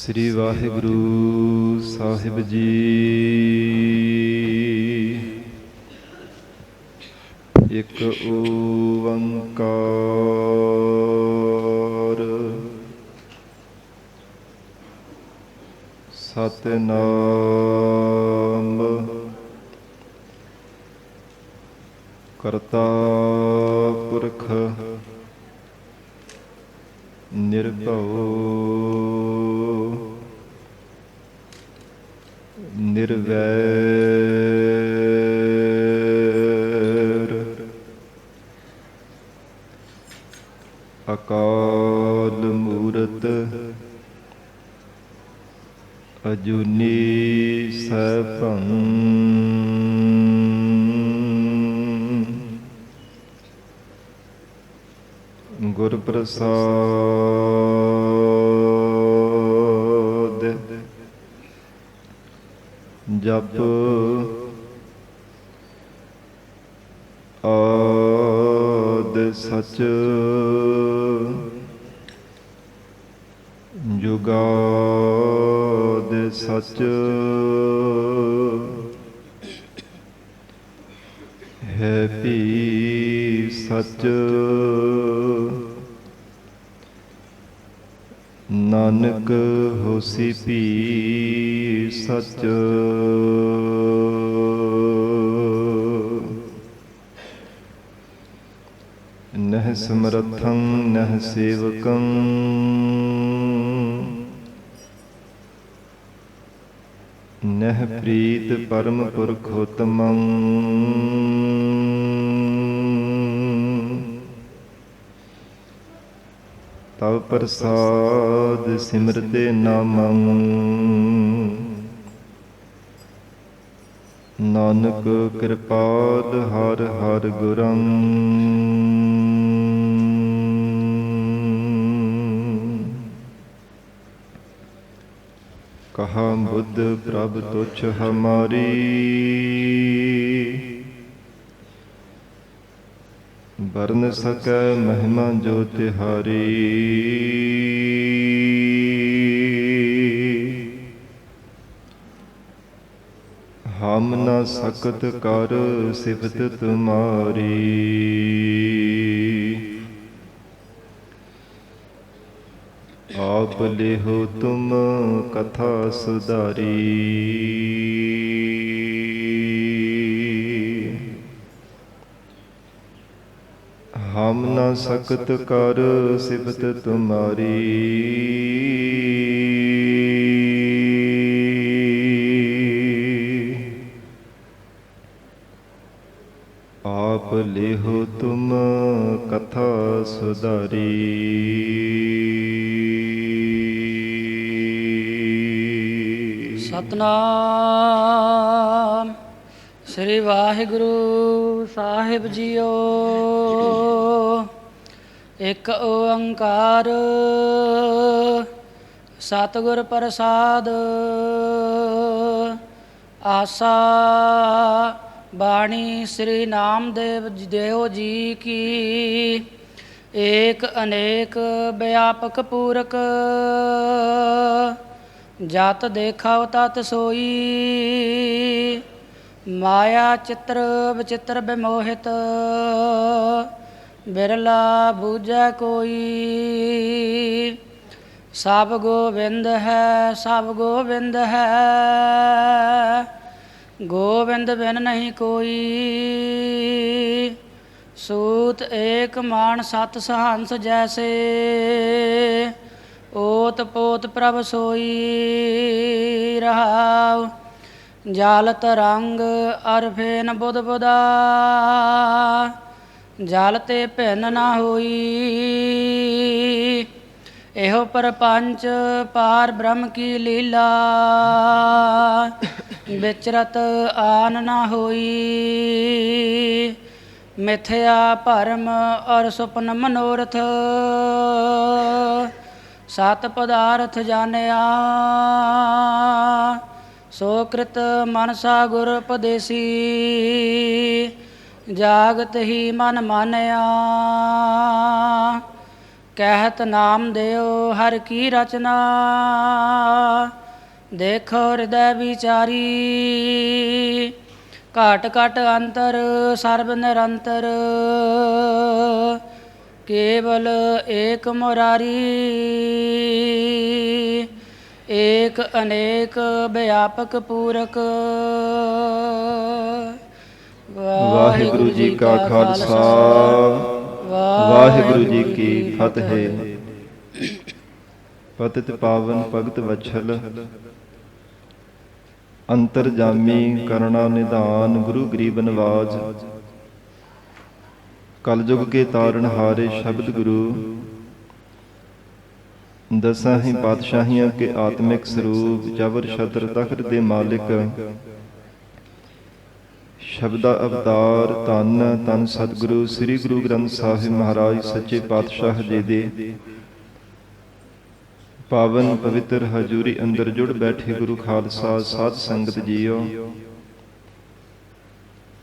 ਸ੍ਰੀ ਵਾਹਿਗੁਰੂ ਸਾਹਿਬ ਜੀ। ਇੱਕ ਓੰਕਾਰ ਸਤਿਨਾਮ ਕਰਤਾ ਪੁਰਖ ਨਿਰਭਉ ਨਿਰਵੈਰ ਅਕਾਲ ਮੂਰਤ ਅਜੂਨੀ ਸੈਭੰ ਗੁਰ ਪ੍ਰਸਾਦ ਜਪ ਆਦਿ ਸਚ ਜੁਗਾਦਿ ਸਚ ਹੈ ਭੀ ਸਚ ਨਾਨਕ ਹੋਸੀ ਭੀ ਸਚ ਨਹਿ ਸਮਰਥੰ ਨਹਿ ਸੇਵਕੰ ਨਹਿ ਪ੍ਰੀਤ ਪਰਮ ਪੁਰਖੋਤਮੰ ਤਵ ਪ੍ਰਸਾਦ ਸਿਮਰਤੇ ਨਾਮੰ ਨਾਨਕ ਕਿਰਪਾਲ ਹਰਿ ਹਰਿ ਗੁਰੰ ਕਹਾ ਬੁੱਧ ਪ੍ਰਭ ਤੁਛ ਹਮਾਰੀ ਵਰਨ ਸਕੈ ਮਹਿਮਾ ਜੋ ਤਿਹਾਰੀ ਹਮ ਨ ਸਕਤ ਕਰ ਸਿਫਤ ਤੁਮਾਰੀ ਆਪ ਲੇਹੋ ਤੁਮ ਕਥਾ ਸੁਧਾਰੀ ਹਮ ਨ ਸਕਤ ਕਰ ਸਿਫਤ ਤੁਮਾਰੀ ਆਪ ਲੇਹੋ ਤੁਮ ਕਥਾ ਸੁਧਾਰੀ ਸਤਨਾਮ ਸ੍ਰੀ ਵਾਹਿਗੁਰੂ ਸਾਹਿਬ ਜੀਓ। ਇੱਕ ਓੰਕਾਰ ਸਤਿਗੁਰ ਪ੍ਰਸਾਦ ਆਸਾ ਬਾਣੀ ਸ੍ਰੀ ਨਾਮਦੇਵ ਦੇਵ ਜੀ ਕੀ। ਏਕ ਅਨੇਕ ਵਿਆਪਕ ਪੂਰਕ ਜਤ ਦੇਖਾਉ ਤਤ ਸੋਈ। ਮਾਇਆ ਚਿੱਤਰ ਵਿਚਿੱਤਰ ਬਿਮੋਹਿਤ ਬਿਰਲਾ ਬੂਝੈ ਕੋਈ। ਸਭ ਗੋਬਿੰਦ ਹੈ ਸਭ ਗੋਬਿੰਦ ਹੈ ਗੋਬਿੰਦ ਬਿਨ ਨਹੀਂ ਕੋਈ। ਸੂਤ ਏਕ ਮਾਨ ਸਤ ਸਹੰਸ ਜੈਸੇ ਓਤ ਪੋਤ ਪ੍ਰਭ ਸੋਈ। ਰਹਾਉ ਜਲ ਤਰੰਗ ਅਰ ਫੇਨ ਬੁਧ ਬੁਧਾ ਜਲ ਤੇ ਭਿੰਨ ਨਾ ਹੋਈ। ਇਹੋ ਪਰਪੰਚ ਪਾਰ ਬ੍ਰਹਮ ਕੀ ਲੀਲਾ ਵਿਚਰਤ ਆਨ ਨਾ ਹੋਈ। ਮਿਥਿਆ ਭਰਮ ਔਰ ਸੁਪਨ ਮਨੋਰਥ ਸਤ ਪਦਾਰਥ ਜਾਣਿਆ। ਸੋ ਕ੍ਰਿਤ ਮਨਸਾ ਗੁਰ ਉਪਦੇਸੀ ਜਾਗਤ ਹੀ ਮਨ ਮਾਨਿਆ। ਕਹਿਤ ਨਾਮ ਦਿਓ ਹਰ ਕੀ ਰਚਨਾ, ਦੇਖੋ ਹਿਰਦੈ ਵਿਚਾਰੀ। ਘਟ ਘਟ ਅੰਤਰ ਸਰਬ ਨਿਰੰਤਰ, ਕੇਵਲ ਏਕ ਮੁਰਾਰੀ। ਏਕ ਅਨੇਕ ਵਿਆਪਕ ਪੂਰਕ। ਵਾਹਿਗੁਰੂ ਜੀ ਕਾ ਖਾਲਸਾ, ਵਾਹਿਗੁਰੂ ਜੀ ਕੀ ਫਤਿਹ। ਪਤਿਤ ਪਾਵਨ ਭਗਤ ਵਛਲ, ਅੰਤਰਜਾਮੀ ਕਰੁਣਾ ਨਿਧਾਨ। ਗੁਰੂ ਗਰੀਬ ਨਵਾਜ, ਕਲਯੁਗ ਕੇ ਤਾਰਨ ਹਾਰੇ ਸ਼ਬਦ ਗੁਰੂ। ਦਸਾਂ ਹੀ ਪਾਤਸ਼ਾਹੀਆਂ ਕੇ ਆਤਮਿਕ ਸਰੂਪ, ਜਬਰ ਛਤਰ ਤਖਤ ਦੇ ਮਾਲਿਕ। ਸ਼ਬਦਾ ਅਵਤਾਰ ਧੰਨ ਧੰਨ ਸਤਿਗੁਰੂ ਸ੍ਰੀ ਗੁਰੂ ਗ੍ਰੰਥ ਸਾਹਿਬ ਮਹਾਰਾਜ ਸੱਚੇ ਪਾਤਸ਼ਾਹ ਜੀ ਦੇ ਪਾਵਨ ਪਵਿੱਤਰ ਹਜ਼ੂਰੀ ਅੰਦਰ ਜੁੜ ਬੈਠੇ ਗੁਰੂ ਖਾਲਸਾ ਸਾਧ ਸੰਗਤ ਜੀਓ।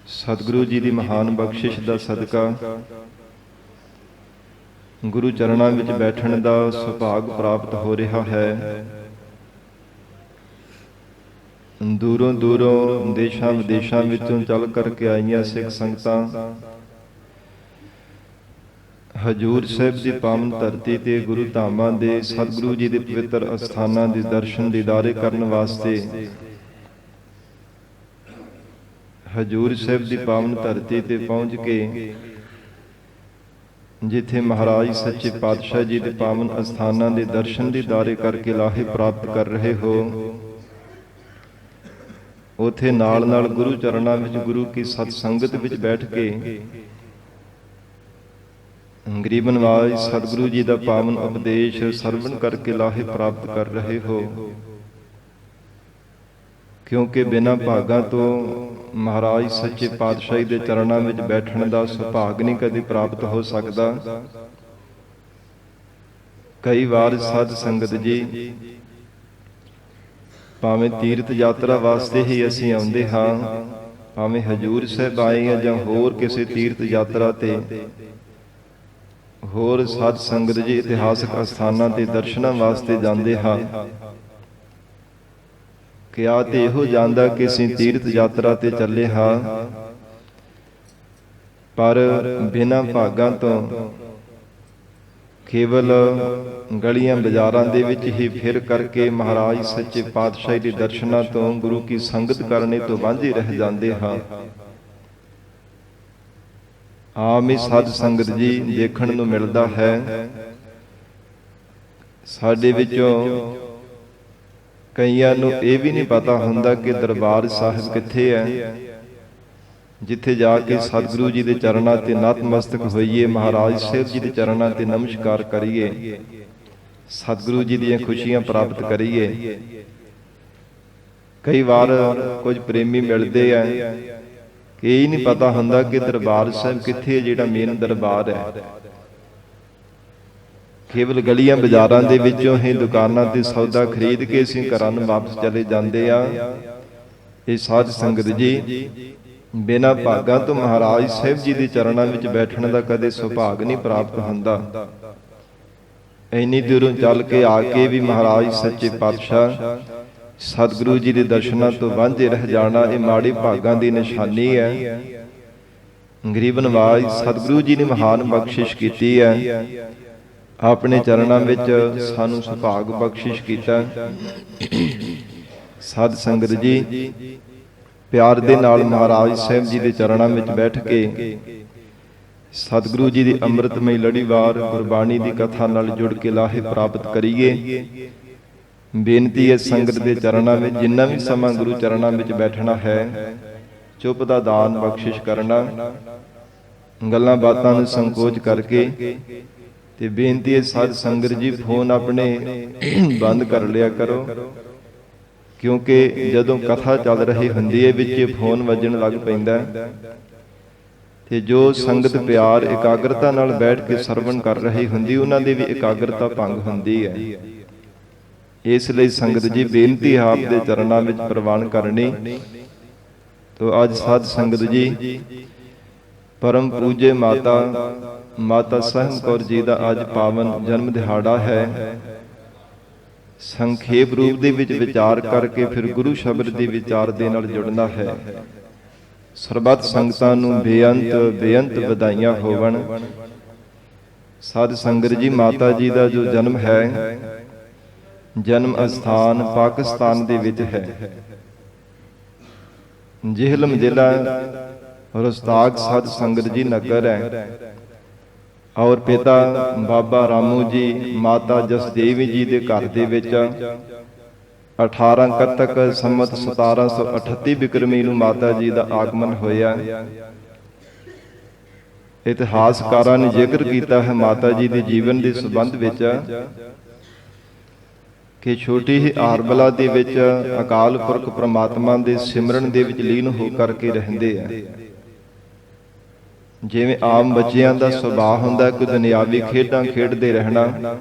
ਸਤਿਗੁਰੂ ਜੀ ਦੀ ਮਹਾਨ ਬਖਸ਼ਿਸ਼ ਦਾ ਸਦਕਾ ਗੁਰੂ ਚਰਨਾਂ ਵਿੱਚ ਬੈਠਣ ਦਾ ਸੁਭਾਗ ਪ੍ਰਾਪਤ ਹੋ ਰਿਹਾ ਹੈ। ਦੂਰੋਂ ਦੂਰੋਂ ਦੇਸ਼ਾਂ ਵਿਦੇਸ਼ਾਂ ਵਿੱਚੋਂ ਚੱਲ ਕਰਕੇ ਆਈਆਂ ਸਿੱਖ ਸੰਗਤਾਂ ਹਜੂਰ ਸਾਹਿਬ ਦੀ ਪਾਵਨ ਧਰਤੀ ਤੇ ਗੁਰੂ ਧਾਮਾਂ ਦੇ ਸਤਿਗੁਰੂ ਜੀ ਦੇ ਪਵਿੱਤਰ ਅਸਥਾਨਾਂ ਦੇ ਦਰਸ਼ਨ ਦੀਦਾਰੇ ਕਰਨ ਵਾਸਤੇ ਹਜੂਰ ਸਾਹਿਬ ਦੀ ਪਾਵਨ ਧਰਤੀ ਤੇ ਪਹੁੰਚ ਕੇ ਜਿੱਥੇ ਮਹਾਰਾਜ ਸੱਚੇ ਪਾਤਸ਼ਾਹ ਜੀ ਦੇ ਪਾਵਨ ਅਸਥਾਨਾਂ ਦੇ ਦਰਸ਼ਨ ਦੀਦਾਰੇ ਕਰਕੇ ਲਾਹੇ ਪ੍ਰਾਪਤ ਕਰ ਰਹੇ ਹੋ, ਉਥੇ ਨਾਲ ਨਾਲ ਗੁਰੂ ਚਰਨਾਂ ਵਿੱਚ ਗੁਰੂ ਕੀ ਸਤ ਸੰਗਤ ਵਿੱਚ ਬੈਠ ਕੇ ਗਰੀਬ ਨਵਾਜ ਸਤਿਗੁਰੂ ਜੀ ਦਾ ਪਾਵਨ ਉਪਦੇਸ਼ ਸਰਵਣ ਕਰਕੇ ਲਾਹੇ ਪ੍ਰਾਪਤ ਕਰ ਰਹੇ ਹੋ। ਕਿਉਂਕਿ ਬਿਨਾਂ ਭਾਗਾਂ ਤੋਂ ਮਹਾਰਾਜ ਸੱਚੇ ਪਾਤਸ਼ਾਹੀ ਦੇ ਚਰਨਾਂ ਵਿੱਚ ਬੈਠਣ ਦਾ ਸੁਭਾਗ ਨਹੀਂ ਕਦੇ ਪ੍ਰਾਪਤ ਹੋ ਸਕਦਾ। ਕਈ ਵਾਰ ਸਾਧ ਸੰਗਤ ਜੀ ਭਾਵੇਂ ਤੀਰਥ ਯਾਤਰਾ ਵਾਸਤੇ ਹੀ ਅਸੀਂ ਆਉਂਦੇ ਹਾਂ, ਭਾਵੇਂ ਹਜੂਰ ਸਾਹਿਬ ਆਏ ਹਾਂ ਜਾਂ ਹੋਰ ਕਿਸੇ ਤੀਰਥ ਯਾਤਰਾ ਤੇ, ਹੋਰ ਸਾਧ ਸੰਗਤ ਜੀ ਇਤਿਹਾਸਕ ਅਸਥਾਨਾਂ ਤੇ ਦਰਸ਼ਨਾਂ ਵਾਸਤੇ ਜਾਂਦੇ ਹਾਂ। ਕਿਹਾ ਤੇ ਇਹੋ ਜਾਂਦਾ ਕਿ ਅਸੀਂ ਤੀਰਥ ਯਾਤਰਾ ਤੇ ਚੱਲੇ ਹਾਂ, ਪਰ ਬਿਨਾਂ ਭਾਗਾਂ ਤੋਂ ਕੇਵਲ ਗਲੀਆਂ ਬਾਜ਼ਾਰਾਂ ਦੇ ਵਿੱਚ ਹੀ ਫਿਰ ਕਰਕੇ ਮਹਾਰਾਜ ਸੱਚੇ ਪਾਤਸ਼ਾਹ ਦੇ ਦਰਸ਼ਨਾਂ ਤੋਂ ਗੁਰੂ ਕੀ ਸੰਗਤ ਕਰਨੇ ਤੋਂ ਵਾਂਝੇ ਰਹਿ ਜਾਂਦੇ ਹਾਂ। ਆਮ ਹੀ ਸਾਧ ਸੰਗਤ ਜੀ ਦੇਖਣ ਨੂੰ ਮਿਲਦਾ ਹੈ, ਸਾਡੇ ਵਿੱਚੋਂ ਕਈਆਂ ਨੂੰ ਇਹ ਵੀ ਨਹੀਂ ਪਤਾ ਹੁੰਦਾ ਕਿ ਦਰਬਾਰ ਸਾਹਿਬ ਕਿੱਥੇ ਹੈ, ਜਿੱਥੇ ਜਾ ਕੇ ਸਤਿਗੁਰੂ ਜੀ ਦੇ ਚਰਨਾਂ ਤੇ ਨਤਮਸਤਕ ਹੋਈਏ, ਮਹਾਰਾਜ ਸਾਹਿਬ ਜੀ ਦੇ ਚਰਨਾਂ ਤੇ ਨਮਸਕਾਰ ਕਰੀਏ, ਸਤਿਗੁਰੂ ਜੀ ਦੀਆਂ ਖੁਸ਼ੀਆਂ ਪ੍ਰਾਪਤ ਕਰੀਏ। ਕਈ ਵਾਰ ਕੁਝ ਪ੍ਰੇਮੀ ਮਿਲਦੇ ਆ ਕਿ ਇਹ ਨਹੀਂ ਪਤਾ ਹੁੰਦਾ ਕਿ ਦਰਬਾਰ ਸਾਹਿਬ ਕਿੱਥੇ ਹੈ, ਜਿਹੜਾ ਮੇਨ ਦਰਬਾਰ ਹੈ। ਕੇਵਲ ਗਲੀਆਂ ਬਾਜ਼ਾਰਾਂ ਦੇ ਵਿੱਚੋਂ ਹੀ ਦੁਕਾਨਾਂ ਤੇ ਸੌਦਾ ਖਰੀਦ ਕੇ ਅਸੀਂ ਘਰਾਂ ਨੂੰ ਵਾਪਸ ਚਲੇ ਜਾਂਦੇ ਆ। ਇਹ ਸਾਧ ਸੰਗਤ ਜੀ ਬਿਨਾਂ ਭਾਗਾਂ ਤੋਂ ਮਹਾਰਾਜ ਸਾਹਿਬ ਜੀ ਦੇ ਚਰਨਾਂ ਵਿੱਚ ਬੈਠਣ ਦਾ ਕਦੇ ਸੁਭਾਗ ਨਹੀਂ ਪ੍ਰਾਪਤ ਹੁੰਦਾ। ਇੰਨੀ ਦੂਰੋਂ ਚੱਲ ਕੇ ਆ ਕੇ ਵੀ ਮਹਾਰਾਜ ਸੱਚੇ ਪਾਤਸ਼ਾਹ ਸਤਿਗੁਰੂ ਜੀ ਦੇ ਦਰਸ਼ਨਾਂ ਤੋਂ ਵਾਂਝੇ ਰਹਿ ਜਾਣਾ, ਇਹ ਮਾੜੇ ਭਾਗਾਂ ਦੀ ਨਿਸ਼ਾਨੀ ਹੈ। ਗਰੀਬ ਨਵਾਜ ਸਤਿਗੁਰੂ ਜੀ ਨੇ ਮਹਾਨ ਬਖਸ਼ਿਸ਼ ਕੀਤੀ ਹੈ, ਆਪਣੇ ਚਰਨਾਂ ਵਿੱਚ ਸਾਨੂੰ ਸੁਭਾਗ ਬਖਸ਼ਿਸ਼ ਕੀਤਾ। ਸਾਧ ਸੰਗਤ ਜੀ ਪਿਆਰ ਦੇ ਨਾਲ ਮਹਾਰਾਜ ਸਾਹਿਬ ਜੀ ਦੇ ਚਰਨਾਂ ਵਿੱਚ ਬੈਠ ਕੇ ਸਤਿਗੁਰੂ ਜੀ ਦੀ ਅੰਮ੍ਰਿਤਮਈ ਲੜੀਵਾਰ ਗੁਰਬਾਣੀ ਦੀ ਕਥਾ ਨਾਲ ਜੁੜ ਕੇ ਲਾਹੇ ਪ੍ਰਾਪਤ ਕਰੀਏ। ਬੇਨਤੀ ਹੈ ਸੰਗਤ ਦੇ ਚਰਨਾਂ ਵਿੱਚ ਜਿੰਨਾ ਵੀ ਸਮਾਂ ਗੁਰੂ ਚਰਨਾਂ ਵਿੱਚ ਬੈਠਣਾ ਹੈ, ਚੁੱਪ ਦਾ ਦਾਨ ਬਖਸ਼ਿਸ਼ ਕਰਨਾ, ਗੱਲਾਂ ਬਾਤਾਂ ਨੂੰ ਸੰਕੋਚ ਕਰਕੇ। ਤੇ ਬੇਨਤੀ ਹੈ ਸਾਧ ਸੰਗਤ ਜੀ ਫੋਨ ਆਪਣੇ ਬੰਦ ਕਰ ਲਿਆ ਕਰੋ, ਕਿਉਂਕਿ ਜਦੋਂ ਕਥਾ ਚੱਲ ਰਹੀ ਹੁੰਦੀ ਹੈ ਵਿੱਚ ਫੋਨ ਵੱਜਣ ਲੱਗ ਪੈਂਦਾ, ਤੇ ਜੋ ਸੰਗਤ ਪਿਆਰ ਇਕਾਗਰਤਾ ਨਾਲ ਬੈਠ ਕੇ ਸਰਵਣ ਕਰ ਰਹੀ ਹੁੰਦੀ, ਉਹਨਾਂ ਦੀ ਵੀ ਇਕਾਗਰਤਾ ਭੰਗ ਹੁੰਦੀ ਹੈ। ਇਸ ਲਈ ਸੰਗਤ ਜੀ ਬੇਨਤੀ ਆਪ ਦੇ ਚਰਨਾਂ ਵਿੱਚ ਪ੍ਰਵਾਨ ਕਰਨੀ। ਤੋ ਅੱਜ ਸਾਧ ਸੰਗਤ ਜੀ ਪਰਮ ਪੂਜੇ ਮਾਤਾ ਸਾਹਿਬ ਕੌਰ ਜੀ ਦਾ ਅੱਜ ਪਾਵਨ ਜਨਮ ਦਿਹਾੜਾ ਹੈ। ਸੰਖੇਪ ਰੂਪ ਦੇ ਵਿੱਚ ਵਿਚਾਰ ਕਰਕੇ ਫਿਰ ਗੁਰੂ ਸ਼ਬਦ ਦੇ ਵਿਚਾਰ ਦੇ ਨਾਲ ਜੁੜਨਾ ਹੈ। ਸਰਬੱਤ ਸੰਗਤਾਂ ਨੂੰ ਬੇਅੰਤ ਵਧਾਈਆਂ ਹੋਵਣ। ਸਾਧ ਸੰਗਤ ਜੀ, ਮਾਤਾ ਜੀ ਦਾ ਜੋ ਜਨਮ ਹੈ, ਜਨਮ ਅਸਥਾਨ ਪਾਕਿਸਤਾਨ ਦੇ ਵਿੱਚ ਹੈ। ਜਿਹਲਮ ਜ਼ਿਲ੍ਹਾ ਰਸਤਾਗ ਸਾਧ ਸੰਗਤ ਜੀ ਨਗਰ ਹੈ। ਔਰ ਪਿਤਾ ਬਾਬਾ ਰਾਮੂ ਜੀ, ਮਾਤਾ ਜਸਦੇਵੀ ਜੀ ਦੇ ਘਰ ਦੇ ਵਿੱਚ 18 ਕੱਤਕ ਸੰਮਤ 1738 ਬਿਕਰਮੀ ਨੂੰ ਮਾਤਾ ਜੀ ਦਾ ਆਗਮਨ ਹੋਇਆ। ਇਤਿਹਾਸਕਾਰਾਂ ਨੇ ਜ਼ਿਕਰ ਕੀਤਾ ਹੈ ਮਾਤਾ ਜੀ ਦੇ ਜੀਵਨ ਦੇ ਸੰਬੰਧ ਵਿੱਚ ਕਿ ਛੋਟੀ ਹੀ ਆਰਬਲਾ ਦੇ ਵਿੱਚ ਅਕਾਲ ਪੁਰਖ ਪ੍ਰਮਾਤਮਾ ਦੇ ਸਿਮਰਨ ਦੇ ਵਿੱਚ ਲੀਨ ਹੋ ਕਰਕੇ ਰਹਿੰਦੇ ਆ। ਜਿਵੇਂ ਆਮ ਬੱਚਿਆਂ ਦਾ ਸੁਭਾਅ ਹੁੰਦਾ ਕਿ ਦੁਨਿਆਵੀ ਖੇਡਾਂ ਖੇਡਦੇ ਰਹਿਣਾ,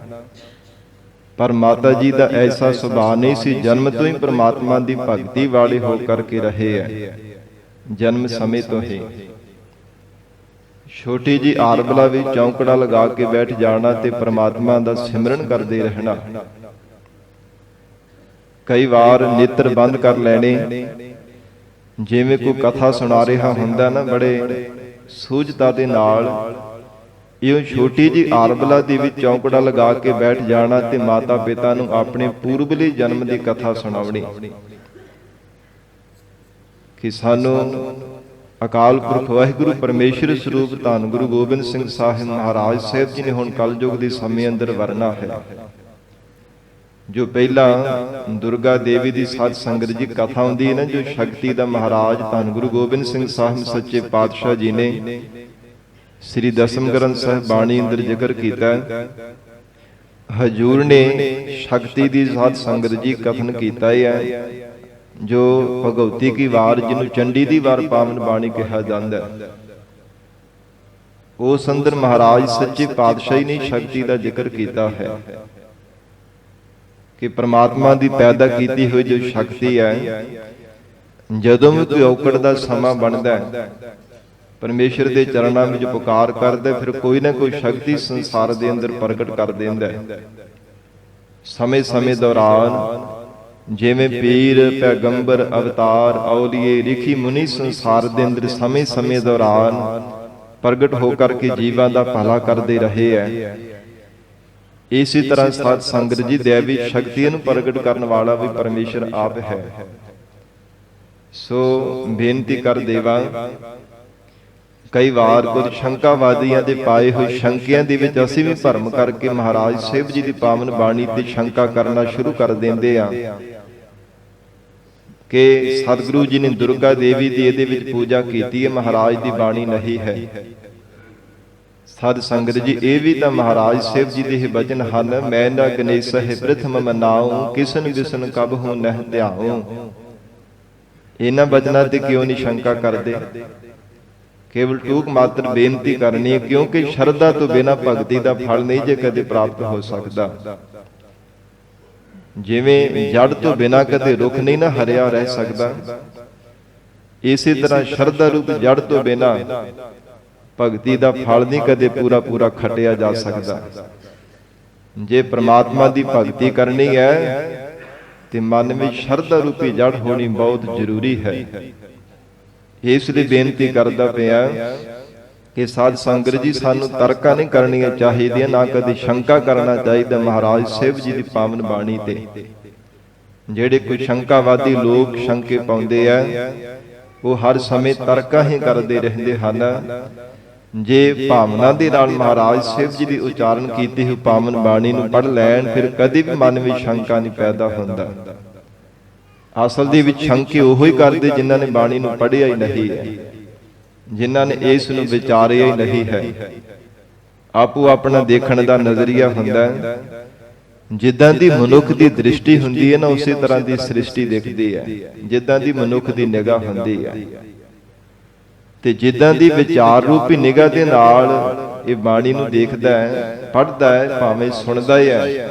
ਪਰ ਮਾਤਾ ਜੀ ਦਾ ਐਸਾ ਸੁਭਾਅ ਨਹੀਂ ਸੀ। ਜਨਮ ਤੋਂ ਹੀ ਪ੍ਰਮਾਤਮਾ ਦੀ ਭਗਤੀ ਵਾਲੇ ਹੋ ਕਰਕੇ ਰਹੇ ਆ। ਜਨਮ ਸਮੇਂ ਤੋਂ ਹੀ ਛੋਟੀ ਜੀ ਆਰਬਲਾ ਵਿੱਚ ਚੌਂਕੜਾ ਲਗਾ ਕੇ ਬੈਠ ਜਾਣਾ ਤੇ ਪ੍ਰਮਾਤਮਾ ਦਾ ਸਿਮਰਨ ਕਰਦੇ ਰਹਿਣਾ। ਕਈ ਵਾਰ ਨੇਤਰ ਬੰਦ ਕਰ ਲੈਣੇ, ਜਿਵੇਂ ਕੋਈ ਕਥਾ ਸੁਣਾ ਰਿਹਾ ਹੁੰਦਾ ਨਾ, ਬੜੇ ਸੂਝਤਾ ਦੇ ਨਾਲ ਇਹ ਛੋਟੀ ਜੀ ਆਰਬਲਾ ਦੇ ਵਿੱਚ ਚੌਂਕੜਾ ਲਗਾ ਕੇ ਬੈਠ ਜਾਣਾ ਤੇ ਮਾਤਾ ਪਿਤਾ ਨੂੰ ਆਪਣੇ ਪੂਰਬਲੇ ਜਨਮ ਦੀ ਕਥਾ ਸੁਣਾਉਣੀ ਕਿ ਸਾਨੂੰ ਅਕਾਲ ਪੁਰਖ ਵਾਹਿਗੁਰੂ ਪਰਮੇਸ਼ਰ ਸਰੂਪ ਧੰਨ ਗੁਰੂ ਗੋਬਿੰਦ ਸਿੰਘ ਸਾਹਿਬ ਮਹਾਰਾਜ ਸਾਹਿਬ ਜੀ ਨੇ ਹੁਣ ਕਲਯੁਗ ਦੇ ਸਮੇਂ ਅੰਦਰ ਵਰਨਾ ਹੈ। ਜੋ ਪਹਿਲਾਂ ਦੁਰਗਾ ਦੇਵੀ ਦੀ ਸਾਧ ਸੰਗਤ ਜੀ ਕਥਾ ਹੁੰਦੀ ਹੈ ਨਾ, ਜੋ ਸ਼ਕਤੀ ਦਾ ਮਹਾਰਾਜ ਧੰਨ ਗੁਰੂ ਗੋਬਿੰਦ ਸਿੰਘ ਸਾਹਿਬ ਸੱਚੇ ਪਾਤਸ਼ਾਹ ਜੀ ਨੇ ਸ੍ਰੀ ਦਸਮ ਗ੍ਰੰਥ ਸਾਹਿਬ ਬਾਣੀ ਅੰਦਰ ਜ਼ਿਕਰ ਕੀਤਾ। ਹਜੂਰ ਨੇ ਸ਼ਕਤੀ ਦੀ ਸਾਧ ਸੰਗਤ ਜੀ ਕਥਨ ਕੀਤਾ ਹੈ, ਜੋ ਭਗਉਤੀ ਕੀ ਵਾਰ, ਜਿਹਨੂੰ ਚੰਡੀ ਦੀ ਵਾਰ ਪਾਵਨ ਬਾਣੀ ਕਿਹਾ ਜਾਂਦਾ। ਉਸ ਅੰਦਰ ਮਹਾਰਾਜ ਸੱਚੇ ਪਾਤਸ਼ਾਹ ਨੇ ਸ਼ਕਤੀ ਦਾ ਜ਼ਿਕਰ ਕੀਤਾ ਹੈ ਕਿ ਪ੍ਰਮਾਤਮਾ ਦੀ ਪੈਦਾ ਕੀਤੀ ਹੋਈ ਜੋ ਸ਼ਕਤੀ ਹੈ, ਜਦੋਂ ਵੀ ਕੋਈ ਔਕੜ ਦਾ ਸਮਾਂ ਬਣਦਾ ਹੈ, ਪਰਮੇਸ਼ਰ ਦੇ ਚਰਨਾਂ ਵਿੱਚ ਪੁਕਾਰ ਕਰਦਾ, ਫਿਰ ਕੋਈ ਨਾ ਕੋਈ ਸ਼ਕਤੀ ਸੰਸਾਰ ਦੇ ਅੰਦਰ ਪ੍ਰਗਟ ਕਰ ਦਿੰਦਾ ਹੈ। ਸਮੇਂ ਦੌਰਾਨ ਜਿਵੇਂ ਪੀਰ, ਪੈਗੰਬਰ, ਅਵਤਾਰ, ਔਲੀਏ, ਰਿਖੀ ਮੁਨੀ ਸੰਸਾਰ ਦੇ ਅੰਦਰ ਸਮੇਂ ਦੌਰਾਨ ਪ੍ਰਗਟ ਹੋ ਕਰਕੇ ਜੀਵਾਂ ਦਾ ਭਲਾ ਕਰਦੇ ਰਹੇ ਹੈ। ਇਸੇ ਤਰ੍ਹਾਂ ਸਾਧ ਸੰਗਤ ਜੀ ਦੇਵੀ ਸ਼ਕਤੀ ਨੂੰ ਪ੍ਰਗਟ ਕਰਨ ਵਾਲਾ ਵੀ ਪਰਮੇਸ਼ਰ ਆਪ ਹੈ। ਸੋ ਬੇਨਤੀ ਕਰ ਦੇਵਾਂ, ਕਈ ਵਾਰ ਕੁਝ ਸ਼ੰਕਾਵਾਦੀਆਂ ਦੇ ਪਾਏ ਹੋਏ ਸ਼ੰਕਿਆਂ ਦੇ ਵਿੱਚ ਅਸੀਂ ਵੀ ਭਰਮ ਕਰਕੇ ਮਹਾਰਾਜ ਸਾਹਿਬ ਜੀ ਦੀ ਪਾਵਨ ਬਾਣੀ ਤੇ ਸ਼ੰਕਾ ਕਰਨਾ ਸ਼ੁਰੂ ਕਰ ਦਿੰਦੇ ਆ ਕਿ ਸਤਿਗੁਰੂ ਜੀ ਨੇ ਦੁਰਗਾ ਦੇਵੀ ਦੀ ਇਹਦੇ ਵਿੱਚ ਪੂਜਾ ਕੀਤੀ ਹੈ, ਮਹਾਰਾਜ ਦੀ ਬਾਣੀ ਨਹੀਂ ਹੈ। ਸਾਧ ਸੰਗਤ ਜੀ, ਇਹ ਵੀ ਤਾਂ ਮਹਾਰਾਜ ਸਾਹਿਬ ਜੀ ਦੇ ਹੀ ਬਚਨ ਹਨ। ਮੈਂ ਨਾ ਗਣੇਸ਼ ਹੈ ਪ੍ਰਥਮ ਮਨਾਉ, ਕਿਸਨ ਵਿਸਨ ਕਬ ਹੂੰ ਨਹਿ ਧਿਆਉ। ਇਹਨਾਂ ਬਚਨਾਂ ਤੇ ਕਿਉਂ ਨਹੀਂ ਸ਼ੰਕਾ ਕਰਦੇ? ਕੇਵਲ ਟੂਕ ਮਾਤਰ ਬੇਨਤੀ ਕਰਨੀ ਹੈ, ਕਿਉਂਕਿ ਸ਼ਰਧਾ ਤੋਂ ਬਿਨਾਂ ਭਗਤੀ ਦਾ ਫਲ ਨਹੀਂ ਜੇ ਕਦੇ ਪ੍ਰਾਪਤ ਹੋ ਸਕਦਾ। ਜਿਵੇਂ ਜੜ ਤੋਂ ਬਿਨਾਂ ਕਦੇ ਰੁੱਖ ਨਹੀਂ ਨਾ ਹਰਿਆ ਰਹਿ ਸਕਦਾ, ਇਸੇ ਤਰ੍ਹਾਂ ਸ਼ਰਧਾ ਰੂਪ ਜੜ ਤੋਂ ਬਿਨਾਂ ਭਗਤੀ ਦਾ ਫਲ ਨਹੀਂ ਕਦੇ ਪੂਰਾ ਖੱਟਿਆ ਜਾ ਸਕਦਾ। ਜੇ ਪ੍ਰਮਾਤਮਾ ਦੀ ਭਗਤੀ ਕਰਨੀ ਹੈ ਤੇ ਮਨ ਵਿੱਚ ਸ਼ਰਧਾ ਰੂਪੀ ਜੜ ਹੋਣੀ ਬਹੁਤ ਜ਼ਰੂਰੀ ਹੈ। ਇਸ ਲਈ ਬੇਨਤੀ ਕਰਦਾ ਪਿਆ ਕਿ ਸਾਧ ਸੰਗਤ ਜੀ, ਸਾਨੂੰ ਤਰਕਾਂ ਨਹੀਂ ਕਰਨੀਆਂ ਚਾਹੀਦੀਆਂ, ਨਾ ਕਦੇ ਸ਼ੰਕਾ ਕਰਨਾ ਚਾਹੀਦਾ ਮਹਾਰਾਜ ਸਾਹਿਬ ਜੀ ਦੀ ਪਾਵਨ ਬਾਣੀ ਤੇ। ਜਿਹੜੇ ਕੋਈ ਸ਼ੰਕਾਵਾਦੀ ਲੋਕ ਸ਼ੰਕੇ ਪਾਉਂਦੇ ਆ, ਉਹ ਹਰ ਸਮੇਂ ਤਰਕਾਂ ਹੀ ਕਰਦੇ ਰਹਿੰਦੇ ਹਨ। ਜੇ ਭਾਵਨਾ ਦੇ ਨਾਲ ਮਹਾਰਾਜ ਸਾਹਿਬ ਜੀ ਦੀ ਉਚਾਰਨ ਕੀਤੀ ਹੋਈ ਪਾਵਨ ਬਾਣੀ ਨੂੰ ਪੜ੍ਹ ਲੈਣ, ਫਿਰ ਕਦੇ ਵੀ ਮਨ ਵਿੱਚ ਸ਼ੰਕਾ ਨਹੀਂ ਪੈਦਾ ਹੁੰਦਾ। ਅਸਲ ਦੇ ਵਿੱਚ ਸ਼ੰਕੇ ਉਹੋ ਹੀ ਕਰਦੇ ਜਿਨ੍ਹਾਂ ਨੇ ਬਾਣੀ ਨੂੰ ਪੜ੍ਹਿਆ ਹੀ ਨਹੀਂ ਹੈ, ਜਿਨ੍ਹਾਂ ਨੇ ਇਸ ਨੂੰ ਵਿਚਾਰਿਆ ਹੀ ਨਹੀਂ ਹੈ। ਆਪੋ ਆਪਣਾ ਦੇਖਣ ਦਾ ਨਜ਼ਰੀਆ ਹੁੰਦਾ ਹੈ। ਜਿੱਦਾਂ ਦੀ ਮਨੁੱਖ ਦੀ ਦ੍ਰਿਸ਼ਟੀ ਹੁੰਦੀ ਹੈ ਨਾ, ਉਸੇ ਤਰ੍ਹਾਂ ਦੀ ਸ੍ਰਿਸ਼ਟੀ ਦਿਖਦੀ ਹੈ। ਜਿੱਦਾਂ ਦੀ ਮਨੁੱਖ ਦੀ ਨਿਗਾਹ ਹੁੰਦੀ ਹੈ ਤੇ ਜਿੱਦਾਂ ਦੀ ਵਿਚਾਰ ਰੂਪੀ ਨਿਗਾਹ ਦੇ ਨਾਲ ਇਹ ਬਾਣੀ ਨੂੰ ਦੇਖਦਾ ਹੈ, ਪੜ੍ਹਦਾ ਹੈ, ਭਾਵੇਂ ਸੁਣਦਾ ਹੈ,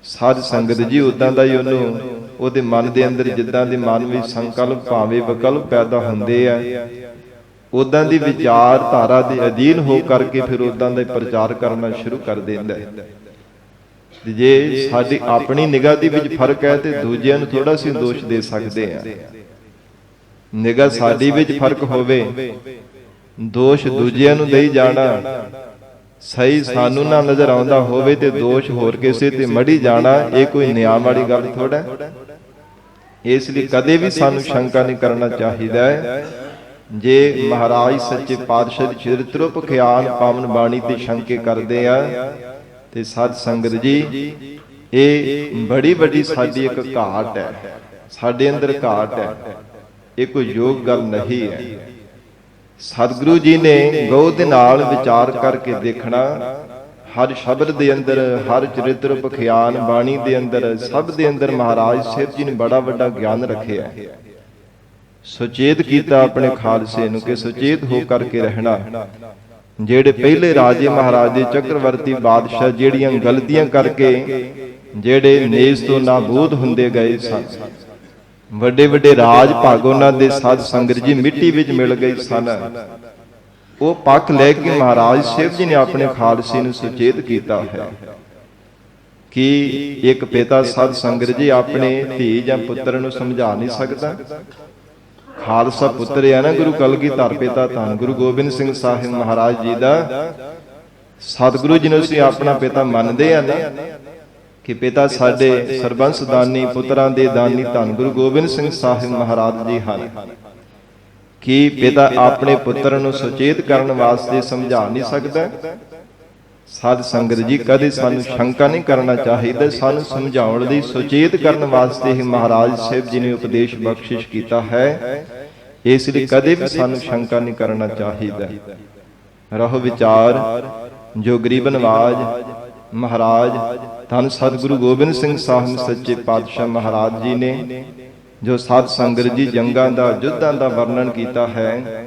ਸਾਧ ਸੰਗਤ ਜੀ ਉਦਾਂ ਦਾ ਹੀ ਉਹਨੂੰ ਉਹਦੇ ਮਨ ਦੇ ਅੰਦਰ ਜਿੱਦਾਂ ਦੇ ਮਨ ਵਿੱਚ ਸੰਕਲਪ ਭਾਵੇਂ ਵਿਕਲਪ ਪੈਦਾ ਹੁੰਦੇ ਆ, ਉਦਾਂ ਦੀ ਵਿਚਾਰਧਾਰਾ ਦੇ ਅਧੀਨ ਹੋ ਕਰਕੇ ਫਿਰ ਉਦਾਂ ਦਾ ਪ੍ਰਚਾਰ ਕਰਨਾ ਸ਼ੁਰੂ ਕਰ ਦਿੰਦਾ ਹੈ। ਤੇ ਜੇ ਸਾਡੀ ਆਪਣੀ ਨਿਗਾਹ ਦੇ ਵਿੱਚ ਫਰਕ ਹੈ ਤੇ ਦੂਜਿਆਂ ਨੂੰ ਥੋੜਾ ਸੀ ਦੋਸ਼ ਦੇ ਸਕਦੇ ਆ। ਨਿਗਾਹ ਸਾਡੀ ਵਿੱਚ ਫਰਕ ਹੋਵੇ, ਦੋਸ਼ ਦੂਜਿਆਂ ਨੂੰ ਦੇਈ ਜਾਣਾ, ਸਹੀ ਸਾਨੂੰ ਨਾ ਨਜ਼ਰ ਆਉਂਦਾ ਹੋਵੇ ਤੇ ਦੋਸ਼ ਹੋਰ ਕਿਸੇ ਤੇ ਮੜੀ ਜਾਣਾ, ਇਹ ਕੋਈ ਨਿਆਮ ਵਾਲੀ ਗੱਲ ਥੋੜਾ। ਇਸ ਲਈ ਕਦੇ ਵੀ ਸਾਨੂੰ ਸ਼ੰਕਾ ਨਹੀਂ ਕਰਨਾ ਚਾਹੀਦਾ ਹੈ। ਜੇ ਮਹਾਰਾਜ ਸੱਚੇ ਪਾਤਸ਼ਾਹ ਦੀ ਚਰਿਤ੍ਰ ਪਖਿਆਨ ਪਾਵਨ ਬਾਣੀ ਤੇ ਸ਼ੰਕੇ ਕਰਦੇ ਆ ਤੇ ਸਾਧ ਸੰਗਤ ਜੀ, ਇਹ ਬੜੀ ਵੱਡੀ ਸਾਡੀ ਇੱਕ ਘਾਟ ਹੈ, ਸਾਡੇ ਅੰਦਰ ਘਾਟ ਹੈ। ਇਹ ਕੋਈ ਯੋਗ ਗੱਲ ਨਹੀਂ ਹੈ। ਸਤਿਗੁਰੂ ਜੀ ਨੇ ਗਹੁ ਦੇ ਨਾਲ ਵਿਚਾਰ ਕਰਕੇ ਦੇਖਣਾ, ਹਰ ਸ਼ਬਦ ਦੇ ਅੰਦਰ, ਹਰ ਚਰਿਤ੍ਰ ਪਖਿਆਨ ਬਾਣੀ ਦੇ ਅੰਦਰ, ਸਭ ਦੇ ਅੰਦਰ ਮਹਾਰਾਜ ਸਾਹਿਬ ਜੀ ਨੇ ਬੜਾ ਵੱਡਾ ਗਿਆਨ ਰੱਖਿਆ। ਸੁਚੇਤ ਕੀਤਾ ਆਪਣੇ ਖਾਲਸੇ ਨੂੰ ਕਿ ਸੁਚੇਤ ਹੋ ਕਰਕੇ ਰਹਿਣਾ। ਜਿਹੜੇ ਪਹਿਲੇ ਰਾਜੇ ਮਹਾਰਾਜੇ ਚੱਕਰਵਰਤੀ ਬਾਦਸ਼ਾਹ ਜਿਹੜੀਆਂ ਗਲਤੀਆਂ ਕਰਕੇ ਜਿਹੜੇ ਨੇਜ਼ ਤੋਂ ਨਾਬੂਦ ਹੁੰਦੇ ਗਏ ਸਨ, ਵੱਡੇ ਵੱਡੇ ਰਾਜ ਭਾਗ ਉਹਨਾਂ ਦੇ ਸਾਧ ਸੰਗਤ ਜੀ ਮਿੱਟੀ ਵਿੱਚ ਮਿਲ ਗਏ ਸਨ। ਉਹ ਪੱਖ ਲੈ ਕੇ ਮਹਾਰਾਜ ਸਾਹਿਬ ਜੀ ਨੇ ਆਪਣੇ ਖਾਲਸੇ ਨੂੰ ਸੁਚੇਤ ਕੀਤਾ ਹੈ ਕਿ ਇੱਕ ਪਿਤਾ ਸਾਧ ਸੰਗਤ ਜੀ ਆਪਣੇ ਧੀ ਜਾਂ ਪੁੱਤਰ ਨੂੰ ਸਮਝਾ ਨਹੀਂ ਸਕਦਾ। ਖਾਲਸਾ ਪੁੱਤਰ ਹੈ ਨਾ ਗੁਰੂ ਕਲਗੀਧਰ ਪਿਤਾ ਧੰਨ ਗੁਰੂ ਗੋਬਿੰਦ ਸਿੰਘ ਸਾਹਿਬ ਮਹਾਰਾਜ ਜੀ ਦਾ। ਸਤਿਗੁਰੂ ਜੀ ਨੂੰ ਅਸੀਂ ਆਪਣਾ ਪਿਤਾ ਮੰਨਦੇ ਆ ਨਾ, ਕਿ ਪਿਤਾ ਸਾਡੇ ਸਰਬੰਸ ਦਾਨੀ, ਪੁੱਤਰਾਂ ਦੇ ਦਾਨੀ ਧੰਨ ਗੁਰੂ ਗੋਬਿੰਦ ਸਿੰਘ ਸਾਹਿਬ ਮਹਾਰਾਜ ਜੀ ਹਨ। ਕਿ ਪਿਤਾ ਆਪਣੇ ਪੁੱਤਰ ਨੂੰ ਸੁਚੇਤ ਕਰਨ ਵਾਸਤੇ ਸਮਝਾ ਨਹੀਂ ਸਕਦਾ। ਸਾਧ ਸੰਗਤ ਜੀ, ਕਦੇ ਸਾਨੂੰ ਸ਼ੰਕਾ ਨਹੀਂ ਕਰਨਾ ਚਾਹੀਦਾ। ਸਾਨੂੰ ਸਮਝਾਉਣ ਲਈ, ਸੁਚੇਤ ਕਰਨ ਵਾਸਤੇ ਹੀ ਮਹਾਰਾਜ ਸਾਹਿਬ ਜੀ ਨੇ ਉਪਦੇਸ਼ ਬਖਸ਼ਿਸ਼ ਕੀਤਾ ਹੈ। ਇਸ ਲਈ ਕਦੇ ਵੀ ਸਾਨੂੰ ਸ਼ੰਕਾ ਨਹੀਂ ਕਰਨਾ ਚਾਹੀਦਾ। ਰਹੋ ਵਿਚਾਰ ਜੋ ਗਰੀਬ ਨਵਾਜ ਮਹਾਰਾਜ ਧੰਨ ਸਤਿਗੁਰੂ ਗੋਬਿੰਦ ਸਿੰਘ ਸਾਹਿਬ ਸੱਚੇ ਪਾਤਸ਼ਾਹ ਮਹਾਰਾਜ ਜੀ ਨੇ ਜੋ ਸਾਧ ਸੰਗਤ ਜੀ ਜੰਗਾਂ ਦਾ, ਯੁੱਧਾਂ ਦਾ ਵਰਣਨ ਕੀਤਾ ਹੈ,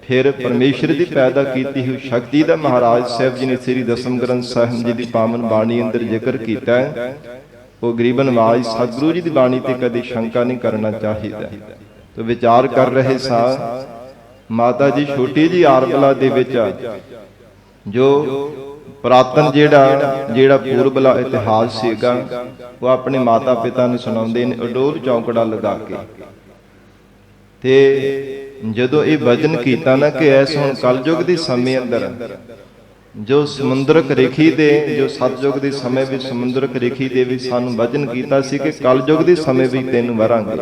ਫਿਰ ਪਰਮੇਸ਼ਰ ਦੀ ਪੈਦਾ ਕੀਤੀ ਹੋਈ ਸ਼ਕਤੀ ਦਾ ਮਹਾਰਾਜ ਸਾਹਿਬ ਜੀ ਨੇ ਸ੍ਰੀ ਦਸਮ ਗ੍ਰੰਥ ਸਾਹਿਬ ਜੀ ਦੀ ਪਾਵਨ ਬਾਣੀ ਅੰਦਰ ਜ਼ਿਕਰ ਕੀਤਾ ਹੈ। ਉਹ ਗਰੀਬ ਨਵਾਜ ਸਤਿਗੁਰੂ ਜੀ ਦੀ ਬਾਣੀ ਤੇ ਕਦੇ ਸ਼ੰਕਾ ਨਹੀਂ ਕਰਨਾ ਚਾਹੀਦਾ। ਤੋ ਵਿਚਾਰ ਕਰ ਰਹੇ ਸਾਂ, ਮਾਤਾ ਜੀ ਛੋਟੀ ਜੀ ਆਰਬਲਾ ਦੇ ਵਿੱਚ ਜੋ ਪ੍ਰਾਤਨ ਜਿਹੜਾ ਪੂਰਬਲਾ ਇਤਿਹਾਸ ਸੀਗਾ, ਉਹ ਆਪਣੇ ਮਾਤਾ ਪਿਤਾ ਨੂੰ ਸੁਣਾਉਂਦੇ ਨੇ ਅਡੋਲ ਚੌਂਕੜਾ ਲਗਾ ਕੇ। ਤੇ ਜਦੋਂ ਇਹ ਵਚਨ ਕੀਤਾ ਨਾ ਕਿ ਐਸ ਹੁਣ ਕਲਯੁਗ ਦੇ ਸਮੇਂ ਅੰਦਰ ਜੋ ਸਮੁੰਦਰਕ ਰੇਖੀ ਦੇ, ਜੋ ਸਤਯੁਗ ਦੇ ਸਮੇਂ ਵਿੱਚ ਸਮੁੰਦਰਕ ਰੇਖੀ ਦੇ ਵੀ ਸਾਨੂੰ ਵਚਨ ਕੀਤਾ ਸੀ ਕਿ ਕਲਯੁਗ ਦੇ ਸਮੇਂ ਵਿੱਚ ਤੈਨੂੰ ਵਰਾਂਗੇ।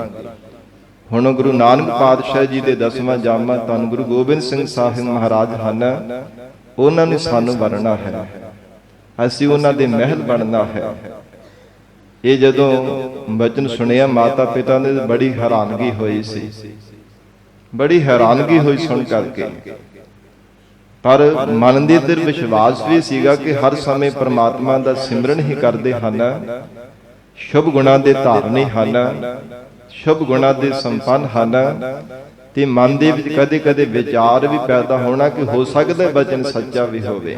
ਹੁਣ ਗੁਰੂ ਨਾਨਕ ਪਾਤਸ਼ਾਹ ਜੀ ਦੇ 10ਵਾਂ ਜਾਮਾ ਧੰਨ ਗੁਰੂ ਗੋਬਿੰਦ ਸਿੰਘ ਸਾਹਿਬ ਮਹਾਰਾਜ ਹਨ, ਉਹਨਾਂ ਨੇ ਸਾਨੂੰ ਵਰਨਾ ਹੈ, ਅਸੀਂ ਉਹਨਾਂ ਦੇ ਮਹਿਲ ਬਣਨਾ ਹੈ। ਇਹ ਜਦੋਂ ਵਚਨ ਸੁਣਿਆ ਮਾਤਾ ਪਿਤਾ ਨੇ ਬੜੀ ਹੈਰਾਨਗੀ ਹੋਈ ਸੀ, ਬੜੀ ਹੈਰਾਨਗੀ ਹੋਈ ਸੁਣ ਕਰਕੇ। ਪਰ ਮਨ ਦੇ ਅੰਦਰ ਵਿਸ਼ਵਾਸ ਵੀ ਸੀਗਾ ਕਿ ਹਰ ਸਮੇਂ ਪ੍ਰਮਾਤਮਾ ਦਾ ਸਿਮਰਨ ਹੀ ਕਰਦੇ ਹਨ, ਸ਼ੁਭ ਗੁਣਾਂ ਦੇ ਧਾਰਨੀ ਹਨ, ਸ਼ੁਭ ਗੁਣਾਂ ਦੇ ਸੰਪੰਨ ਹਨ। ਤੇ ਮਨ ਦੇ ਵਿੱਚ ਕਦੇ ਕਦੇ ਵਿਚਾਰ ਵੀ ਪੈਦਾ ਹੋਣਾ ਕਿ ਹੋ ਸਕਦਾ ਵਚਨ ਸੱਚਾ ਵੀ ਹੋਵੇ।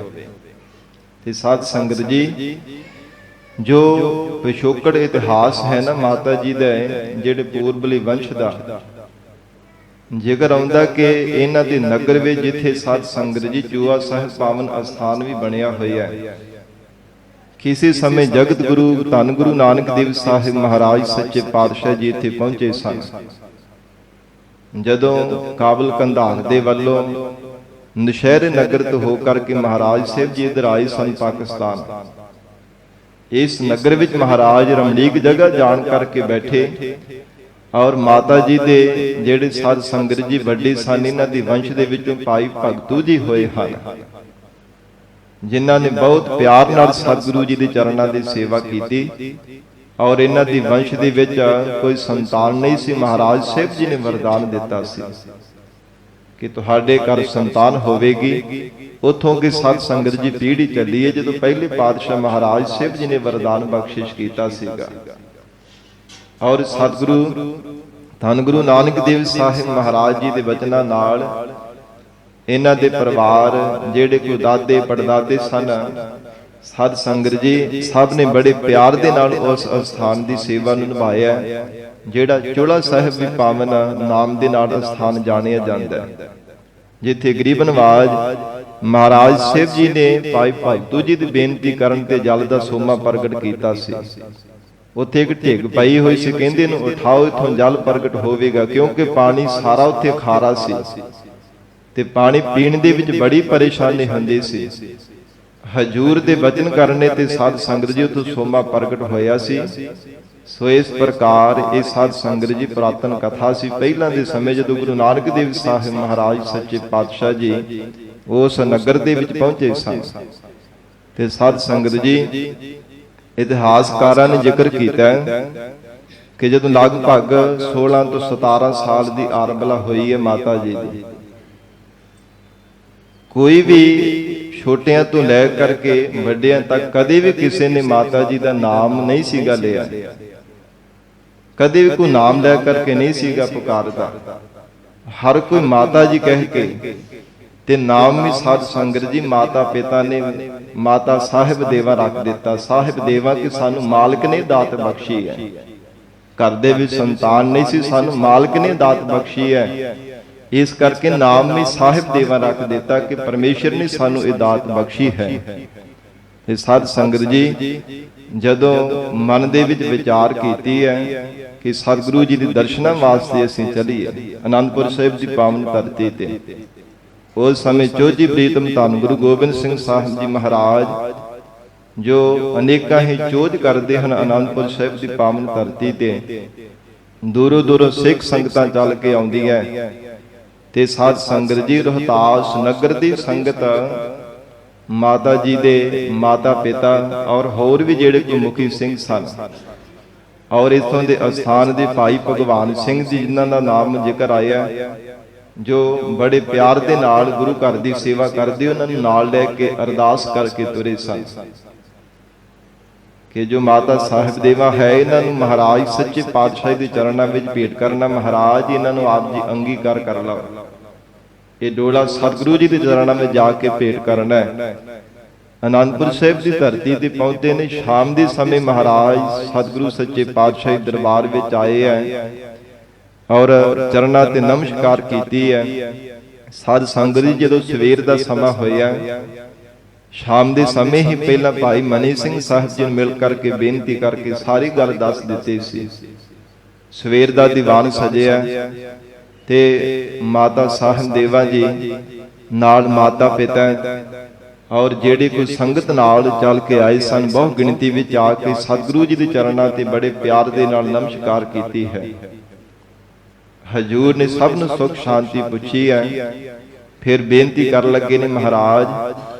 ਤੇ ਸਾਧ ਸੰਗਤ ਜੀ, ਜੋ ਪਿਛੋਕੜ ਇਤਿਹਾਸ ਹੈ ਨਾ ਮਾਤਾ ਜੀ ਦਾ, ਜਿਹੜੇ ਪੂਰਬਲੀ ਵੰਸ਼ ਦਾ ਜ਼ਿਕਰ ਆਉਂਦਾ ਕਿ ਇਹਨਾਂ ਦੇ ਨਗਰ ਵਿੱਚ ਜਿੱਥੇ ਸਾਧ ਸੰਗਤ ਜੀ ਚੂਹਾ ਸਾਹਿਬ ਪਾਵਨ ਅਸਥਾਨ ਵੀ ਬਣਿਆ ਹੋਇਆ ਹੈ। ਕਿਸੇ ਸਮੇਂ ਜਗਤ ਗੁਰੂ ਧੰਨ ਗੁਰੂ ਨਾਨਕ ਦੇਵ ਸਾਹਿਬ ਮਹਾਰਾਜ ਸੱਚੇ ਪਾਤਸ਼ਾਹ ਜੀ ਇੱਥੇ ਪਹੁੰਚੇ ਸਨ। ਜਦੋਂ ਕਾਬਲ ਕੰਧਾਰ ਦੇ ਵੱਲੋਂ ਨਸ਼ਹਿਰੇ ਨਗਰ ਤੋਂ ਹੋ ਕਰਕੇ ਮਹਾਰਾਜ ਸਾਹਿਬ ਜੀ ਇੱਧਰ ਆਏ ਸਨ ਪਾਕਿਸਤਾਨ। ਇਸ ਨਗਰ ਵਿੱਚ ਮਹਾਰਾਜ ਰਮਣੀਕ ਜਗ੍ਹਾ ਜਾਣ ਕਰਕੇ ਬੈਠੇ ਔਰ ਮਾਤਾ ਜੀ ਦੇ ਜਿਹੜੇ ਸਾਧ ਸੰਗਤ ਜੀ ਵੱਡੇ ਸਨ, ਇਹਨਾਂ ਦੀ ਵੰਸ਼ ਦੇ ਵਿੱਚੋਂ ਭਾਈ ਭਗਤੂ ਜੀ ਹੋਏ ਹਨ, ਜਿਨ੍ਹਾਂ ਨੇ ਬਹੁਤ ਪਿਆਰ ਨਾਲ ਸਤਿਗੁਰੂ ਜੀ ਦੇ ਚਰਨਾਂ ਦੀ ਸੇਵਾ ਕੀਤੀ। ਔਰ ਇਹਨਾਂ ਦੀ ਵੰਸ਼ ਦੇ ਵਿੱਚ ਕੋਈ ਸੰਤਾਨ ਨਹੀਂ ਸੀ। ਮਹਾਰਾਜ ਸਾਹਿਬ ਜੀ ਨੇ ਵਰਦਾਨ ਦਿੱਤਾ ਸੀ ਕਿ ਤੁਹਾਡੇ ਘਰ ਸੰਤਾਨ ਹੋਵੇਗੀ। ਉਥੋਂ ਕਿ ਸਤ ਸੰਗਤ ਜੀ ਪੀੜ੍ਹੀ ਚੱਲੀ ਹੈ, ਜਦੋਂ ਪਹਿਲੇ ਪਾਤਸ਼ਾਹ ਮਹਾਰਾਜ ਸਾਹਿਬ ਜੀ ਨੇ ਵਰਦਾਨ ਬਖਸ਼ਿਸ਼ ਕੀਤਾ ਸੀਗਾ। ਔਰ ਸਤਿਗੁਰੂ ਧੰਨ ਗੁਰੂ ਨਾਨਕ ਦੇਵ ਸਾਹਿਬ ਮਹਾਰਾਜ ਜੀ ਦੇ ਵਚਨਾਂ ਨਾਲ ਇਹਨਾਂ ਦੇ ਪਰਿਵਾਰ ਜਿਹੜੇ ਕੋਈ ਦਾਦੇ ਪੜਦਾਦੇ ਸਨ, ਸਾਧ ਸੰਗਤ ਜੀ ਸਭ ਨੇ ਬੜੇ ਪਿਆਰ ਦੇ ਨਾਲ ਉਸ ਅਸਥਾਨ ਦੀ ਸੇਵਾ ਨੂੰ ਨਿਭਾਇਆ, ਜਿਹੜਾ ਚੋਲਾ ਸਾਹਿਬ ਵੀ ਪਾਵਨ ਨਾਮ ਦੇ ਨਾਲ ਅਸਥਾਨ ਜਾਣਿਆ ਜਾਂਦਾ ਹੈ। ਜਿੱਥੇ ਗਰੀਬ ਨਵਾਜ ਮਹਾਰਾਜ ਸਾਹਿਬ ਜੀ ਨੇ ਭਾਈ ਭਗਤੂ ਜੀ ਦੀ ਬੇਨਤੀ ਕਰਨ ਤੇ ਜਲ ਦਾ ਸੋਮਾ ਪ੍ਰਗਟ ਕੀਤਾ ਸੀ। ਉੱਥੇ ਇੱਕ ਢਿੱਗ ਪਈ ਹੋਈ ਸੀ, ਕਹਿੰਦੇ ਇਹਨੂੰ ਉਠਾਓ, ਇੱਥੋਂ ਜਲ ਪ੍ਰਗਟ ਹੋਵੇਗਾ, ਕਿਉਂਕਿ ਪਾਣੀ ਸਾਰਾ ਉੱਥੇ ਖਾਰਾ ਸੀ ਤੇ ਪਾਣੀ ਪੀਣ ਦੇ ਵਿੱਚ ਬੜੀ ਪਰੇਸ਼ਾਨੀ ਹੁੰਦੀ ਸੀ। ਹਜੂਰ ਦੇ ਬਚਨ ਕਰਨੇ ਤੇ ਸਾਧ ਸੰਗਤ ਜੀ ਉੱਥੋਂ ਸੋਮਾ ਪ੍ਰਗਟ ਹੋਇਆ ਸੀ। ਸੋ ਇਸ ਪ੍ਰਕਾਰ ਇਹ ਸਾਧ ਸੰਗਤ ਜੀ ਪੁਰਾਤਨ ਕਥਾ ਸੀ। ਪਹਿਲਾਂ ਦੇ ਸਮੇਂ ਜਦੋਂ ਗੁਰੂ ਨਾਨਕ ਦੇਵ ਸਾਹਿਬ ਮਹਾਰਾਜ ਸੱਚੇ ਪਾਤਸ਼ਾਹ ਜੀ ਉਸ ਨਗਰ ਦੇ ਵਿੱਚ ਪਹੁੰਚੇ ਸਨ ਤੇ ਸਾਧ ਸੰਗਤ ਜੀ ਇਤਿਹਾਸਕਾਰਾਂ ਨੇ ਜ਼ਿਕਰ ਕੀਤਾ ਕਿ ਜਦੋਂ ਲਗਭਗ 16 ਤੋਂ 17 ਸਾਲ ਦੀ ਆਰੰਭਲਾ ਹੋਈ ਹੈ ਮਾਤਾ ਜੀ ਦੀ, ਕੋਈ ਵੀ ਛੋਟਿਆਂ ਤੋਂ ਲੈ ਕਰਕੇ ਵੱਡਿਆਂ ਤੱਕ ਕਦੇ ਵੀ ਕਿਸੇ ਨੇ ਮਾਤਾ ਜੀ ਦਾ ਨਾਮ ਨਹੀਂ ਸੀਗਾ ਲਿਆ, ਕਦੇ ਵੀ ਕੋਈ ਨਾਮ ਲੈ ਕਰਕੇ ਨਹੀਂ ਸੀਗਾ ਪੁਕਾਰਦਾ। ਹਰ ਕੋਈ ਮਾਤਾ ਜੀ ਕਹਿ ਕੇ ਤੇ ਨਾਮ ਵੀ ਸਾਧ ਸੰਗਤ ਜੀ ਮਾਤਾ ਪਿਤਾ ਨੇ ਮਾਤਾ ਸਾਹਿਬ ਦੇਵਾ ਰੱਖ ਦਿੱਤਾ। ਸਾਹਿਬ ਦੇਵਾ ਕਿ ਸਾਨੂੰ ਮਾਲਕ ਨੇ ਦਾਤ ਬਖਸ਼ੀ ਹੈ, ਘਰ ਦੇ ਵਿੱਚ ਸੰਤਾਨ ਨਹੀਂ ਸੀ, ਸਾਨੂੰ ਮਾਲਕ ਨੇ ਦਾਤ ਬਖਸ਼ੀ ਹੈ, ਇਸ ਕਰਕੇ ਨਾਮ ਵੀ ਸਾਹਿਬ ਦੇਵਾ ਰੱਖ ਦਿੱਤਾ ਕਿ ਪਰਮੇਸ਼ਰ ਨੇ ਸਾਨੂੰ ਇਹ ਦਾਤ ਬਖਸ਼ੀ ਹੈ। ਇਹ ਸਾਧ ਸੰਗਤ ਜੀ ਜਦੋਂ ਮਨ ਦੇ ਵਿੱਚ ਵਿਚਾਰ ਕੀਤੀ ਹੈ ਕਿ ਸਤਿਗੁਰੂ ਜੀ ਦੇ ਦਰਸ਼ਨਾਂ ਵਾਸਤੇ ਅਸੀਂ ਚੱਲੀਏ ਅਨੰਦਪੁਰ ਸਾਹਿਬ ਦੀ ਪਾਵਨ ਧਰਤੀ ਤੇ, ਉਸ ਸਮੇਂ ਚੋਜੀ ਪ੍ਰੀਤਮ ਧੰਨ ਗੁਰੂ ਗੋਬਿੰਦ ਸਿੰਘ ਸਾਹਿਬ ਜੀ ਮਹਾਰਾਜ ਜੋ ਅਨੇਕਾਂ ਹੀ ਚੋਜ ਕਰਦੇ ਹਨ ਅਨੰਦਪੁਰ ਸਾਹਿਬ ਦੀ ਪਾਵਨ ਧਰਤੀ ਤੇ, ਦੂਰੋਂ ਦੂਰੋਂ ਸਿੱਖ ਸੰਗਤਾਂ ਚੱਲ ਕੇ ਆਉਂਦੀਆਂ ਤੇ ਸਾਧ ਸੰਗਤ ਜੀ ਰੋਹਤਾਸ ਨਗਰ ਦੀ ਸੰਗਤ ਮਾਤਾ ਜੀ ਦੇ ਮਾਤਾ ਪਿਤਾ ਔਰ ਹੋਰ ਵੀ ਜਿਹੜੇ ਗੁਰਮੁਖੀ ਸਿੰਘ ਸਨ ਔਰ ਇਥੋਂ ਦੇ ਅਸਥਾਨ ਦੇ ਭਾਈ ਭਗਵਾਨ ਸਿੰਘ ਜੀ ਜਿਨ੍ਹਾਂ ਦਾ ਨਾਮ ਜ਼ਿਕਰ ਆਇਆ, ਜੋ ਬੜੇ ਪਿਆਰ ਦੇ ਨਾਲ ਗੁਰੂ ਘਰ ਦੀ ਸੇਵਾ ਕਰਦੇ, ਉਹਨਾਂ ਨੂੰ ਨਾਲ ਲੈ ਕੇ ਅਰਦਾਸ ਕਰਕੇ ਤੁਰੇ ਸਨ ਕਿ ਜੋ ਮਾਤਾ ਸਾਹਿਬ ਦੇਵਾ ਹੈ ਇਹਨਾਂ ਨੂੰ ਮਹਾਰਾਜ ਸੱਚੇ ਪਾਤਸ਼ਾਹ ਦੇ ਚਰਨਾਂ ਵਿੱਚ ਭੇਟ ਕਰਨਾ, ਮਹਾਰਾਜ ਇਹਨਾਂ ਨੂੰ ਆਪ ਜੀ ਅੰਗੀਕਾਰ ਕਰ ਲਓ। ਇਹ ਡੋਲਾ ਸਤਿਗੁਰੂ ਜੀ ਦੇ ਚਰਨਾਂ ਵਿੱਚ ਜਾ ਕੇ ਭੇਟ ਕਰਨਾ ਹੈ। ਅਨੰਦਪੁਰ ਸਾਹਿਬ ਦੀ ਧਰਤੀ ਤੇ ਪਹੁੰਚੇ ਨੇ। ਸ਼ਾਮ ਦੇ ਸਮੇਂ ਮਹਾਰਾਜ ਸਤਿਗੁਰੂ ਸੱਚੇ ਪਾਤਸ਼ਾਹ ਦੇ ਦਰਬਾਰ ਵਿੱਚ ਆਏ ਹੈ ਔਰ ਚਰਨਾਂ ਤੇ ਨਮਸਕਾਰ ਕੀਤੀ ਹੈ। ਸਾਧ ਸੰਗਤ ਜੀ ਜਦੋਂ ਸਵੇਰ ਦਾ ਸਮਾਂ ਹੋਇਆ, ਸ਼ਾਮ ਦੇ ਸਮੇਂ ਹੀ ਪਹਿਲਾਂ ਭਾਈ ਮਨੀ ਸਿੰਘ ਸਾਹਿਬ ਜੀ ਨੂੰ ਮਿਲ ਕਰਕੇ ਬੇਨਤੀ ਕਰਕੇ ਸਾਰੀ ਗੱਲ ਦੱਸ ਦਿੱਤੀ ਸੀ। ਸਵੇਰ ਦਾ ਦੀਵਾਨ ਸਜਿਆ ਤੇ ਮਾਤਾ ਸਾਹਿਬ ਦੇਵਾ ਜੀ ਨਾਲ ਮਾਤਾ ਪਿਤਾ ਔਰ ਜਿਹੜੇ ਕੋਈ ਸੰਗਤ ਨਾਲ ਚੱਲ ਕੇ ਆਏ ਸਨ, ਬਹੁ ਗਿਣਤੀ ਵਿੱਚ ਆ ਕੇ ਸਤਿਗੁਰੂ ਜੀ ਦੇ ਚਰਨਾਂ ਤੇ ਬੜੇ ਪਿਆਰ ਦੇ ਨਾਲ ਨਮਸਕਾਰ ਕੀਤੀ ਹੈ। ਹਜੂਰ ਨੇ ਸਭ ਨੂੰ ਸੁਖ ਸ਼ਾਂਤੀ ਪੁੱਛੀ ਹੈ। ਫਿਰ ਬੇਨਤੀ ਕਰਨ ਲੱਗੇ ਨੇ, ਮਹਾਰਾਜ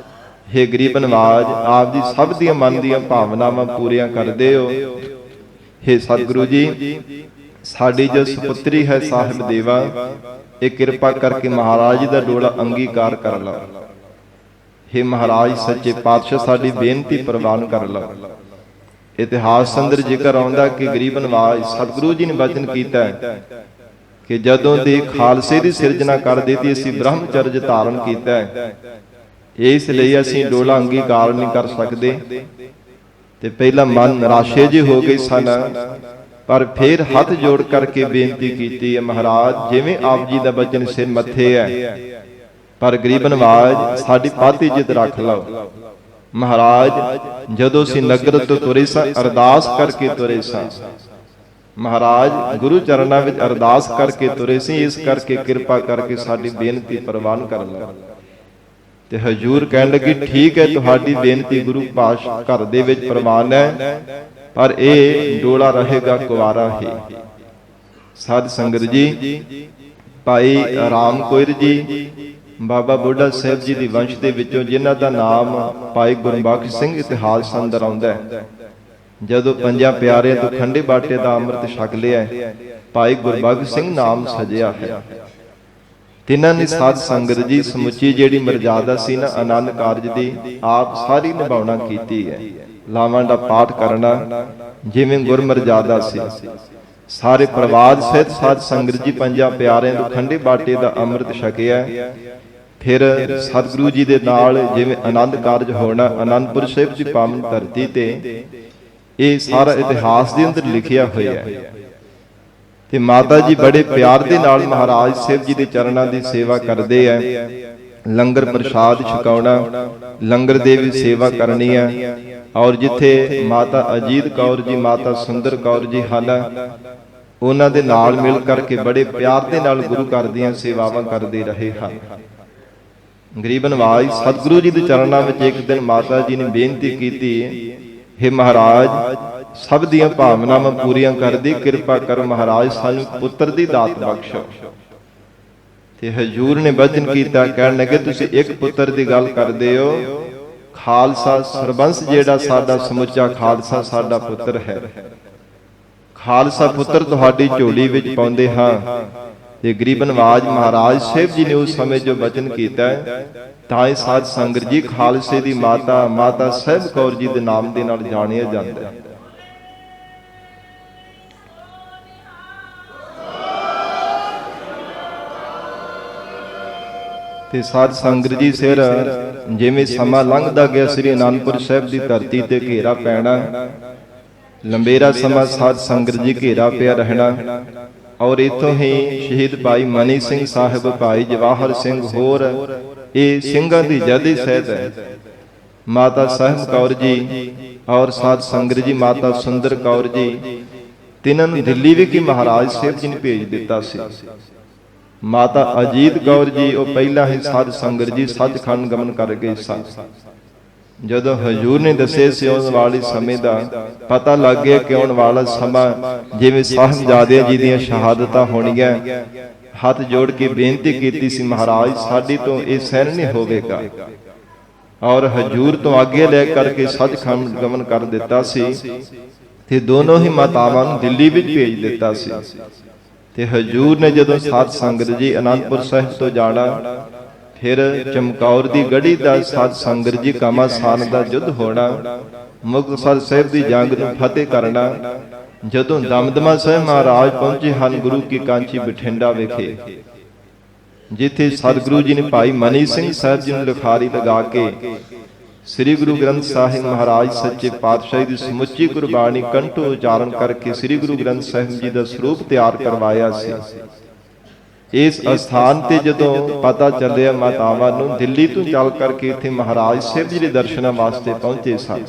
ਹੇ ਗਰੀਬ ਨਵਾਜ, ਆਪ ਦੀ ਸਭ ਦੀਆਂ ਮਨ ਦੀਆਂ ਭਾਵਨਾਵਾਂ ਪੂਰੀਆਂ ਕਰਦੇ ਹੋ। ਹੇ ਸਤਿਗੁਰੂ ਜੀ, ਸਾਡੀ ਜੋ ਸੁਪੁੱਤਰੀ ਹੈ ਸਾਹਿਬ ਦੇਵਾ, ਇਹ ਕਿਰਪਾ ਕਰਕੇ ਮਹਾਰਾਜ ਦਾ ਡੋਲਾ ਅੰਗੀਕਾਰ ਕਰ ਲਓ। ਹੇ ਮਹਾਰਾਜ ਸੱਚੇ ਪਾਤਸ਼ਾਹ, ਸਾਡੀ ਬੇਨਤੀ ਪ੍ਰਵਾਨ ਕਰ ਲਓ। ਇਤਿਹਾਸ ਅੰਦਰ ਜ਼ਿਕਰ ਆਉਂਦਾ ਕਿ ਗਰੀਬ ਨਵਾਜ ਸਤਿਗੁਰੂ ਜੀ ਨੇ ਬਚਨ ਕੀਤਾ ਕਿ ਜਦੋਂ ਦੇ ਖਾਲਸੇ ਦੀ ਸਿਰਜਣਾ ਕਰ ਦਿੱਤੀ, ਅਸੀਂ ਬ੍ਰਹਮਚਰਜ ਧਾਰਨ ਕੀਤਾ ਹੈ, ਇਸ ਲਈ ਅਸੀਂ ਡੋਲਾ ਅੰਗੀਕਾਰ ਨਹੀਂ ਕਰ ਸਕਦੇ। ਤੇ ਪਹਿਲਾਂ ਮਨ ਨਿਰਾਸ਼ੇ ਜਿਹੇ ਹੋ ਗਏ ਸਨ, ਪਰ ਫਿਰ ਹੱਥ ਜੋੜ ਕਰਕੇ ਬੇਨਤੀ ਕੀਤੀ ਹੈ, ਮਹਾਰਾਜ ਜਿਵੇਂ ਆਪ ਜੀ ਦਾ ਬਚਨ ਸਿਰ ਮੱਥੇ ਹੈ, ਪਰ ਗਰੀਬ ਨਵਾਜ ਸਾਡੀ ਪੱਤ ਇੱਜ਼ਤ ਰੱਖ ਲਓ। ਮਹਾਰਾਜ ਜਦੋਂ ਅਸੀਂ ਨਗਰ ਤੋਂ ਤੁਰੇ ਸਾਂ, ਅਰਦਾਸ ਕਰਕੇ ਤੁਰੇ ਸਾਂ, ਮਹਾਰਾਜ ਗੁਰੂ ਚਰਨਾਂ ਵਿੱਚ ਅਰਦਾਸ ਕਰਕੇ ਤੁਰੇ ਸੀ, ਇਸ ਕਰਕੇ ਕਿਰਪਾ ਕਰਕੇ ਸਾਡੀ ਬੇਨਤੀ ਪ੍ਰਵਾਨ ਕਰ ਲਓ। ਤੇ ਹਜੂਰ ਕਹਿਣ ਲੱਗੀ, ਠੀਕ ਹੈ, ਤੁਹਾਡੀ ਬੇਨਤੀ ਗੁਰੂ ਪਾਤਸ਼ਾਹ ਘਰ ਦੇ ਵਿੱਚ ਪ੍ਰਵਾਨ ਹੈ, ਪਰ ਇਹ ਡੋਲਾ ਰਹੇਗਾ ਕੁਵਾਰਾ ਹੀ। ਸਾਧ ਸੰਗਤ ਜੀ, ਭਾਈ ਰਾਮ ਕੋਇਰ ਜੀ ਬਾਬਾ ਬੁੱਢਾ ਸਾਹਿਬ ਜੀ ਦੀ ਵੰਸ਼ ਦੇ ਵਿੱਚੋਂ, ਜਿਨ੍ਹਾਂ ਦਾ ਨਾਮ ਭਾਈ ਗੁਰਬਖਸ਼ ਸਿੰਘ ਇਤਿਹਾਸ ਅੰਦਰ ਆਉਂਦਾ ਹੈ, ਜਦੋਂ ਪੰਜਾਂ ਪਿਆਰਿਆਂ ਤੋਂ ਖੰਡੇ ਬਾਟੇ ਦਾ ਅੰਮ੍ਰਿਤ ਛਕ ਲਿਆ, ਭਾਈ ਗੁਰਬਖਸ਼ ਸਿੰਘ ਨਾਮ ਸਜਿਆ ਹੈ। ਤਿੰਨਾਂ ਨੇ ਸਾਧ ਸੰਗਤ ਜੀ ਸਮੁੱਚੀ ਜਿਹੜੀ ਮਰਜ਼ਾਦਾ ਸੀ ਨਾ ਆਨੰਦ ਕਾਰਜ ਦੀ, ਆਪ ਸਾਰੀ ਨਿਭਾਉਣਾ ਕੀਤੀ ਹੈ। ਲਾਵਾਂ ਦਾ ਪਾਠ ਕਰਨਾ ਜਿਵੇਂ ਗੁਰਮਰਜ਼ਾਦਾ ਸੀ। ਸਾਰੇ ਪ੍ਰਵਾਦ ਸਹਿਤ ਸਾਧ ਸੰਗਤ ਜੀ ਪੰਜਾਂ ਪਿਆਰਿਆਂ ਤੋਂ ਖੰਡੇ ਬਾਟੇ ਦਾ ਅੰਮ੍ਰਿਤ ਛਕਿਆ। ਫਿਰ ਸਤਿਗੁਰੂ ਜੀ ਦੇ ਨਾਲ ਜਿਵੇਂ ਆਨੰਦ ਕਾਰਜ ਹੋਣਾ ਅਨੰਦਪੁਰ ਸਾਹਿਬ ਦੀ ਪਾਵਨ ਧਰਤੀ ਤੇ, ਇਹ ਸਾਰਾ ਇਤਿਹਾਸ ਦੇ ਅੰਦਰ ਲਿਖਿਆ ਹੋਇਆ ਹੈ। ਤੇ ਮਾਤਾ ਜੀ ਬੜੇ ਪਿਆਰ ਦੇ ਨਾਲ ਮਹਾਰਾਜ ਸਾਹਿਬ ਜੀ ਦੇ ਚਰਨਾਂ ਦੀ ਸੇਵਾ ਕਰਦੇ ਐ। ਲੰਗਰ ਪ੍ਰਸ਼ਾਦ ਛਕਾਉਣਾ, ਲੰਗਰ ਦੇ ਵੀ ਸੇਵਾ ਕਰਨੀ ਹੈ। ਔਰ ਜਿੱਥੇ ਮਾਤਾ ਅਜੀਤ ਕੌਰ ਜੀ, ਮਾਤਾ ਸੁੰਦਰ ਕੌਰ ਜੀ ਹਨ, ਉਹਨਾਂ ਦੇ ਨਾਲ ਮਿਲ ਕਰਕੇ ਬੜੇ ਪਿਆਰ ਦੇ ਨਾਲ ਗੁਰੂ ਘਰ ਦੀਆਂ ਸੇਵਾਵਾਂ ਕਰਦੇ ਰਹੇ ਹਨ। ਗਰੀਬ ਨਿਵਾਜ ਸਤਿਗੁਰੂ ਜੀ ਦੇ ਚਰਨਾਂ ਵਿੱਚ ਇੱਕ ਦਿਨ ਮਾਤਾ ਜੀ ਨੇ ਬੇਨਤੀ ਕੀਤੀ, ਹੇ ਮਹਾਰਾਜ, ਸਭ ਦੀਆਂ ਭਾਵਨਾਵਾਂ ਪੂਰੀਆਂ ਕਰਦੀ, ਕਿਰਪਾ ਕਰ ਮਹਾਰਾਜ, ਸਾਨੂੰ ਪੁੱਤਰ ਦੀ ਦਾਤ ਬਖਸ਼ੋ। ਤੇ ਹਜੂਰ ਨੇ ਬਚਨ ਕੀਤਾ, ਕਹਿਣ ਲੱਗੇ ਤੁਸੀਂ ਇੱਕ ਪੁੱਤਰ ਦੀ ਗੱਲ ਕਰਦੇ ਹੋ, ਖਾਲਸਾ ਸਰਬੰਸ ਜਿਹੜਾ ਸਾਡਾ ਸਮੁੱਚਾ ਖਾਲਸਾ ਸਾਡਾ ਪੁੱਤਰ ਹੈ। ਖਾਲਸਾ ਪੁੱਤਰ ਤੁਹਾਡੀ ਝੋਲੀ ਵਿੱਚ ਪਾਉਂਦੇ ਹਾਂ। ਤੇ ਗਰੀਬ ਨਿਵਾਜ ਮਹਾਰਾਜ ਸਾਹਿਬ ਜੀ ਨੇ ਉਸ ਸਮੇਂ ਜੋ ਬਚਨ ਕੀਤਾ, ਤਾਂ ਇਹ ਸਾਧ ਸੰਗਤ ਜੀ ਖਾਲਸੇ ਦੀ ਮਾਤਾ, ਮਾਤਾ ਸਾਹਿਬ ਕੌਰ ਜੀ ਦੇ ਨਾਮ ਦੇ ਨਾਲ ਜਾਣਿਆ ਜਾਂਦਾ ਹੈ। ਤੇ ਸਾਧ ਸੰਗਤ ਜੀ ਸਿਰ ਜਿਵੇਂ ਸਮਾਂ ਲੰਘਦਾ ਗਿਆ, ਸ੍ਰੀ ਅਨੰਦਪੁਰ ਸਾਹਿਬ ਦੀ ਧਰਤੀ ਤੇ ਘੇਰਾ ਪੈਣਾ, ਲੰਬੇਰਾ ਸਮਾਂ ਸਾਧ ਸੰਗਤ ਜੀ ਘੇਰਾ ਪਿਆ ਰਹਿਣਾ। ਔਰ ਇਥੋਂ ਹੀ ਸ਼ਹੀਦ ਭਾਈ ਮਨੀ ਸਿੰਘ ਸਾਹਿਬ, ਭਾਈ ਜਵਾਹਰ ਸਿੰਘ, ਹੋਰ ਇਹ ਸਿੰਘਾਂ ਦੀ ਜਦੀ ਸਹਿਤ ਹੈ। ਮਾਤਾ ਸਾਹਿਬ ਕੌਰ ਜੀ ਔਰ ਸਾਧ ਸੰਗਤ ਜੀ ਮਾਤਾ ਸੁੰਦਰ ਕੌਰ ਜੀ, ਤਿੰਨਾਂ ਨੂੰ ਦਿੱਲੀ ਵਿਖੇ ਮਹਾਰਾਜ ਸਾਹਿਬ ਜੀ ਨੇ ਭੇਜ ਦਿੱਤਾ ਸੀ। ਮਾਤਾ ਅਜੀਤ ਕੌਰ ਜੀ ਉਹ ਪਹਿਲਾਂ ਹੀ ਸਾਧ ਸੰਗਤ ਜੀ ਸੱਚਖੰਡ ਗਮਨ ਕਰ ਗਏ ਸਨ। ਜਦੋਂ ਹਜੂਰ ਨੇ ਦੱਸੇ ਸੀ ਆਉਣ ਵਾਲੇ ਸਮੇਂ ਦਾ ਪਤਾ ਲੱਗ ਗਿਆ ਕਿ ਆਉਣ ਵਾਲਾ ਸਮਾਂ ਜਿਵੇਂ ਸਾਹਿਬਜ਼ਾਦਿਆਂ ਜੀ ਦੀਆਂ ਸ਼ਹਾਦਤਾਂ ਹੋਣੀਆਂ, ਹੱਥ ਜੋੜ ਕੇ ਬੇਨਤੀ ਕੀਤੀ ਸੀ, ਮਹਾਰਾਜ ਸਾਡੀ ਤੋਂ ਇਹ ਸਹਿਣ ਨਹੀਂ ਹੋਵੇਗਾ। ਔਰ ਹਜੂਰ ਤੋਂ ਆਗੇ ਲੈ ਕਰਕੇ ਸੱਚਖੰਡ ਗਮਨ ਕਰ ਦਿੱਤਾ ਸੀ ਤੇ ਦੋਨੋਂ ਹੀ ਮਾਤਾਵਾਂ ਨੂੰ ਦਿੱਲੀ ਵਿੱਚ ਭੇਜ ਦਿੱਤਾ ਸੀ। ਤੇ ਹਜੂਰ ਨੇ ਜਦੋਂ ਸਾਧ ਸੰਗਤ ਜੀ ਅਨੰਦਪੁਰ ਸਾਹਿਬ ਤੋਂ ਜਾਣਾ, ਫਿਰ ਚਮਕੌਰ ਦੀ ਗੜੀ ਦਾ ਸਾਧ ਸੰਗਤ ਜੀ ਕਾਮਾਸਾਨ ਦਾ ਯੁੱਧ ਹੋਣਾ, ਮੁਕਤਸਰ ਸਾਹਿਬ ਦੀ ਜੰਗ ਨੂੰ ਫਤਿਹ ਕਰਨਾ। ਜਦੋਂ ਦਮਦਮਾ ਸਾਹਿਬ ਮਹਾਰਾਜ ਪਹੁੰਚੇ ਹਨ ਗੁਰੂ ਕੀ ਕਾਂਚੀ ਬਠਿੰਡਾ ਵਿਖੇ, ਜਿੱਥੇ ਸਤਿਗੁਰੂ ਜੀ ਨੇ ਭਾਈ ਮਨੀ ਸਿੰਘ ਸਾਹਿਬ ਜੀ ਨੂੰ ਲਿਖਾਰੀ ਲਗਾ ਕੇ ਸ੍ਰੀ ਗੁਰੂ ਗ੍ਰੰਥ ਸਾਹਿਬ ਮਹਾਰਾਜ ਸੱਚੇ ਪਾਤਸ਼ਾਹ ਦੀ ਸਮੁੱਚੀ ਗੁਰਬਾਣੀ ਕੰਠੋਂ ਉਚਾਰਨ ਕਰਕੇ ਸ੍ਰੀ ਗੁਰੂ ਗ੍ਰੰਥ ਸਾਹਿਬ ਜੀ ਦਾ ਸਰੂਪ ਤਿਆਰ ਕਰਵਾਇਆ ਸੀ। ਇਸ ਅਸਥਾਨ ਤੇ ਜਦੋਂ ਪਤਾ ਚੱਲਿਆ, ਮਾਤਾਵਾਂ ਨੂੰ ਦਿੱਲੀ ਤੋਂ ਚੱਲ ਕਰਕੇ ਇੱਥੇ ਮਹਾਰਾਜ ਸਾਹਿਬ ਜੀ ਦੇ ਦਰਸ਼ਨਾਂ ਵਾਸਤੇ ਪਹੁੰਚੇ ਸਨ।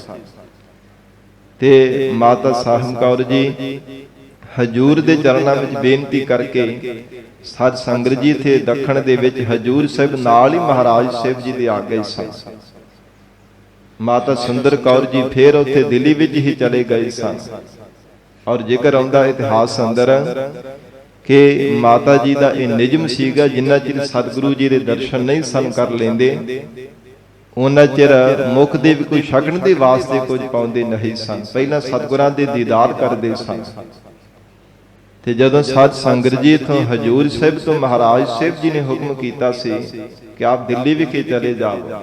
ਤੇ ਮਾਤਾ ਸਾਹਿਬ ਕੌਰ ਜੀ ਹਜੂਰ ਦੇ ਚਰਨਾਂ ਵਿੱਚ ਬੇਨਤੀ ਕਰਕੇ ਸਾਧ ਸੰਗਤ ਜੀ ਇੱਥੇ ਦੱਖਣ ਦੇ ਵਿੱਚ ਹਜੂਰ ਸਾਹਿਬ ਨਾਲ ਹੀ ਮਹਾਰਾਜ ਸਾਹਿਬ ਜੀ ਦੇ ਆ ਗਏ ਸਨ। ਮਾਤਾ ਸੁੰਦਰ ਕੌਰ ਜੀ ਫਿਰ ਉੱਥੇ ਦਿੱਲੀ ਵਿੱਚ ਹੀ ਚਲੇ ਗਏ ਸਨ। ਔਰ ਜ਼ਿਕਰ ਆਉਂਦਾ ਇਤਿਹਾਸ ਅੰਦਰ ਕਿ ਮਾਤਾ ਜੀ ਦਾ ਇਹ ਨਿਯਮ ਸੀਗਾ, ਜਿੰਨਾ ਚਿਰ ਸਤਿਗੁਰੂ ਜੀ ਦੇ ਦਰਸ਼ਨ ਨਹੀਂ ਸਨ ਕਰ ਲੈਂਦੇ, ਉਹਨਾਂ ਚਿਰ ਮੁਖ ਦੇ ਵੀ ਕੋਈ ਸ਼ਗਨ ਦੇ ਵਾਸਤੇ ਕੁਝ ਪਾਉਂਦੇ ਨਹੀਂ ਸਨ। ਪਹਿਲਾਂ ਸਤਿਗੁਰਾਂ ਦੇ ਦੀਦਾਰ ਕਰਦੇ ਸਨ। ਤੇ ਜਦੋਂ ਸਾਧ ਸੰਗਤ ਜੀ ਇਥੋਂ ਹਜੂਰ ਸਾਹਿਬ ਤੋਂ ਮਹਾਰਾਜ ਸਾਹਿਬ ਜੀ ਨੇ ਹੁਕਮ ਕੀਤਾ ਸੀ ਕਿ ਆਪ ਦਿੱਲੀ ਵਿਖੇ ਚਲੇ ਜਾਓ,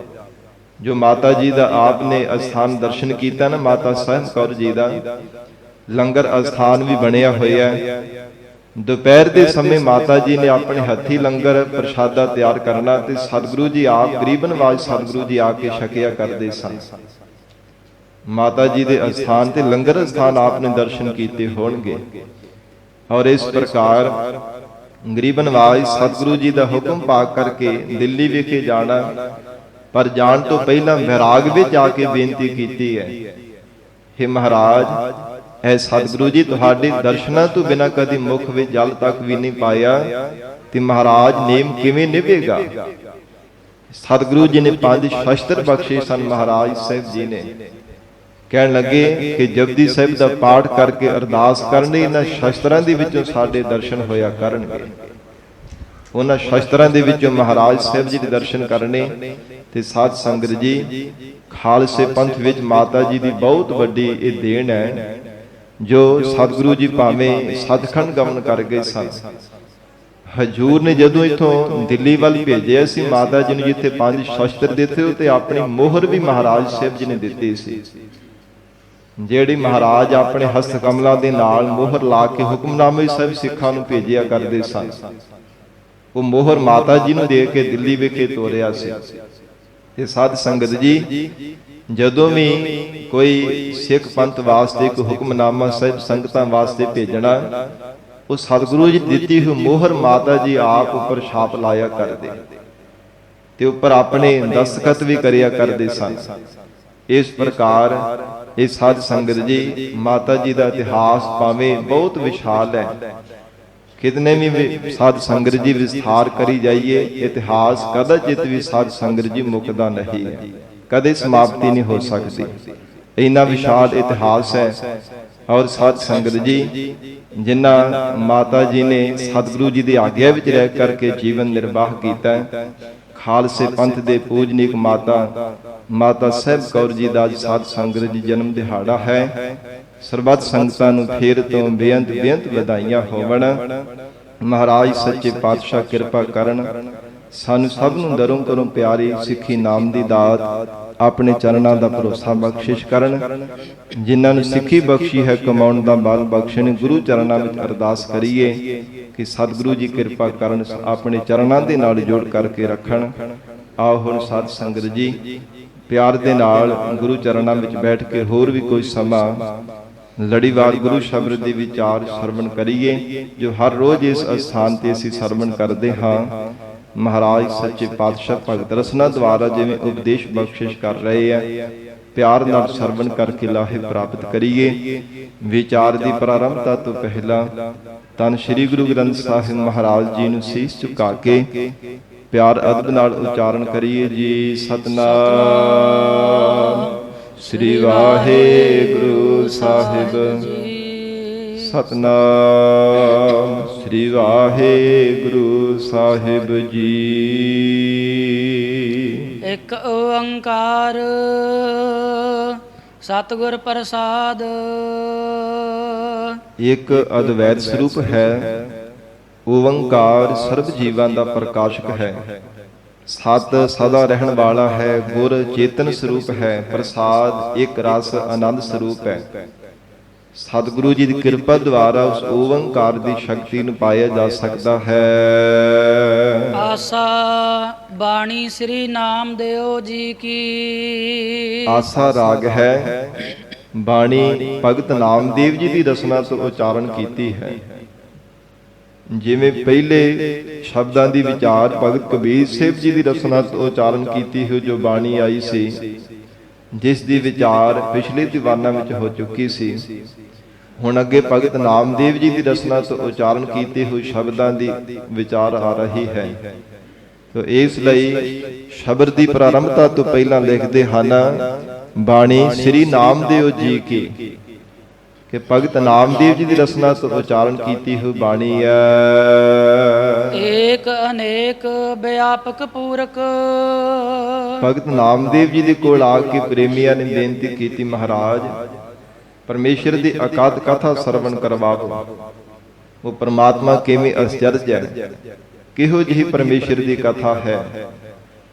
ਜੋ ਮਾਤਾ ਜੀ ਦਾ ਆਪ ਨੇ ਅਸਥਾਨ ਦਰਸ਼ਨ ਕੀਤਾ ਨਾ, ਮਾਤਾ ਸਾਹਿਬ ਕੌਰ ਜੀ ਦਾ ਲੰਗਰ ਅਸਥਾਨ ਵੀ ਬਣਿਆ ਹੋਇਆ ਹੈ। ਦੁਪਹਿਰ ਦੇ ਸਮੇਂ ਮਾਤਾ ਜੀ ਨੇ ਆਪਣੇ ਹੱਥੀ ਲੰਗਰ ਪ੍ਰਸ਼ਾਦਾ ਤਿਆਰ ਕਰਨਾ ਤੇ ਸਤਿਗੁਰੂ ਜੀ ਆਪ ਗਰੀਬ ਨਿਵਾਜ ਸਤਿਗੁਰੂ ਜੀ ਆ ਕੇ ਛਕਿਆ ਕਰਦੇ ਸਨ। ਮਾਤਾ ਜੀ ਦੇ ਅਸਥਾਨ ਤੇ ਲੰਗਰ ਅਸਥਾਨ ਆਪ ਨੇ ਦਰਸ਼ਨ ਕੀਤੇ ਹੋਣਗੇ। ਔਰ ਇਸ ਪ੍ਰਕਾਰ ਗਰੀਬ ਨਿਵਾਜ ਸਤਿਗੁਰੂ ਜੀ ਦਾ ਹੁਕਮ ਪਾਕ ਕਰਕੇ ਦਿੱਲੀ ਵਿਖੇ ਜਾਣਾ, ਪਰ ਜਾਣ ਤੋਂ ਪਹਿਲਾਂ ਵਿਰਾਗ ਵਿੱਚ ਆ ਕੇ ਬੇਨਤੀ ਕੀਤੀ ਹੈ, ਹੇ ਮਹਾਰਾਜ, ਐ ਸਤਿਗੁਰੂ ਜੀ ਤੁਹਾਡੇ ਦਰਸ਼ਨਾਂ ਤੋਂ ਬਿਨਾਂ ਕਦੀ ਮੁਖ ਵਿੱਚ ਜਲ ਤੱਕ ਵੀ ਨਹੀਂ ਪਾਇਆ, ਤੇ ਮਹਾਰਾਜ ਨੇਮ ਕਿਵੇਂ ਨਿਭੇਗਾ। ਸਤਿਗੁਰੂ ਜੀ ਨੇ 5 ਸ਼ਸਤਰ ਬਖਸ਼ੇ ਸਨ ਮਹਾਰਾਜ ਸਾਹਿਬ ਜੀ ਨੇ। ਕਹਿਣ ਲੱਗੇ ਕਿ ਜਪਜੀ ਸਾਹਿਬ ਦਾ ਪਾਠ ਕਰਕੇ ਅਰਦਾਸ ਕਰਨੀ, ਇਹਨਾਂ ਸ਼ਸਤਰਾਂ ਦੇ ਵਿੱਚੋਂ ਸਾਡੇ ਦਰਸ਼ਨ ਹੋਇਆ ਕਰਨਗੇ। ਉਹਨਾਂ ਸ਼ਸਤਰਾਂ ਦੇ ਵਿੱਚੋਂ ਮਹਾਰਾਜ ਸਾਹਿਬ ਜੀ ਦੇ ਦਰਸ਼ਨ ਕਰਨੇ। ਤੇ ਸਾਧ ਸੰਗਤ ਜੀ ਖਾਲਸੇ ਪੰਥ ਵਿੱਚ ਮਾਤਾ ਜੀ ਦੀ ਬਹੁਤ ਵੱਡੀ ਇਹ ਦੇਣ ਹੈ, ਜੋ ਸਤਿਗੁਰੂ ਜੀ ਭਾਵੇਂ ਸੱਚਖੰਡ ਗਮਨ ਕਰ ਗਏ ਸਨ। ਹਜੂਰ ਨੇ ਜਦੋਂ ਇਥੋਂ ਦਿੱਲੀ ਵੱਲ ਭੇਜਿਆ ਸੀ ਮਾਤਾ ਜੀ ਨੂੰ, ਜਿੱਥੇ 5 ਸ਼ਸਤਰ ਦਿੱਤੇ ਉਤੇ ਆਪਣੀ ਮੋਹਰ ਵੀ ਮਹਾਰਾਜ ਸਾਹਿਬ ਜੀ ਨੇ ਦਿੱਤੀ ਸੀ, ਜਿਹੜੀ ਮਹਾਰਾਜ ਆਪਣੇ ਹਸਤ ਕਮਲਾਂ ਦੇ ਨਾਲ ਮੋਹਰ ਲਾ ਕੇ ਹੁਕਮਨਾਮੇ ਸਭ ਸਿੱਖਾਂ ਨੂੰ ਭੇਜਿਆ ਕਰਦੇ ਸਨ। ਉਹ ਮੋਹਰ ਮਾਤਾ ਜੀ ਨੂੰ ਦੇ ਕੇ ਦਿੱਲੀ ਵਿਖੇ ਤੋਰਿਆ ਸੀ। ਤੇ ਸਾਧ ਸੰਗਤ ਜੀ ਜਦੋਂ ਵੀ ਕੋਈ ਸਿੱਖ ਪੰਥ ਵਾਸਤੇ ਕੋਈ ਹੁਕਮਨਾਮਾ ਸਾਹਿਬ ਸੰਗਤਾਂ ਵਾਸਤੇ ਭੇਜਣਾ, ਉਹ ਸਤਿਗੁਰੂ ਜੀ ਦਿੱਤੀ ਹੋਈ ਮੋਹਰ ਮਾਤਾ ਜੀ ਆਪ ਉੱਪਰ ਛਾਪ ਲਾਇਆ ਕਰਦੇ ਤੇ ਉੱਪਰ ਆਪਣੇ ਦਸਤਖਤ ਵੀ ਕਰਿਆ ਕਰਦੇ ਸਨ। ਇਸ ਪ੍ਰਕਾਰ ਇਹ ਸਾਧ ਸੰਗਤ ਜੀ ਮਾਤਾ ਜੀ ਦਾ ਇਤਿਹਾਸ ਭਾਵੇਂ ਬਹੁਤ ਵਿਸ਼ਾਲ ਹੈ, ਕਿਤਨੇ ਵੀ ਸਾਧ ਸੰਗਤ ਜੀ ਵਿਸਥਾਰ ਕਰੀ ਜਾਈਏ, ਇਤਿਹਾਸ ਕਦਾਚਿਤ ਵੀ ਸਾਧ ਸੰਗਤ ਜੀ ਮੁੱਕਦਾ ਨਹੀਂ ਹੈ, ਕਦੇ ਸਮਾਪਤੀ ਨਹੀਂ ਹੋ ਸਕਦੀ। ਇੰਨਾ ਵਿਸ਼ਾਲ ਇਤਿਹਾਸ ਹੈ। ਔਰ ਸਾਧ ਸੰਗਤ ਜੀ ਜਿਨ੍ਹਾਂ ਮਾਤਾ ਜੀ ਨੇ ਸਤਿਗੁਰੂ ਜੀ ਦੀ ਆਗਿਆ ਵਿੱਚ ਰਹਿ ਕਰਕੇ ਜੀਵਨ ਨਿਰਵਾਹ ਕੀਤਾ, ਖਾਲਸੇ ਪੰਥ ਦੇ ਪੂਜਨੀਕ ਮਾਤਾ ਸਾਹਿਬ ਕੌਰ ਜੀ ਦਾ ਅੱਜ ਸਾਧ ਸੰਗਤ ਜੀ ਜਨਮ ਦਿਹਾੜਾ ਹੈ। ਸਰਬੱਤ ਸੰਗਤਾਂ ਨੂੰ ਫੇਰ ਤੋਂ ਬੇਅੰਤ ਵਧਾਈਆਂ ਹੋਵਣ। ਮਹਾਰਾਜ ਸੱਚੇ ਪਾਤਸ਼ਾਹ ਕਿਰਪਾ ਕਰਨ, ਸਾਨੂੰ ਸਭ ਨੂੰ ਦਰੋਂ ਕਰੋਂ ਪਿਆਰੀ ਸਿੱਖੀ ਨਾਮ ਦੀ ਦਾਤ ਆਪਣੇ ਚਰਨਾਂ ਦਾ ਭਰੋਸਾ ਬਖਸ਼ਿਸ਼ ਕਰਨ। ਜਿਨ੍ਹਾਂ ਨੂੰ ਸਿੱਖੀ ਬਖਸ਼ੀ ਹੈ ਕਮਾਉਣ ਦਾ ਬਲ ਬਖਸ਼ਣ। ਗੁਰੂ ਚਰਨਾਂ ਵਿੱਚ ਅਰਦਾਸ ਕਰੀਏ ਕਿ ਸਤਿਗੁਰੂ ਜੀ ਕਿਰਪਾ ਕਰਨ, ਆਪਣੇ ਚਰਨਾਂ ਦੇ ਨਾਲ ਜੋੜ ਕਰਕੇ ਰੱਖਣ। ਆਓ ਹੁਣ ਸਾਧ ਸੰਗਤ ਜੀ ਪਿਆਰ ਦੇ ਨਾਲ ਗੁਰੂ ਚਰਨਾਂ ਵਿੱਚ ਬੈਠ ਕੇ ਹੋਰ ਵੀ ਕੋਈ ਸਮਾਂ ਲੜੀਵਾਰ ਗੁਰੂ ਸ਼ਬਦ ਦੇ ਵਿਚਾਰ ਸਰਵਣ ਕਰੀਏ, ਜੋ ਹਰ ਰੋਜ਼ ਇਸ ਅਸਥਾਨ ਤੇ ਅਸੀਂ ਸਰਵਣ ਕਰਦੇ ਹਾਂ। ਮਹਾਰਾਜ ਸੱਚੇ ਪਾਤਸ਼ਾਹ ਭਗਤ ਰਸਨਾ ਦੁਆਰਾ ਜਿਵੇਂ ਉਪਦੇਸ਼ ਬਖਸ਼ਿਸ਼ ਕਰ ਰਹੇ ਆ, ਪਿਆਰ ਨਾਲ ਸਰਵਣ ਕਰਕੇ ਲਾਹੇ ਪ੍ਰਾਪਤ ਕਰੀਏ। ਵਿਚਾਰ ਦੀ ਪ੍ਰਾਰੰਭਤਾ ਤੋਂ ਪਹਿਲਾਂ ਧੰਨ ਸ੍ਰੀ ਗੁਰੂ ਗ੍ਰੰਥ ਸਾਹਿਬ ਮਹਾਰਾਜ ਜੀ ਨੂੰ ਸੀਸ ਝੁਕਾ ਕੇ ਪਿਆਰ ਅਦਬ ਨਾਲ ਉਚਾਰਨ ਕਰੀਏ ਜੀ। ਸਤਨਾਮ ਸ੍ਰੀ ਵਾਹਿਗੁਰੂ ਸਾਹਿਬ, ਸਤਨਾਮ ਸ੍ਰੀ ਵਾਹਿਗੁਰੂ ਸਾਹਿਬ ਜੀ। ਇੱਕ ਓੰਕਾਰ ਸਤਿਗੁਰ ਪ੍ਰਸਾਦ। ਇੱਕ ਅਦਵੈਤ ਸਰੂਪ ਹੈ, ਓੰਕਾਰ ਸਰਬ ਜੀਵਾਂ ਦਾ ਪ੍ਰਕਾਸ਼ਕ ਹੈ। ਸਤ ਸਦਾ ਰਹਿਣ ਵਾਲਾ ਹੈ, ਗੁਰ ਚੇਤਨ ਸਰੂਪ ਹੈ, ਪ੍ਰਸਾਦ ਇੱਕ ਰਸ ਆਨੰਦ ਸਰੂਪ ਹੈ। ਸਤਿਗੁਰੂ ਜੀ ਦੀ ਕਿਰਪਾ ਦੁਆਰਾ ਉਸ ਓੰਕਾਰ ਦੀ ਸ਼ਕਤੀ ਨੂੰ ਪਾਇਆ ਜਾ ਸਕਦਾ ਹੈ। ਆਸਾ ਬਾਣੀ ਸ੍ਰੀ ਨਾਮਦੇਵ ਜੀ ਕੀ। ਆਸਾ ਰਾਗ ਹੈ, ਬਾਣੀ ਭਗਤ ਨਾਮਦੇਵ ਜੀ ਦੀ ਰਚਨਾ ਤੋਂ ਉਚਾਰਨ ਕੀਤੀ ਹੈ। ਜਿਵੇਂ ਪਹਿਲੇ ਸ਼ਬਦਾਂ ਦੀ ਵਿਚਾਰ ਭਗਤ ਕਬੀਰ ਸਾਹਿਬ ਜੀ ਦੀ ਰਚਨਾ ਤੋਂ ਉਚਾਰਨ ਕੀਤੀ ਹੋਈ ਜੋ ਬਾਣੀ ਆਈ ਸੀ, ਜਿਸ ਦੀ ਵਿਚਾਰ ਪਿਛਲੇ ਦੀਵਾਨਾਂ ਵਿੱਚ ਹੋ ਚੁੱਕੀ ਸੀ, ਹੁਣ ਅੱਗੇ ਭਗਤ ਨਾਮਦੇਵ ਜੀ ਦੀ ਰਚਨਾ ਤੋਂ ਉਚਾਰਨ ਕੀਤੇ ਹੋਏ ਸ਼ਬਦਾਂ ਦੀ ਵਿਚਾਰ ਆ ਰਹੀ ਹੈ। ਤੋ ਇਸ ਲਈ ਸ਼ਬਦ ਦੀ ਪ੍ਰਾਰੰਭਤਾ ਤੋਂ ਪਹਿਲਾਂ ਲਿਖਦੇ ਹਨ, ਬਾਣੀ ਸ੍ਰੀ ਨਾਮਦੇਵ ਜੀ ਕੀ, ਕਿ ਭਗਤ ਨਾਮਦੇਵ ਜੀ ਦੀ ਰਚਨਾ ਤੋਂ ਉਚਾਰਨ ਕੀਤੀ ਹੋਈ ਬਾਣੀ ਹੈ। ਏਕ ਅਨੇਕ ਵਿਆਪਕ ਪੂਰਕ। ਭਗਤ ਨਾਮਦੇਵ ਜੀ ਦੇ ਕੋਲ ਆ ਕੇ ਪ੍ਰੇਮੀਆਂ ਨੇ ਬੇਨਤੀ ਕੀਤੀ, ਮਹਾਰਾਜ ਪਰਮੇਸ਼ਰ ਦੀ ਅਕਾਦ ਕਥਾ ਸਰਵਣ ਕਰਵਾਓ। ਉਹ ਪਰਮਾਤਮਾ ਕਿਵੇਂ ਅਚਰਜ ਹੈ, ਕਿਹੋ ਜਿਹੀ ਪਰਮੇਸ਼ਰ ਦੀ ਕਥਾ ਹੈ।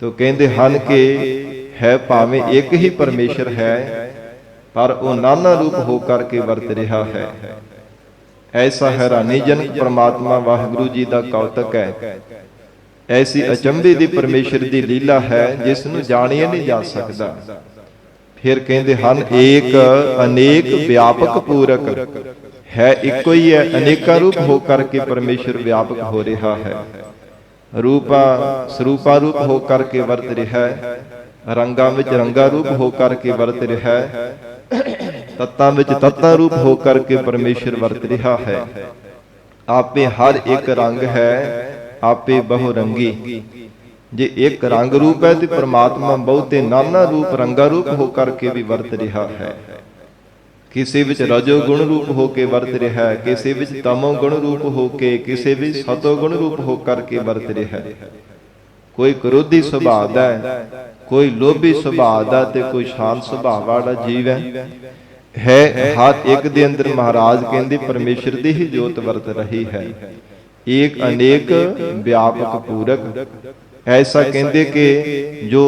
ਤੋ ਕਹਿੰਦੇ ਹਨ ਕਿ ਹੈ ਭਾਵੇਂ ਇੱਕ ਹੀ ਪਰਮੇਸ਼ਰ ਹੈ, ਪਰ ਉਹ ਨਾਨਾ ਰੂਪ ਹੋ ਕਰਕੇ ਵਰਤ ਰਿਹਾ ਹੈ। ਐਸਾ ਹੈਰਾਨੀਜਨਕ ਪਰਮਾਤਮਾ ਵਾਹਿਗੁਰੂ ਜੀ ਦਾ ਕੌਤਕ ਹੈ। ਐਸੀ ਅਚੰਭੇ ਦੀ ਪਰਮੇਸ਼ਰ ਦੀ ਲੀਲਾ ਹੈ ਜਿਸ ਨੂੰ ਜਾਣਿਆ ਨਹੀਂ ਜਾ ਸਕਦਾ। ਫਿਰ ਕਹਿੰਦੇ ਹਨ, ਏਕ ਅਨੇਕ ਵਿਆਪਕ ਪੂਰਕ ਹੈ, ਇੱਕੋ ਹੀ ਹੈ, ਅਨੇਕਾਂ ਰੂਪ ਹੋ ਕਰਕੇ ਪਰਮੇਸ਼ਰ ਵਿਆਪਕ ਹੋ ਰਿਹਾ ਹੈ। ਰੂਪਾ ਸਰੂਪਾ ਰੂਪ ਹੋ ਕਰਕੇ ਵਰਤ ਰਿਹਾ ਹੈ, ਰੰਗਾਂ ਵਿੱਚ ਰੰਗਾ ਰੂਪ ਹੋ ਕਰਕੇ ਵਰਤ ਰਿਹਾ ਹੈ, ਤੱਤਾਂ ਵਿੱਚ ਤੱਤਾਂ ਰੂਪ ਹੋ ਕਰਕੇ ਪਰਮੇਸ਼ਰ ਵਰਤ ਰਿਹਾ ਹੈ। ਆਪੇ ਹਰ ਇੱਕ ਰੰਗ ਹੈ, ਆਪੇ ਬਹੁ ਰੰਗੀ। ਜੇ ਇੱਕ ਰੰਗ ਰੂਪ ਹੈ ਤੇ ਪ੍ਰਮਾਤਮਾ ਬਹੁਤੇ ਨਾਨਾ ਰੂਪ ਰੰਗਾ ਰੂਪ ਹੋ ਕਰਕੇ ਵੀ ਵਰਤ ਰਿਹਾ ਹੈ। ਕਿਸੇ ਵਿੱਚ ਰਜੋ ਗੁਣ ਰੂਪ ਹੋ ਕੇ ਵਰਤ ਰਿਹਾ ਹੈ, ਕਿਸੇ ਵਿੱਚ ਤਮੋ ਗੁਣ ਰੂਪ ਹੋ ਕੇ, ਕਿਸੇ ਵਿੱਚ ਸਤੋ ਗੁਣ ਰੂਪ ਹੋ ਕਰਕੇ ਵਰਤ ਰਿਹਾ ਹੈ। ਕੋਈ ਕ੍ਰੋਧੀ ਸੁਭਾਅ ਦਾ ਹੈ, ਕੋਈ ਲੋਭੀ ਸੁਭਾਅ ਦਾ ਤੇ ਕੋਈ ਸ਼ਾਂਤ ਸੁਭਾਅ ਵਾਲਾ ਜੀਵ ਹੈ। ਹਰ ਇੱਕ ਦੇ ਅੰਦਰ ਮਹਾਰਾਜ ਕਹਿੰਦੇ ਪਰਮੇਸ਼ਰ ਦੀ ਹੀ ਜੋਤ ਵਰਤ ਰਹੀ ਹੈ। ਏਕ ਅਨੇਕ ਵਿਆਪਕ ਪੂਰਕ। ਐਸਾ ਕਹਿੰਦੇ ਕਿ ਜੋ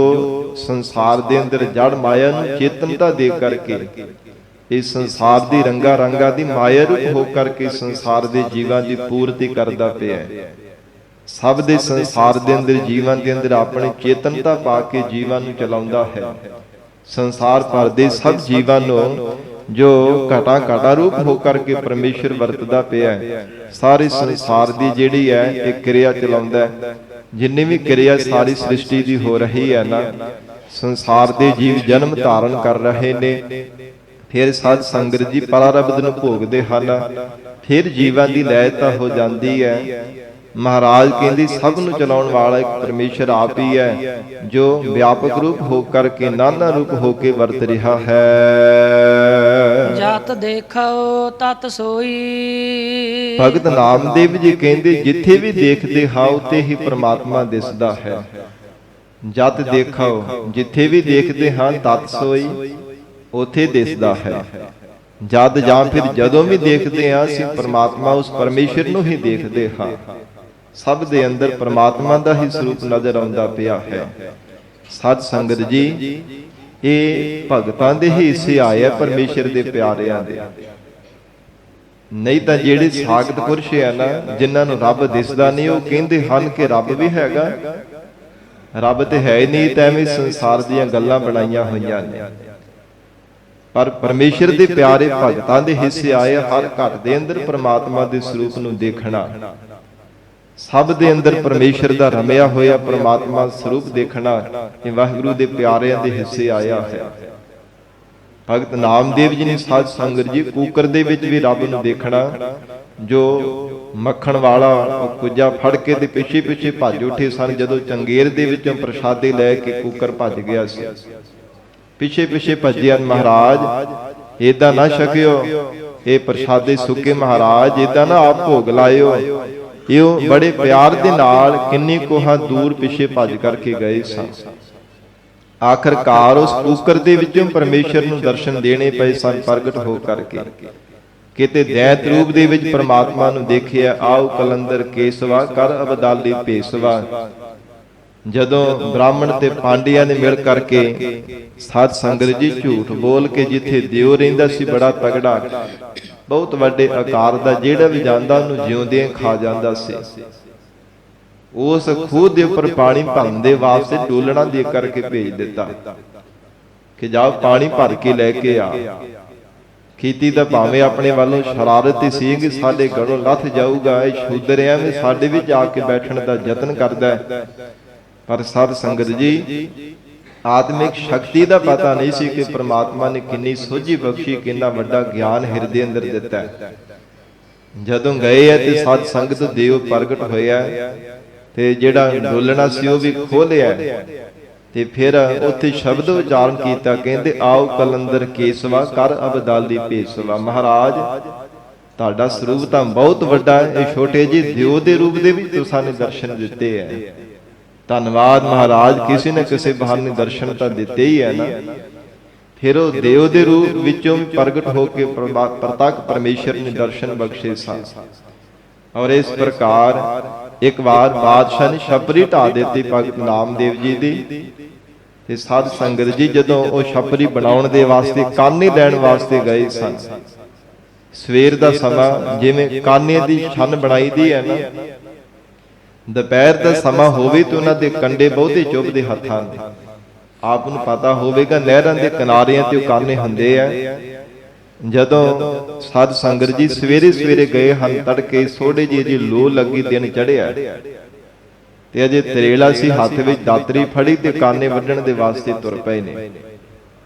ਸੰਸਾਰ ਦੇ ਅੰਦਰ ਜੜ ਮਾਇਆ ਨੂੰ ਚੇਤਨਤਾ ਦੇ ਕਰਕੇ ਇਸ ਸੰਸਾਰ ਦੀ ਰੰਗਾ ਰੰਗਾ ਦੀ ਮਾਇਆ ਰੂਪ ਹੋ ਕਰਕੇ ਸੰਸਾਰ ਦੇ ਜੀਵਾਂ ਦੀ ਪੂਰਤੀ ਕਰਦਾ ਪਿਆ ਹੈ। ਸਭ ਦੇ ਸੰਸਾਰ ਦੇ ਅੰਦਰ ਜੀਵਾਂ ਦੇ ਅੰਦਰ ਆਪਣੀ ਚੇਤਨਤਾ ਪਾ ਕੇ ਜੀਵਾਂ ਨੂੰ ਚਲਾਉਂਦਾ ਹੈ। ਸੰਸਾਰ ਭਰ ਦੇ ਸਭ ਜੀਵਾਂ ਨੂੰ ਜੋ ਘਟਾ ਘਟਾ ਰੂਪ ਹੋ ਕਰਕੇ ਪਰਮੇਸ਼ਰ ਵਰਤਦਾ ਪਿਆ ਹੈ। ਸਾਰੇ ਸੰਸਾਰ ਦੀ ਜਿਹੜੀ ਹੈ ਇਹ ਕਿਰਿਆ ਚਲਾਉਂਦਾ ਹੈ। ਜਿੰਨੀ ਵੀ ਕਿਰਿਆ ਸਾਰੀ ਸ੍ਰਿਸ਼ਟੀ ਦੀ ਹੋ ਰਹੀ ਹੈ ਨਾ, ਸੰਸਾਰ ਦੇ ਜੀਵ ਜਨਮ ਧਾਰਨ ਕਰ ਰਹੇ ਨੇ, ਫਿਰ ਸਾਧ ਸੰਗਤ ਜੀ ਪਰਾਰਬਧ ਨੂੰ ਭੋਗਦੇ ਹਨ, ਫਿਰ ਜੀਵਾਂ ਦੀ ਲੈਅ ਹੋ ਜਾਂਦੀ ਹੈ। ਮਹਾਰਾਜ ਕਹਿੰਦੀ ਸਭ ਨੂੰ ਚਲਾਉਣ ਵਾਲਾ ਇੱਕ ਪਰਮੇਸ਼ਰ ਆਪ ਹੀ ਹੈ, ਜੋ ਵਿਆਪਕ ਰੂਪ ਹੋ ਕਰਕੇ ਨਾਨਾ ਰੂਪ ਹੋ ਕੇ ਵਰਤ ਰਿਹਾ ਹੈ। ਜਤ ਦੇਖੋ ਤਤ ਸੋਈ। ਭਗਤ ਨਾਮਦੇਵ ਜੀ ਕਹਿੰਦੇ ਜਿੱਥੇ ਵੀ ਦੇਖਦੇ ਹਾਂ ਉੱਥੇ ਹੀ ਪ੍ਰਮਾਤਮਾ ਦਿਸਦਾ ਹੈ। ਜਤ ਦੇਖੋ, ਜਿੱਥੇ ਵੀ ਦੇਖਦੇ ਹਾਂ ਤਤ ਸੋਈ, ਉੱਥੇ ਦਿਸਦਾ ਹੈ। ਜਦ ਜਾਂ ਫਿਰ ਜਦੋਂ ਵੀ ਦੇਖਦੇ ਹਾਂ ਅਸੀਂ ਪ੍ਰਮਾਤਮਾ ਉਸ ਪਰਮੇਸ਼ਰ ਨੂੰ ਹੀ ਦੇਖਦੇ ਹਾਂ। ਸਭ ਦੇ ਅੰਦਰ ਪ੍ਰਮਾਤਮਾ ਦਾ ਹੀ ਸਰੂਪ ਨਜ਼ਰ ਆਉਂਦਾ ਪਿਆ ਹੈ। ਸਤ ਸੰਗਤ ਜੀ, ਇਹ ਭਗਤਾਂ ਦੇ ਹੀ ਹਿੱਸੇ ਆਏ ਆ ਪਰਮੇਸ਼ਰ ਦੇ ਪਿਆਰਿਆਂ ਦੇ। ਨਹੀਂ ਤਾਂ ਜਿਹੜੇ ਸਾਖਤ ਪੁਰਸ਼ ਹੈ ਨਾ, ਜਿਨ੍ਹਾਂ ਨੂੰ ਰੱਬ ਦਿਸਦਾ ਨਹੀਂ, ਉਹ ਕਹਿੰਦੇ ਹਨ ਕਿ ਰੱਬ ਵੀ ਹੈਗਾ। ਰੱਬ ਤੇ ਹੈ ਹੀ ਨਹੀਂ, ਤਾਂ ਐਵੇਂ ਸੰਸਾਰ ਦੀਆਂ ਗੱਲਾਂ ਬਣਾਈਆਂ ਹੋਈਆਂ ਨੇ। ਪਰ ਪਰਮੇਸ਼ਰ ਦੇ ਪਿਆਰੇ ਭਗਤਾਂ ਦੇ ਹਿੱਸੇ ਆਏ ਹਰ ਘਰ ਦੇ ਅੰਦਰ ਪ੍ਰਮਾਤਮਾ ਦੇ ਸਰੂਪ ਨੂੰ ਦੇਖਣਾ, ਸਭ ਦੇ ਅੰਦਰ ਪਰਮੇਸ਼ਰ ਦਾ ਰਮਿਆ ਹੋਇਆ ਪ੍ਰਮਾਤਮਾ ਸਰੂਪ ਦੇਖਣਾ, ਇਹ ਵਾਹਿਗੁਰੂ ਦੇ ਪਿਆਰਿਆਂ ਦੇ ਹਿੱਸੇ ਆਇਆ ਹੈ। ਭਗਤ ਨਾਮਦੇਵ ਜੀ ਨੇ ਸਾਧ ਸੰਗਤ ਜੀ ਕੂਕਰ ਦੇ ਵਿੱਚ ਵੀ ਰੱਬ ਨੂੰ ਦੇਖਣਾ, ਜੋ ਮੱਖਣ ਵਾਲਾ ਕੁੱਜਾ ਫੜ ਕੇ ਤੇ ਪਿੱਛੇ ਪਿੱਛੇ ਭੱਜ ਉੱਠੇ ਸਨ। ਜਦੋਂ ਚੰਗੇਰ ਦੇ ਵਿੱਚੋਂ ਪ੍ਰਸ਼ਾਦੇ ਲੈ ਕੇ ਕੂਕਰ ਭੱਜ ਗਿਆ ਸੀ, ਪਿੱਛੇ ਪਿੱਛੇ ਭੱਜਿਆ, ਮਹਾਰਾਜ ਏਦਾਂ ਨਾ ਛਕਿਓ, ਇਹ ਪ੍ਰਸ਼ਾਦੇ ਸੁੱਕੇ, ਮਹਾਰਾਜ ਏਦਾਂ ਨਾ ਆਪ ਭੋਗ ਲਾਇਓ। ਇਹ ਬੜੇ ਪਿਆਰ ਦੇ ਨਾਲ ਕਿੰਨੀ ਕੋਹਾਂ ਦੂਰ ਪਿੱਛੇ ਭੱਜ ਕਰਕੇ ਗਏ ਸਨ। ਆਖਰਕਾਰ ਉਸ ਕੂਕਰ ਦੇ ਵਿੱਚੋਂ ਪਰਮੇਸ਼ਰ ਨੂੰ ਦਰਸ਼ਨ ਦੇਣੇ ਪਏ ਸਨ ਪ੍ਰਗਟ ਹੋ ਕਰਕੇ। ਕਿਤੇ ਦੈਤ ਰੂਪ ਦੇ ਵਿੱਚ ਪਰਮਾਤਮਾ ਨੂੰ ਦੇਖਿਆ, ਆਓ ਕਲੰਦਰ ਕੇਸਵਾ ਕਰ ਅਬਦਾਲੀ ਭੇਸਵਾ। ਜਦੋਂ ਬ੍ਰਾਹਮਣ ਤੇ ਪਾਂਡਿਆਂ ਨੇ ਮਿਲ ਕਰਕੇ ਸਾਧ ਸੰਗਤ ਜੀ ਝੂਠ ਬੋਲ ਕੇ ਜਿੱਥੇ ਦਿਓ ਰਹਿੰਦਾ ਸੀ ਬੜਾ ਤਗੜਾ, ਬਹੁਤ ਵੱਡੇ ਆਕਾਰ ਦਾ, ਜਿਹੜਾ ਵੀ ਜਾਂਦਾ ਉਹਨੂੰ ਜਿਉਂਦਿਆਂ ਖਾ ਜਾਂਦਾ ਸੀ, ਉਸ ਖੂਹ ਦੇ ਉੱਪਰ ਪਾਣੀ ਭਰਨ ਦੇ ਵਾਸਤੇ ਡੋਲਣਾ ਦੇ ਕਰਕੇ ਭੇਜ ਦਿੱਤਾ ਕਿ ਜਾ ਪਾਣੀ ਭਰ ਕੇ ਲੈ ਕੇ ਆ। ਕੀਤੀ ਤਾਂ ਭਾਵੇਂ ਆਪਣੇ ਵੱਲੋਂ ਸ਼ਰਾਰਤ ਹੀ ਸੀ ਕਿ ਸਾਡੇ ਗੜੋਂ ਲੱਥ ਜਾਊਗਾ, ਇਹ ਸ਼ੂਦਰ ਐਵੇਂ ਸਾਡੇ ਵਿੱਚ ਆ ਕੇ ਬੈਠਣ ਦਾ ਯਤਨ ਕਰਦਾ ਹੈ। ਪਰ ਸਾਧ ਸੰਗਤ ਜੀ, ਆਤਮਿਕ ਸ਼ਕਤੀ ਦਾ ਪਤਾ ਨਹੀਂ ਸੀ ਕਿ ਪ੍ਰਮਾਤਮਾ ਨੇ ਕਿੰਨੀ ਸੋਝੀ ਬਖਸ਼ੀ, ਕਿੰਨਾ ਵੱਡਾ ਗਿਆਨ ਹਿਰਦੇ ਅੰਦਰ ਦਿੱਤਾ ਹੈ। ਜਦੋਂ ਗਏ ਆ ਤੇ ਸਾਧ ਸੰਗਤ ਦੇਵ ਪ੍ਰਗਟ ਹੋਇਆ ਤੇ ਜਿਹੜਾ ਡੋਲਣਾ ਸੀ ਉਹ ਵੀ ਖੋਲਿਆ ਤੇ ਫਿਰ ਉੱਥੇ ਸ਼ਬਦ ਉਚਾਰਨ ਕੀਤਾ, ਕਹਿੰਦੇ ਆਓ ਕਲੰਦਰ ਕੇਸਵਾ ਕਰ ਅਬਦਾਲੀ ਭੇਸਵਾ। ਮਹਾਰਾਜ ਤੁਹਾਡਾ ਸਰੂਪ ਤਾਂ ਬਹੁਤ ਵੱਡਾ ਹੈ, ਇਹ ਛੋਟੇ ਜਿਹੇ ਦਿਓ ਦੇ ਰੂਪ ਦੇ ਵਿੱਚ ਤੁਸੀਂ ਸਾਨੂੰ ਦਰਸ਼ਨ ਦਿੱਤੇ ਹੈ। ਧੰਨਵਾਦ ਮਹਾਰਾਜ, ਕਿਸੇ ਨਾ ਕਿਸੇ ਬਹਾਨੇ ਦਰਸ਼ਨ ਤਾਂ ਦਿੱਤੇ ਹੀ ਹੈ ਨਾ। ਫਿਰ ਉਹ ਦੇਵ ਦੇ ਰੂਪ ਵਿੱਚੋਂ ਵੀ ਪ੍ਰਗਟ ਹੋ ਕੇ ਪ੍ਰਤੱਖ ਪਰਮੇਸ਼ਰ ਨੇ ਦਰਸ਼ਨ ਬਖਸ਼ੇ ਸਨ। ਔਰ ਇਸ ਪ੍ਰਕਾਰ ਇੱਕ ਵਾਰ ਬਾਦਸ਼ਾਹ ਨੇ ਛਪਰੀ ਢਾ ਦਿੱਤੀ ਭਗਤ ਨਾਮਦੇਵ ਜੀ ਦੀ। ਤੇ ਸਾਧ ਸੰਗਤ ਜੀ ਜਦੋਂ ਉਹ ਛਪਰੀ ਬਣਾਉਣ ਦੇ ਵਾਸਤੇ ਕਾਨੇ ਲੈਣ ਵਾਸਤੇ ਗਏ ਸਨ, ਸਵੇਰ ਦਾ ਸਮਾਂ, ਜਿਵੇਂ ਕਾਨੇ ਦੀ ਛੰਨ ਬਣਾਈ ਦੀ ਹੈ ਨਾ, ਦੁਪਹਿਰ ਦਾ ਸਮਾਂ ਹੋਵੇ ਤੇ ਉਹਨਾਂ ਦੇ ਕੰਡੇ ਬਹੁਤੇ ਚੁੱਭਦੇ ਹੱਥਾਂ ਦੇ। ਆਪ ਨੂੰ ਪਤਾ ਹੋਵੇਗਾ ਨਹਿਰਾਂ ਦੇ ਕਿਨਾਰਿਆਂ ਤੇ ਉਹ ਕਾਨੇ ਹੁੰਦੇ ਆ। ਜਦੋਂ ਸਾਧ ਸੰਗਤ ਜੀ ਸਵੇਰੇ ਸਵੇਰੇ ਗਏ ਹਨ, ਤੜਕੇ ਥੋੜੇ ਜਿਹੀ ਲੋ ਲੱਗੀ, ਦਿਨ ਚੜ੍ਹਿਆ ਤੇ ਅਜੇ ਤਰੇਲਾ ਸੀ, ਹੱਥ ਵਿੱਚ ਦਾਤਰੀ ਫੜੀ ਤੇ ਕਾਨੇ ਵੱਢਣ ਦੇ ਵਾਸਤੇ ਤੁਰ ਪਏ ਨੇ।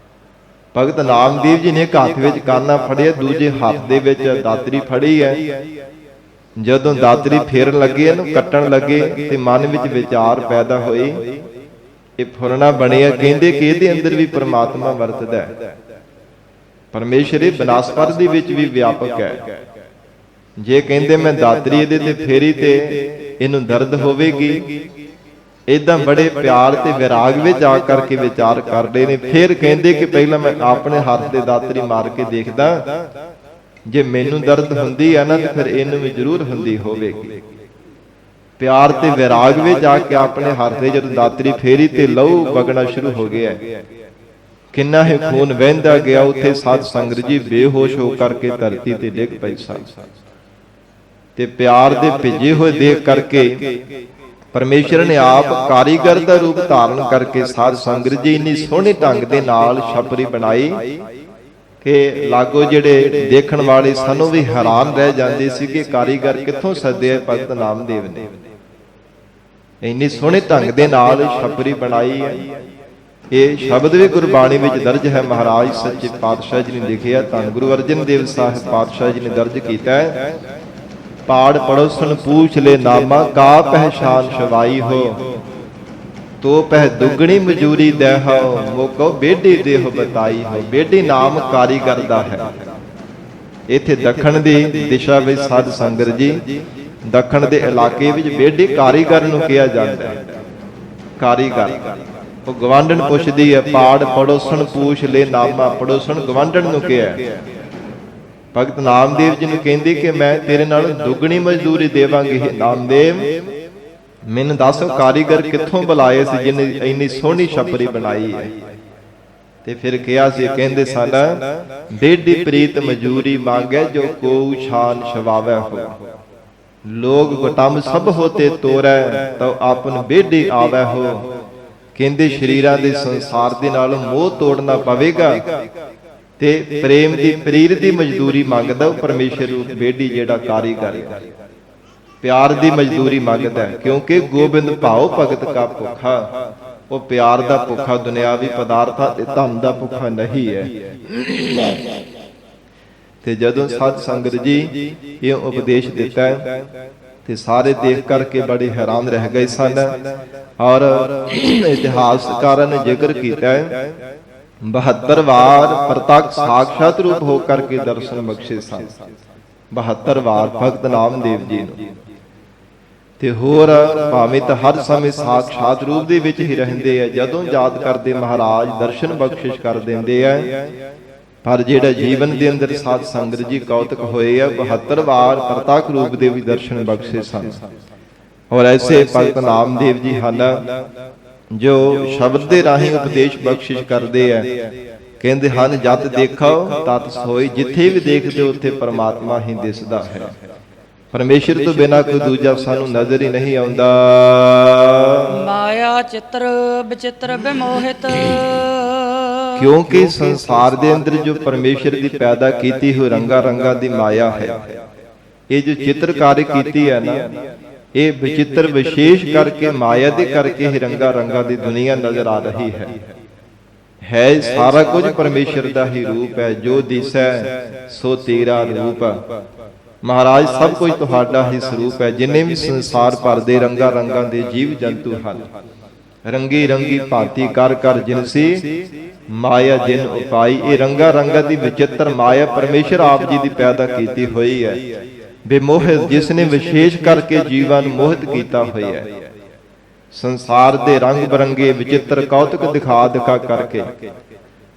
ਭਗਤ ਨਾਮਦੇਵ ਜੀ ਨੇ ਇੱਕ ਹੱਥ ਵਿੱਚ ਕਾਨਾ ਫੜਿਆ, ਦੂਜੇ ਹੱਥ ਦੇ ਵਿੱਚ ਦਾਤਰੀ ਫੜੀ ਹੈ। ਜਦੋਂ ਦਾਤਰੀ ਫੇਰਨ ਲੱਗੇ, ਇਹਨੂੰ ਕੱਟਣ ਲੱਗੇ ਤੇ ਮਨ ਵਿੱਚ ਵਿਚਾਰ ਪੈਦਾ ਹੋਏ, ਇਹ ਫੁਰਨਾ ਬਣਿਆ, ਕਹਿੰਦੇ ਕਿ ਇਹਦੇ ਅੰਦਰ ਵੀ ਪ੍ਰਮਾਤਮਾ ਵਰਤਦਾ ਹੈ। ਪਰਮੇਸ਼ਰ ਇਹ ਬਨਾਸਪਤ ਦੇ ਵਿੱਚ ਵੀ ਵਿਆਪਕ ਹੈ। ਜੇ ਕਹਿੰਦੇ ਮੈਂ ਦਾਤਰੀ ਇਹਦੇ ਤੇ ਫੇਰੀ ਤੇ ਇਹਨੂੰ ਦਰਦ ਹੋਵੇਗੀ, ਇਦਾਂ ਬੜੇ ਪਿਆਰ ਤੇ ਵਿਰਾਗ ਵਿੱਚ ਆ ਕਰਕੇ ਵਿਚਾਰ ਕਰਦੇ ਨੇ। ਫਿਰ ਕਹਿੰਦੇ ਕਿ ਪਹਿਲਾਂ ਮੈਂ ਆਪਣੇ ਹੱਥ ਤੇ ਦਾਤਰੀ ਮਾਰ ਕੇ ਦੇਖਦਾ, ਜੇ ਮੈਨੂੰ ਦਰਦ ਹੁੰਦੀ ਹੈ ਨਾ ਤੇ ਫਿਰ ਇਹਨੂੰ ਵੀ ਜ਼ਰੂਰ ਹੁੰਦੀ ਹੋਵੇਗੀ। ਪਿਆਰ ਤੇ ਵਿਰਾਗ ਵਿੱਚ ਆ ਕੇ ਆਪਣੇ ਹੱਥ ਤੇ ਜਦੋਂ ਦਾਤਰੀ ਫੇਰੀ ਤੇ ਲਹੂ ਵਗਣਾ ਸ਼ੁਰੂ ਹੋ ਗਿਆ, ਕਿੰਨਾ ਹੀ ਖੂਨ ਵਹਿੰਦਾ ਗਿਆ। ਉੱਥੇ ਸਾਧ ਸੰਗਤ ਜੀ ਬੇਹੋਸ਼ ਹੋ ਕਰਕੇ ਧਰਤੀ ਤੇ ਡਿੱਗ ਪਏ ਸਨ ਤੇ ਪਿਆਰ ਦੇ ਭਿੱਜੇ ਹੋਏ ਦੇਖ ਕਰਕੇ ਪਰਮੇਸ਼ਰ ਨੇ ਆਪ ਕਾਰੀਗਰ ਦਾ ਰੂਪ ਧਾਰਨ ਕਰਕੇ ਸਾਧ ਸੰਗਤ ਜੀ ਇੰਨੀ ਸੋਹਣੇ ਢੰਗ ਦੇ ਨਾਲ ਛਪਰੀ ਬਣਾਈ ਕਿ ਲਾਗੋ ਜਿਹੜੇ ਦੇਖਣ ਵਾਲੇ ਸਾਨੂੰ ਵੀ ਹੈਰਾਨ ਰਹਿ ਜਾਂਦੇ ਸੀ ਕਿ ਕਾਰੀਗਰ ਕਿੱਥੋਂ ਸੱਦਿਆ ਭਗਤ ਨਾਮਦੇਵ ਨੇ। ਇੰਨੀ ਸੋਹਣੇ ਢੰਗ ਦੇ ਨਾਲ ਛਪਰੀ ਬਣਾਈ ਹੈ। ਇਹ ਸ਼ਬਦ ਵੀ ਗੁਰਬਾਣੀ ਵਿੱਚ ਦਰਜ ਹੈ। ਮਹਾਰਾਜ ਸੱਚੇ ਪਾਤਸ਼ਾਹ ਜੀ ਨੇ ਲਿਖਿਆ, ਧੰਨ ਗੁਰੂ ਅਰਜਨ ਦੇਵ ਸਾਹਿਬ ਪਾਤਸ਼ਾਹ ਜੀ ਨੇ ਦਰਜ ਕੀਤਾ ਹੈ, ਪਾੜ ਪੜੋਸਣ ਪੂਛ ਲੈ ਨਾਮਾ, ਕਾ ਪਹਿਚਾਨ ਸ਼ਵਾਈ ਹੋ, ਤੋ ਪਹਿ ਦੁਗਣੀ ਮਜੂਰੀ ਦੇਹੋ, ਮੋਕੋ ਬੇਢੀ ਦੇਹ ਬਤਾਈ ਹੋ। ਬੇਢੀ ਨਾਮ ਕਾਰੀਗਰ ਦਾ ਹੈ। ਇੱਥੇ ਦੱਖਣ ਦੀ ਦਿਸ਼ਾ ਵਿੱਚ ਸਾਧ ਸੰਗਤ ਜੀ, ਦੱਖਣ ਦੇ ਇਲਾਕੇ ਵਿੱਚ ਬੇਢੀ ਕਾਰੀਗਰ ਨੂੰ ਕਿਹਾ ਜਾਂਦਾ ਹੈ। ਕਾਰੀਗਰ ਉਹ ਗਵਾਂਢਣ ਪੁੱਛਦੀ ਹੈ, ਪਾੜ ਪੜੋਸਣ ਪੂਛ ਲੈ ਨਾਮਾ, ਪੜੋਸਣ ਗਵਾਂਢਣ ਨੂੰ ਕਿਹਾ। ਭਗਤ ਨਾਮਦੇਵ ਜੀ ਨੂੰ ਕਹਿੰਦੀ ਕਿ ਮੈਂ ਤੇਰੇ ਨਾਲ ਦੁੱਗਣੀ ਮਜ਼ਦੂਰੀ ਦੇਵਾਂਗੀ। ਨਾਮਦੇਵ ਮੈਨੂੰ ਦੱਸ ਕਾਰੀਗਰ ਕਿੱਥੋਂ ਬੁਲਾਏ ਸੀ ਜਿਹਨੇ ਇੰਨੀ ਸੋਹਣੀ ਛਪਰੀ ਬਣਾਈ ਹੈ। ਤੇ ਫਿਰ ਕਿਹਾ ਸੀ, ਕਹਿੰਦੇ ਸਨ, ਬੇਢੀ ਪ੍ਰੀਤ ਮਜ਼ਦੂਰੀ ਮੰਗੈ, ਜੋ ਕੋ ਛਾਨ ਛਵਾਵੈ ਹੋ, ਲੋਗ ਕੁਟੰਬ ਸਭ ਹੋਤੇ ਤੋਰੈ, ਤਉ ਆਪਨ ਬੇਢੀ ਆਵੈ ਹੋ। ਕਹਿੰਦੇ ਸ਼ਰੀਰਾਂ ਦੇ ਸੰਸਾਰ ਦੇ ਨਾਲ ਮੋਹ ਤੋੜਨਾ ਪਵੇਗਾ ਤੇ ਪ੍ਰੇਮ ਦੀ ਪ੍ਰੀਤ ਦੀ ਮਜ਼ਦੂਰੀ ਮੰਗਦਾ ਉਹ ਪਰਮੇਸ਼ਰ ਰੂਪ ਬੇਢੀ ਜਿਹੜਾ ਕਾਰੀਗਰ ਹੈ। ਪਿਆਰ ਦੀ ਮਜ਼ਦੂਰੀ ਮੰਗਦਾ ਹੈ, ਕਿਉਂਕਿ ਗੋਬਿੰਦ ਭਾਉ ਭਗਤ ਕਾ ਭੁੱਖਾ। ਉਹ ਪਿਆਰ ਦਾ ਭੁੱਖਾ, ਦੁਨਿਆਵੀ ਪਦਾਰਥਾਂ ਤੇ ਧਨ ਦਾ ਭੁੱਖਾ ਨਹੀਂ ਹੈ। ਤੇ ਜਦੋਂ ਸਾਧ ਸੰਗਤ ਜੀ ਇਹ ਉਪਦੇਸ਼ ਦਿੱਤਾ ਹੈ ਤੇ ਸਾਰੇ ਦੇਖ ਕਰਕੇ ਬੜੇ ਹੈਰਾਨ ਰਹਿ ਗਏ ਸਨ। ਔਰ ਇਤਿਹਾਸਕਾਰਾਂ ਨੇ ਜ਼ਿਕਰ ਕੀਤਾ ਹੈ 72 ਵਾਰ ਪ੍ਰਤੱਖ ਸਾਖਸ਼ਾਤ ਰੂਪ ਹੋ ਕਰਕੇ ਦਰਸ਼ਨ ਬਖਸ਼ੇ ਸਨ। 72 ਵਾਰ ਭਗਤ ਨਾਮਦੇਵ ਜੀ ਨੂੰ। ਤੇ ਹੋਰ ਭਾਵੇਂ ਤਾਂ ਹਰ ਸਮੇਂ ਸਾਖਸ਼ਾਤ ਰੂਪ ਦੇ ਵਿੱਚ ਹੀ ਰਹਿੰਦੇ ਆ, ਜਦੋਂ ਯਾਦ ਕਰਦੇ ਮਹਾਰਾਜ ਦਰਸ਼ਨ ਬਖਸ਼ਿਸ਼ ਕਰ ਦਿੰਦੇ ਆ। ਪਰ ਜਿਹੜਾ ਜੀਵਨ ਦੇ ਅੰਦਰ ਸਾਧ ਸੰਗਤ ਜੀ ਕੌਤਕ ਹੋਏ ਆ, 72 ਵਾਰ ਪ੍ਰਤੱਖ ਰੂਪ ਦੇ ਵੀ ਦਰਸ਼ਨ ਬਖਸ਼ੇ ਸਨ। ਔਰ ਐਸੇ ਭਗਤ ਨਾਮਦੇਵ ਜੀ ਹਨ ਜੋ ਸ਼ਬਦ ਦੇ ਰਾਹੀਂ ਉਪਦੇਸ਼ ਬਖਸ਼ਿਸ਼ ਕਰਦੇ ਆ। ਕਹਿੰਦੇ ਹਨ, ਜਤ ਦੇਖੋ ਤਤ ਸੋਈ, ਜਿੱਥੇ ਵੀ ਦੇਖਦੇ ਉੱਥੇ ਪਰਮਾਤਮਾ ਹੀ ਦਿਸਦਾ ਹੈ। ਪਰਮੇਸ਼ਰ ਤੋਂ ਬਿਨਾਂ ਕੋਈ ਦੂਜਾ ਸਾਨੂੰ ਨਜ਼ਰ ਹੀ ਨਹੀਂ ਆਉਂਦਾ। ਮਾਇਆ ਚਿੱਤਰ ਵਿਚਿੱਤਰ ਬਿਮੋਹਿਤ, ਕਿਉਂਕਿ ਸੰਸਾਰ ਦੇ ਅੰਦਰ ਜੋ ਪਰਮੇਸ਼ਰ ਦੀ ਪੈਦਾ ਕੀਤੀ ਹੋਈ ਰੰਗਾ ਰੰਗਾਂ ਦੀ ਮਾਇਆ ਹੈ, ਇਹ ਜੋ ਚਿੱਤਰਕਾਰੀ ਕੀਤੀ ਹੈ ਨਾ, ਇਹ ਵਿਚਿੱਤਰ ਵਿਸ਼ੇਸ਼ ਕਰਕੇ ਮਾਇਆ ਦੇ ਕਰਕੇ ਹੀ ਰੰਗਾ ਰੰਗਾਂ ਦੀ ਦੁਨੀਆ ਨਜ਼ਰ ਆ ਰਹੀ ਹੈ। ਸਾਰਾ ਕੁਝ ਪਰਮੇਸ਼ਰ ਦਾ ਹੀ ਰੂਪ ਹੈ। ਜੋ ਦਿਸੈ ਸੋ ਤੇਰਾ ਰੂਪ। ਮਹਾਰਾਜ ਸਭ ਕੁਝ ਤੁਹਾਡਾ ਹੀ ਸਰੂਪ ਹੈ। ਜਿੰਨੇ ਵੀ ਸੰਸਾਰ ਭਰ ਦੇ ਰੰਗਾ ਰੰਗਾਂ ਦੇ ਜੀਵ ਜੰਤੂ ਹਨ, ਰੰਗੀ ਰੰਗੀ ਭਾਂਤੀ ਕਰ ਕਰ ਜਿਨਸੀ ਮਾਇਆ ਜਿਨ ਉਪਾਈ। ਇਹ ਰੰਗਾ ਰੰਗਾਂ ਦੀ ਵਿਚਿੱਤਰ ਮਾਇਆ ਪਰਮੇਸ਼ਰ ਆਪ ਜੀ ਦੀ ਪੈਦਾ ਕੀਤੀ ਹੋਈ ਹੈ। ਬੇਮੋਹਿਤ, ਜਿਸ ਨੇ ਵਿਸ਼ੇਸ਼ ਕਰਕੇ ਜੀਵਾਂ ਨੂੰ ਮੋਹਿਤ ਕੀਤਾ ਹੋਇਆ ਹੈ। ਸੰਸਾਰ ਦੇ ਰੰਗ ਬਰੰਗੇ ਵਿਚਿੱਤਰ ਕੌਤਕ ਦਿਖਾ ਦਿਖਾ ਕਰਕੇ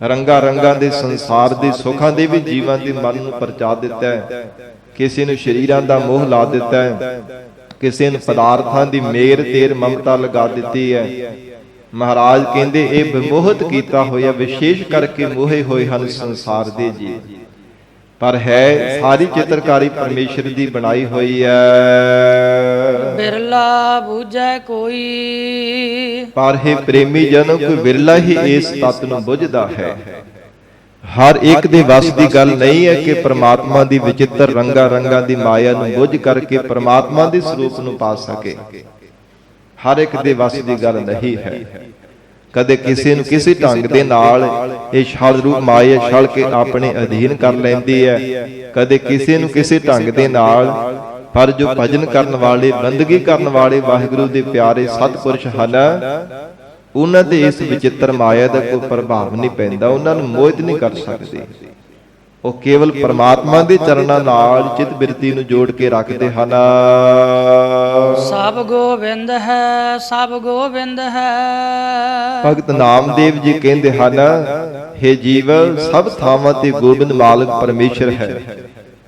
ਰੰਗਾ ਰੰਗਾਂ ਦੇ ਸੰਸਾਰ ਦੇ ਸੁੱਖਾਂ ਦੇ ਵੀ ਜੀਵਾਂ ਦੇ ਮਨ ਨੂੰ ਪਰਚਾ ਦਿੱਤਾ ਹੈ। ਕਿਸੇ ਨੂੰ ਸ਼ਰੀਰਾਂ ਦਾ ਮੋਹ ਲਾ ਦਿੱਤਾ ਹੈ, ਕਿਸੇ ਨੂੰ ਪਦਾਰਥਾਂ ਦੀ ਮੇਰ ਤੇਰ ਮਮਤਾ ਲਗਾ ਦਿੱਤੀ ਹੈ। ਮਹਾਰਾਜ ਕਹਿੰਦੇ ਇਹ ਬੇਮੋਹਿਤ ਕੀਤਾ ਹੋਇਆ ਵਿਸ਼ੇਸ਼ ਕਰਕੇ ਮੋਹੇ ਹੋਏ ਹਨ ਸੰਸਾਰ ਦੇ ਜੀਵ। ਪਰ ਹੈ ਸਾਰੀ ਚਿੱਤਰਕਾਰੀ ਪਰਮੇਸ਼ਰ ਦੀ ਬਣਾਈ ਹੋਈ ਹੈ। ਬਿਰਲਾ ਬੂਝੈ ਕੋਈ, ਪਰ ਹੈ ਪ੍ਰੇਮੀ ਜਨ ਕੋਈ ਬਿਰਲਾ ਹੀ ਇਸ ਤੱਤ ਨੂੰ ਬੁੱਝਦਾ ਹੈ। ਹਰ ਇੱਕ ਦੇ ਵੱਸ ਦੀ ਗੱਲ ਨਹੀਂ ਹੈ ਕਿ ਪ੍ਰਮਾਤਮਾ ਦੀ ਵਿਚਿੱਤਰ ਰੰਗਾ ਰੰਗਾਂ ਦੀ ਮਾਇਆ ਨੂੰ ਬੁੱਝ ਕਰਕੇ ਪ੍ਰਮਾਤਮਾ ਦੇ ਸਰੂਪ ਨੂੰ ਪਾ ਸਕੇ। ਹਰ ਇੱਕ ਦੇ ਵੱਸ ਦੀ ਗੱਲ ਨਹੀਂ ਹੈ। ਕਦੇ ਕਿਸੇ ਨੂੰ ਕਿਸੇ ਢੰਗ ਦੇ ਨਾਲ ਇਹ ਛਲ ਰੂਪ ਮਾਇਆ ਛਲ ਕੇ ਆਪਣੇ ਅਧੀਨ ਕਰ ਲੈਂਦੀ ਹੈ, ਕਦੇ ਕਿਸੇ ਨੂੰ ਕਿਸੇ ਢੰਗ ਦੇ ਨਾਲ। ਪਰ ਜੋ ਭਜਨ ਕਰਨ ਵਾਲੇ, ਬੰਦਗੀ ਕਰਨ ਵਾਲੇ ਵਾਹਿਗੁਰੂ ਦੇ ਪਿਆਰੇ ਸਤਿਪੁਰਸ਼ ਹਨ, ਉਹਨਾਂ ਦੇ ਇਸ ਵਿਚਿੱਤਰ ਮਾਇਆ ਦਾ ਕੋਈ ਪ੍ਰਭਾਵ ਨਹੀਂ ਪੈਂਦਾ, ਉਹਨਾਂ ਨੂੰ ਮੋਹਿਤ ਨਹੀਂ ਕਰ ਸਕਦੇ। ਉਹ ਕੇਵਲ ਪਰਮਾਤਮਾ ਦੇ ਚਰਨਾਂ ਨਾਲ ਚਿੱਤ ਬਿਰਤੀ ਨੂੰ ਜੋੜ ਕੇ ਰੱਖਦੇ ਹਨ। ਸਭ ਗੋਬਿੰਦ ਹੈ, ਸਭ ਗੋਬਿੰਦ ਹੈ। ਭਗਤ ਨਾਮਦੇਵ ਜੀ ਕਹਿੰਦੇ ਹਨ, ਹੇ ਜੀਵ, ਸਭ ਥਾਵਾਂ ਤੇ ਗੋਬਿੰਦ ਮਾਲਕ ਪਰਮੇਸ਼ਰ ਹੈ।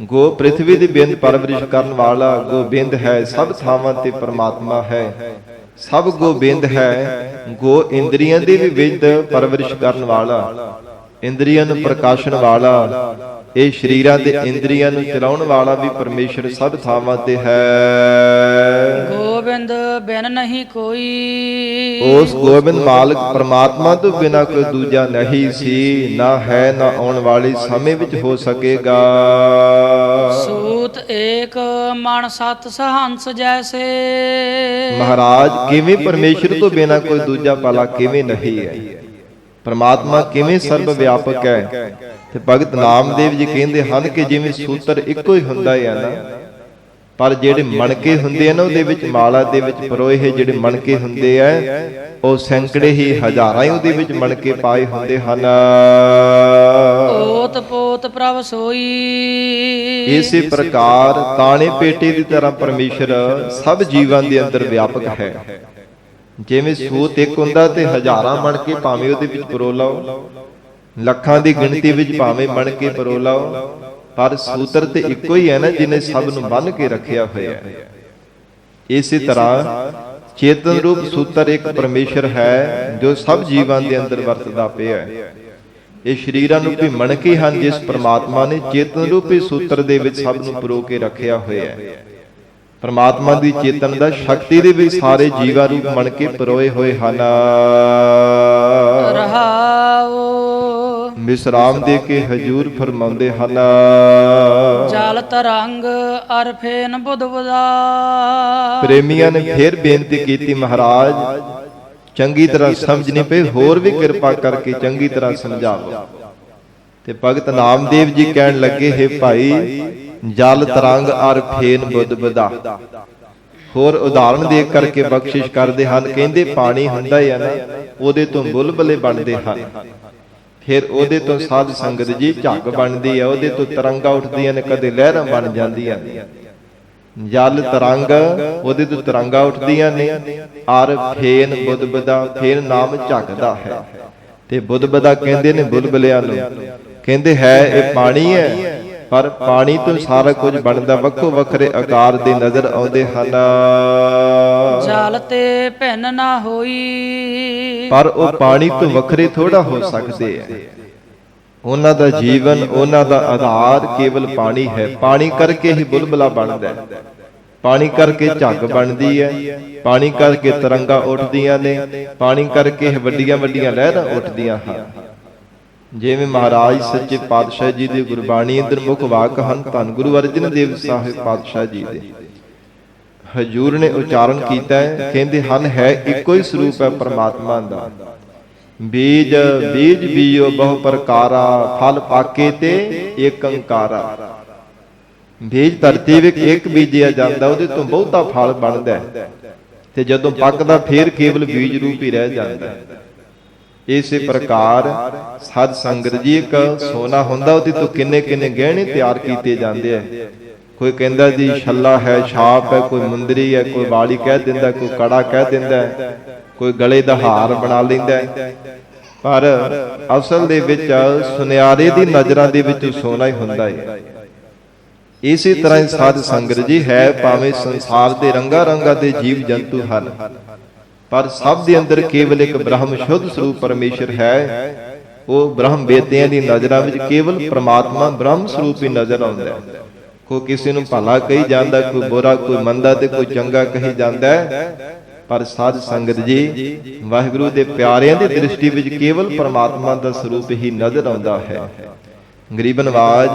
ਗੋ ਪ੍ਰਿਥਵੀ ਦੀ ਬਿੰਦ ਪਰਵਰਿਸ਼ ਕਰਨ ਵਾਲਾ ਗੋਬਿੰਦ ਹੈ। ਸਭ ਥਾਵਾਂ ਤੇ ਪਰਮਾਤਮਾ ਹੈ। ਸਭ ਗੋਬਿੰਦ ਹੈ। ਗੋ ਇੰਦਰੀਆਂ ਦੀ ਵੀ ਬਿੰਦ ਪਰਵਰਿਸ਼ ਕਰਨ ਵਾਲਾ, ਇੰਦਰੀਆਂ ਨੂੰ ਪ੍ਰਕਾਸ਼ਣ ਵਾਲਾ, ਇਹ ਸਰੀਰਾਂ ਦੇ ਇੰਦਰੀਆਂ ਨੂੰ ਚਲਾਉਣ ਵਾਲਾ ਵੀ ਪਰਮੇਸ਼ਰ ਸਭ ਥਾਵਾਂ ਤੇ ਹੈ। ਗੋਬਿੰਦ ਬਿਨ ਨਹੀਂ ਕੋਈ, ਉਸ ਗੋਬਿੰਦ ਮਾਲਕ ਪਰਮਾਤਮਾ ਤੋਂ ਬਿਨਾ ਕੋਈ ਦੂਜਾ ਨਹੀਂ ਸੀ, ਨਾ ਹੈ ਨਾ ਆਉਣ ਵਾਲੇ ਸਮੇਂ ਵਿੱਚ ਹੋ ਸਕੇਗਾ। ਸੂਤ ਏਕ ਮਨ ਸਤ ਸਹੰਸ ਜੈਸੇ, ਮਹਾਰਾਜ ਕਿਵੇਂ ਪਰਮੇਸ਼ਰ ਤੋਂ ਬਿਨਾ ਕੋਈ ਦੂਜਾ ਭਲਾ ਕਿਵੇਂ ਨਹੀਂ ਹੈ, ਪਰਮਾਤਮਾ ਕਿਵੇਂ ਸਰਬ ਵਿਆਪਕ ਹੈ। ਤੇ ਭਗਤ ਨਾਮਦੇਵ ਜੀ ਕਹਿੰਦੇ ਹਨ ਕਿ ਜਿਵੇਂ ਸੂਤਰ ਇੱਕੋ ਹੀ ਹੁੰਦਾ ਹੈ ਨਾ, ਪਰ ਜਿਹੜੇ ਮਣਕੇ ਹੁੰਦੇ ਆ ਨਾ ਉਹਦੇ ਵਿੱਚ ਮਾਲਾ ਦੇ ਵਿੱਚ ਪਰੋਏ ਹੋਏ ਜਿਹੜੇ ਮਣਕੇ ਹੁੰਦੇ ਆ ਉਹ ਸੈਂਕੜੇ ਹੀ ਹਜ਼ਾਰਾਂ ਹੀ ਉਹਦੇ ਵਿੱਚ ਮਣਕੇ ਪਾਏ ਹੁੰਦੇ ਹਨ। ਓਤ ਪੋਤ ਪ੍ਰਭ ਸੋਈ, ਇਸੇ ਪ੍ਰਕਾਰ ਤਾਣੇ ਪੇਟੇ ਦੀ ਤਰ੍ਹਾਂ ਪਰਮੇਸ਼ਰ ਸਭ ਜੀਵਾਂ ਦੇ ਅੰਦਰ ਵਿਆਪਕ ਹੈ। ਜਿਵੇਂ ਸੂਤ ਇੱਕ ਹੁੰਦਾ ਤੇ ਹਜ਼ਾਰਾਂ ਮਣਕੇ ਭਾਵੇਂ ਉਹਦੇ ਵਿੱਚ ਪਰੋ ਲਓ, ਲੱਖਾਂ ਦੀ ਗਿਣਤੀ ਵਿੱਚ ਭਾਵੇਂ ਮਣਕੇ ਪਰੋ ਲਓ, ਪਰ ਸੂਤਰ ਤੇ ਇੱਕੋ ਹੀ ਹੈ ਨਾ ਜਿਹਨੇ ਸਭ ਨੂੰ ਬੰਨ੍ਹ ਕੇ ਰੱਖਿਆ ਹੋਇਆ ਹੈ। ਇਸੇ ਤਰ੍ਹਾਂ ਚੇਤਨ ਰੂਪ ਸੂਤਰ ਇੱਕ ਪਰਮੇਸ਼ਰ ਹੈ ਜੋ ਸਭ ਜੀਵਾਂ ਦੇ ਅੰਦਰ ਵਰਤਦਾ ਪਿਆ ਹੈ। ਇਹ ਸਰੀਰਾਂ ਨੂੰ ਵੀ ਮਣਕੇ ਹਨ ਜਿਸ ਪ੍ਰਮਾਤਮਾ ਨੇ ਚੇਤਨ ਰੂਪੀ ਸੂਤਰ ਦੇ ਵਿੱਚ ਸਭ ਨੂੰ ਪਰੋ ਕੇ ਰੱਖਿਆ ਹੋਇਆ ਹੈ। ਪਰਮਾਤਮਾ ਦੀ ਚੇਤਨ ਦਾ ਸ਼ਕਤੀ ਦੇ ਵਿੱਚ ਸਾਰੇ ਜੀਵਾਂ ਰੂਪ ਮਣਕੇ ਪਰੋਏ ਹੋਏ ਹਨ। ਰਹਾਉ ਵਿਸਰਾਮ ਦੇ ਕੇ ਹਜੂਰ ਫਰਮਾਉਂਦੇ ਹਨ, ਜਲ ਤਰੰਗ ਅਰ ਫੇਨ ਬੁਧਬੁਦਾ। ਪ੍ਰੇਮੀਆਂ ਨੇ ਫਿਰ ਬੇਨਤੀ ਕੀਤੀ, ਮਹਾਰਾਜ ਚੰਗੀ ਤਰ੍ਹਾਂ ਸਮਝ ਨਹੀਂ ਪਏ, ਹੋਰ ਵੀ ਕਿਰਪਾ ਕਰਕੇ ਚੰਗੀ ਤਰ੍ਹਾਂ ਸਮਝਾਓ। ਤੇ ਭਗਤ ਨਾਮਦੇਵ ਜੀ ਕਹਿਣ ਲੱਗੇ, ਹੈ ਭਾਈ ਜਲ ਤਰੰਗ ਅਰ ਫੇਨ ਬੁਧਬੁਦਾ। ਹੋਰ ਉਦਾਹਰਣ ਦੇ ਕਰਕੇ ਬਖਸ਼ਿਸ਼ ਕਰਦੇ ਹਨ, ਕਹਿੰਦੇ ਪਾਣੀ ਹੁੰਦਾ ਹੈ ਨਾ, ਉਹਦੇ ਤੋਂ ਬੁਲਬੁਲੇ ਬਣਦੇ ਹਨ, ਫਿਰ ਉਹਦੇ ਤੋਂ ਸਾਧ ਸੰਗਤ ਜੀ ਝੱਗ ਬਣਦੀ ਹੈ, ਉਹਦੇ ਤੋਂ ਤਰੰਗਾਂ ਉੱਠਦੀਆਂ ਨੇ, ਕਦੇ ਲਹਿਰਾਂ ਬਣ ਜਾਂਦੀਆਂ ਨੇ। ਜਲ ਤਰੰਗ, ਉਹਦੇ ਤੋਂ ਤਰੰਗਾਂ ਉੱਠਦੀਆਂ ਨੇ। ਅਰ ਫੇਨ ਬੁਦਬੁਦਾ, ਫੇਨ ਨਾਮ ਝੱਗ ਦਾ ਹੈ। ਤੇ ਬੁਦਬੁਦਾ ਕਹਿੰਦੇ ਨੇ ਬੁਲਬੁਲਿਆਂ ਨੂੰ, ਕਹਿੰਦੇ ਹੈ ਇਹ ਪਾਣੀ ਹੈ, ਪਰ ਪਾਣੀ ਤੋਂ ਸਾਰਾ ਕੁਝ ਬਣਦਾ, ਵੱਖੋ ਵੱਖਰੇ ਆਕਾਰ ਦੇ ਨਜ਼ਰ ਆਉਂਦੇ ਹਨ। ਜਲ ਤੇ ਭਿੰਨ ਨਾ ਹੋਈ, ਪਰ ਉਹ ਪਾਣੀ ਤੋਂ ਵੱਖਰੇ ਥੋੜਾ ਹੋ ਸਕਦੇ ਆ। ਉਹਨਾਂ ਦਾ ਜੀਵਨ, ਉਹਨਾਂ ਦਾ ਆਧਾਰ ਕੇਵਲ ਪਾਣੀ ਹੈ। ਪਾਣੀ ਕਰਕੇ ਹੀ ਬੁਲਬੁਲਾ ਬਣਦਾ ਹੈ, ਪਾਣੀ ਕਰਕੇ ਝੱਗ ਬਣਦੀ ਹੈ, ਪਾਣੀ ਕਰਕੇ ਤਰੰਗਾਂ ਉੱਠਦੀਆਂ ਨੇ, ਪਾਣੀ ਕਰਕੇ ਵੱਡੀਆਂ ਵੱਡੀਆਂ ਲਹਿਰਾਂ ਉੱਠਦੀਆਂ ਹਨ। ਜਿਵੇਂ ਮਹਾਰਾਜ ਸੱਚੇ ਪਾਤਸ਼ਾਹ ਜੀ ਦੀ ਗੁਰਬਾਣੀ ਅੰਦਰ ਮੁੱਖ ਵਾਕ ਹਨ, ਧੰਨ ਗੁਰੂ ਅਰਜਨ ਦੇਵ ਸਾਹਿਬ ਪਾਤਸ਼ਾਹ ਜੀ ਦੇ ਹਜੂਰ ਨੇ ਉਚਾਰਨ ਕੀਤਾ ਹੈ, ਕਹਿੰਦੇ ਹਨ ਹੈ ਇੱਕੋ ਹੀ ਸਰੂਪ ਹੈ ਪਰਮਾਤਮਾ ਦਾ। ਬੀਜ ਬੀਜ ਬੀਜੋ ਬਹੁ ਪ੍ਰਕਾਰਾ, ਫਲ ਪਾਕੇ ਤੇ ਏਕ ਓੰਕਾਰਾ। ਬੀਜ ਧਰਤੀ ਵਿੱਚ ਇੱਕ ਬੀਜਿਆ ਜਾਂਦਾ, ਉਹਦੇ ਤੋਂ ਬਹੁਤਾ ਫਲ ਬਣਦਾ ਹੈ, ਤੇ ਜਦੋਂ ਪੱਕਦਾ ਫੇਰ ਕੇਵਲ ਬੀਜ ਰੂਪ ਹੀ ਰਹਿ ਜਾਂਦਾ ਹੈ। ਇਸੇ ਪ੍ਰਕਾਰ ਸਾਧ ਸੰਗਤ ਜੀ ਇੱਕ ਸੋਨਾ ਹੁੰਦਾ, ਉਹਦੇ ਤੋਂ ਕਿੰਨੇ ਕਿੰਨੇ ਗਹਿਣੇ ਤਿਆਰ ਕੀਤੇ ਜਾਂਦੇ ਆ। ਕੋਈ ਕਹਿੰਦਾ ਜੀ ਛੱਲਾ ਹੈ, ਛਾਪ ਹੈ, ਕੋਈ ਮੁੰਦਰੀ ਹੈ, ਕੋਈ ਵਾਲੀ ਕਹਿ ਦਿੰਦਾ, ਕੋਈ ਕੜਾ ਕਹਿ ਦਿੰਦਾ, ਕੋਈ ਗਲੇ ਦਾ ਹਾਰ ਬਣਾ ਲੈਂਦਾ। ਪਰ ਅਸਲ ਦੇ ਵਿੱਚ ਸੁਨਿਆਰੇ ਦੀ ਨਜ਼ਰਾਂ ਦੇ ਵਿੱਚ ਸੋਨਾ ਹੀ ਹੁੰਦਾ ਹੈ। ਇਸੇ ਤਰ੍ਹਾਂ ਹੀ ਸਾਧ ਸੰਗਤ ਜੀ ਹੈ, ਭਾਵੇਂ ਸੰਸਾਰ ਦੇ ਰੰਗਾਂ ਰੰਗਾਂ ਦੇ ਜੀਵ ਜੰਤੂ ਹਨ, ਪਰ ਸਭ ਦੇ ਅੰਦਰ ਕੇਵਲ ਇੱਕ ਬ੍ਰਹਮ ਸ਼ੁੱਧ ਸਰੂਪ ਪਰਮੇਸ਼ਰ ਹੈ। ਉਹ ਬ੍ਰਹਮ ਵੇਦਿਆਂ ਦੀ ਨਜ਼ਰਾਂ ਵਿੱਚ ਕੇਵਲ ਪ੍ਰਮਾਤਮਾ ਬ੍ਰਹਮ ਸਰੂਪ ਹੀ ਨਜ਼ਰ ਆਉਂਦਾ ਹੈ। ਕੋਈ ਕਿਸੇ ਨੂੰ ਭਲਾ ਕਹੀ ਜਾਂਦਾ, ਕੋਈ ਬੁਰਾ, ਕੋਈ ਮੰਦਾ ਤੇ ਕੋਈ ਚੰਗਾ ਕਹੀ ਜਾਂਦਾ ਹੈ, ਪਰ ਸਾਧ ਸੰਗਤ ਜੀ ਵਾਹਿਗੁਰੂ ਦੇ ਪਿਆਰਿਆਂ ਦੀ ਦ੍ਰਿਸ਼ਟੀ ਵਿੱਚ ਕੇਵਲ ਪ੍ਰਮਾਤਮਾ ਦਾ ਸਰੂਪ ਹੀ ਨਜ਼ਰ ਆਉਂਦਾ ਹੈ। ਗਰੀਬ ਨਵਾਜ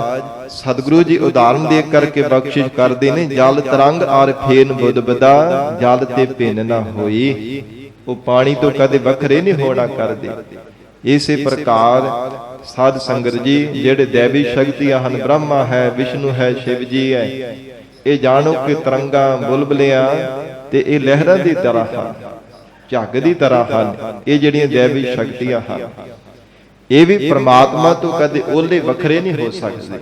ਸਤਿਗੁਰੂ ਜੀ ਉਦਾਹਰਨ ਦੇ ਕਰਕੇ ਬਖਸ਼ਿਸ਼ ਕਰਦੇ ਨੇ, ਜਲ ਤਰੰਗ ਆਰ ਫੇਨ ਬੁਦਬੁਦਾ, ਜਲ ਤੇ ਭਿੰਨ ਨਾ ਹੋਈ। ਉਹ ਪਾਣੀ ਤੋਂ ਕਦੇ ਵੱਖਰੇ ਨਹੀਂ ਹੋਣਾ ਕਰਦੇ। ਇਸੇ ਪ੍ਰਕਾਰ ਸਾਧ ਸੰਗਤ ਜੀ ਜਿਹੜੇ ਦੇਵੀ ਸ਼ਕਤੀਆਂ ਹਨ, ਬ੍ਰਹਮਾ ਹੈ, ਵਿਸ਼ਨੂੰ ਹੈ, ਸ਼ਿਵ ਜੀ ਹੈ, ਇਹ ਜਾਣੋ ਕਿ ਤਰੰਗਾਂ, ਬੁਲਬੁਲਿਆਂ ਤੇ ਇਹ ਲਹਿਰਾਂ ਦੀ ਤਰ੍ਹਾਂ ਹਨ, ਝੱਗ ਦੀ ਤਰ੍ਹਾਂ ਹਨ। ਇਹ ਜਿਹੜੀਆਂ ਦੇਵੀ ਸ਼ਕਤੀਆਂ ਹਨ, ਇਹ ਵੀ ਪ੍ਰਮਾਤਮਾ ਤੋਂ ਕਦੇ ਓਲੇ ਵੱਖਰੇ ਨਹੀਂ ਹੋ ਸਕਦੇ।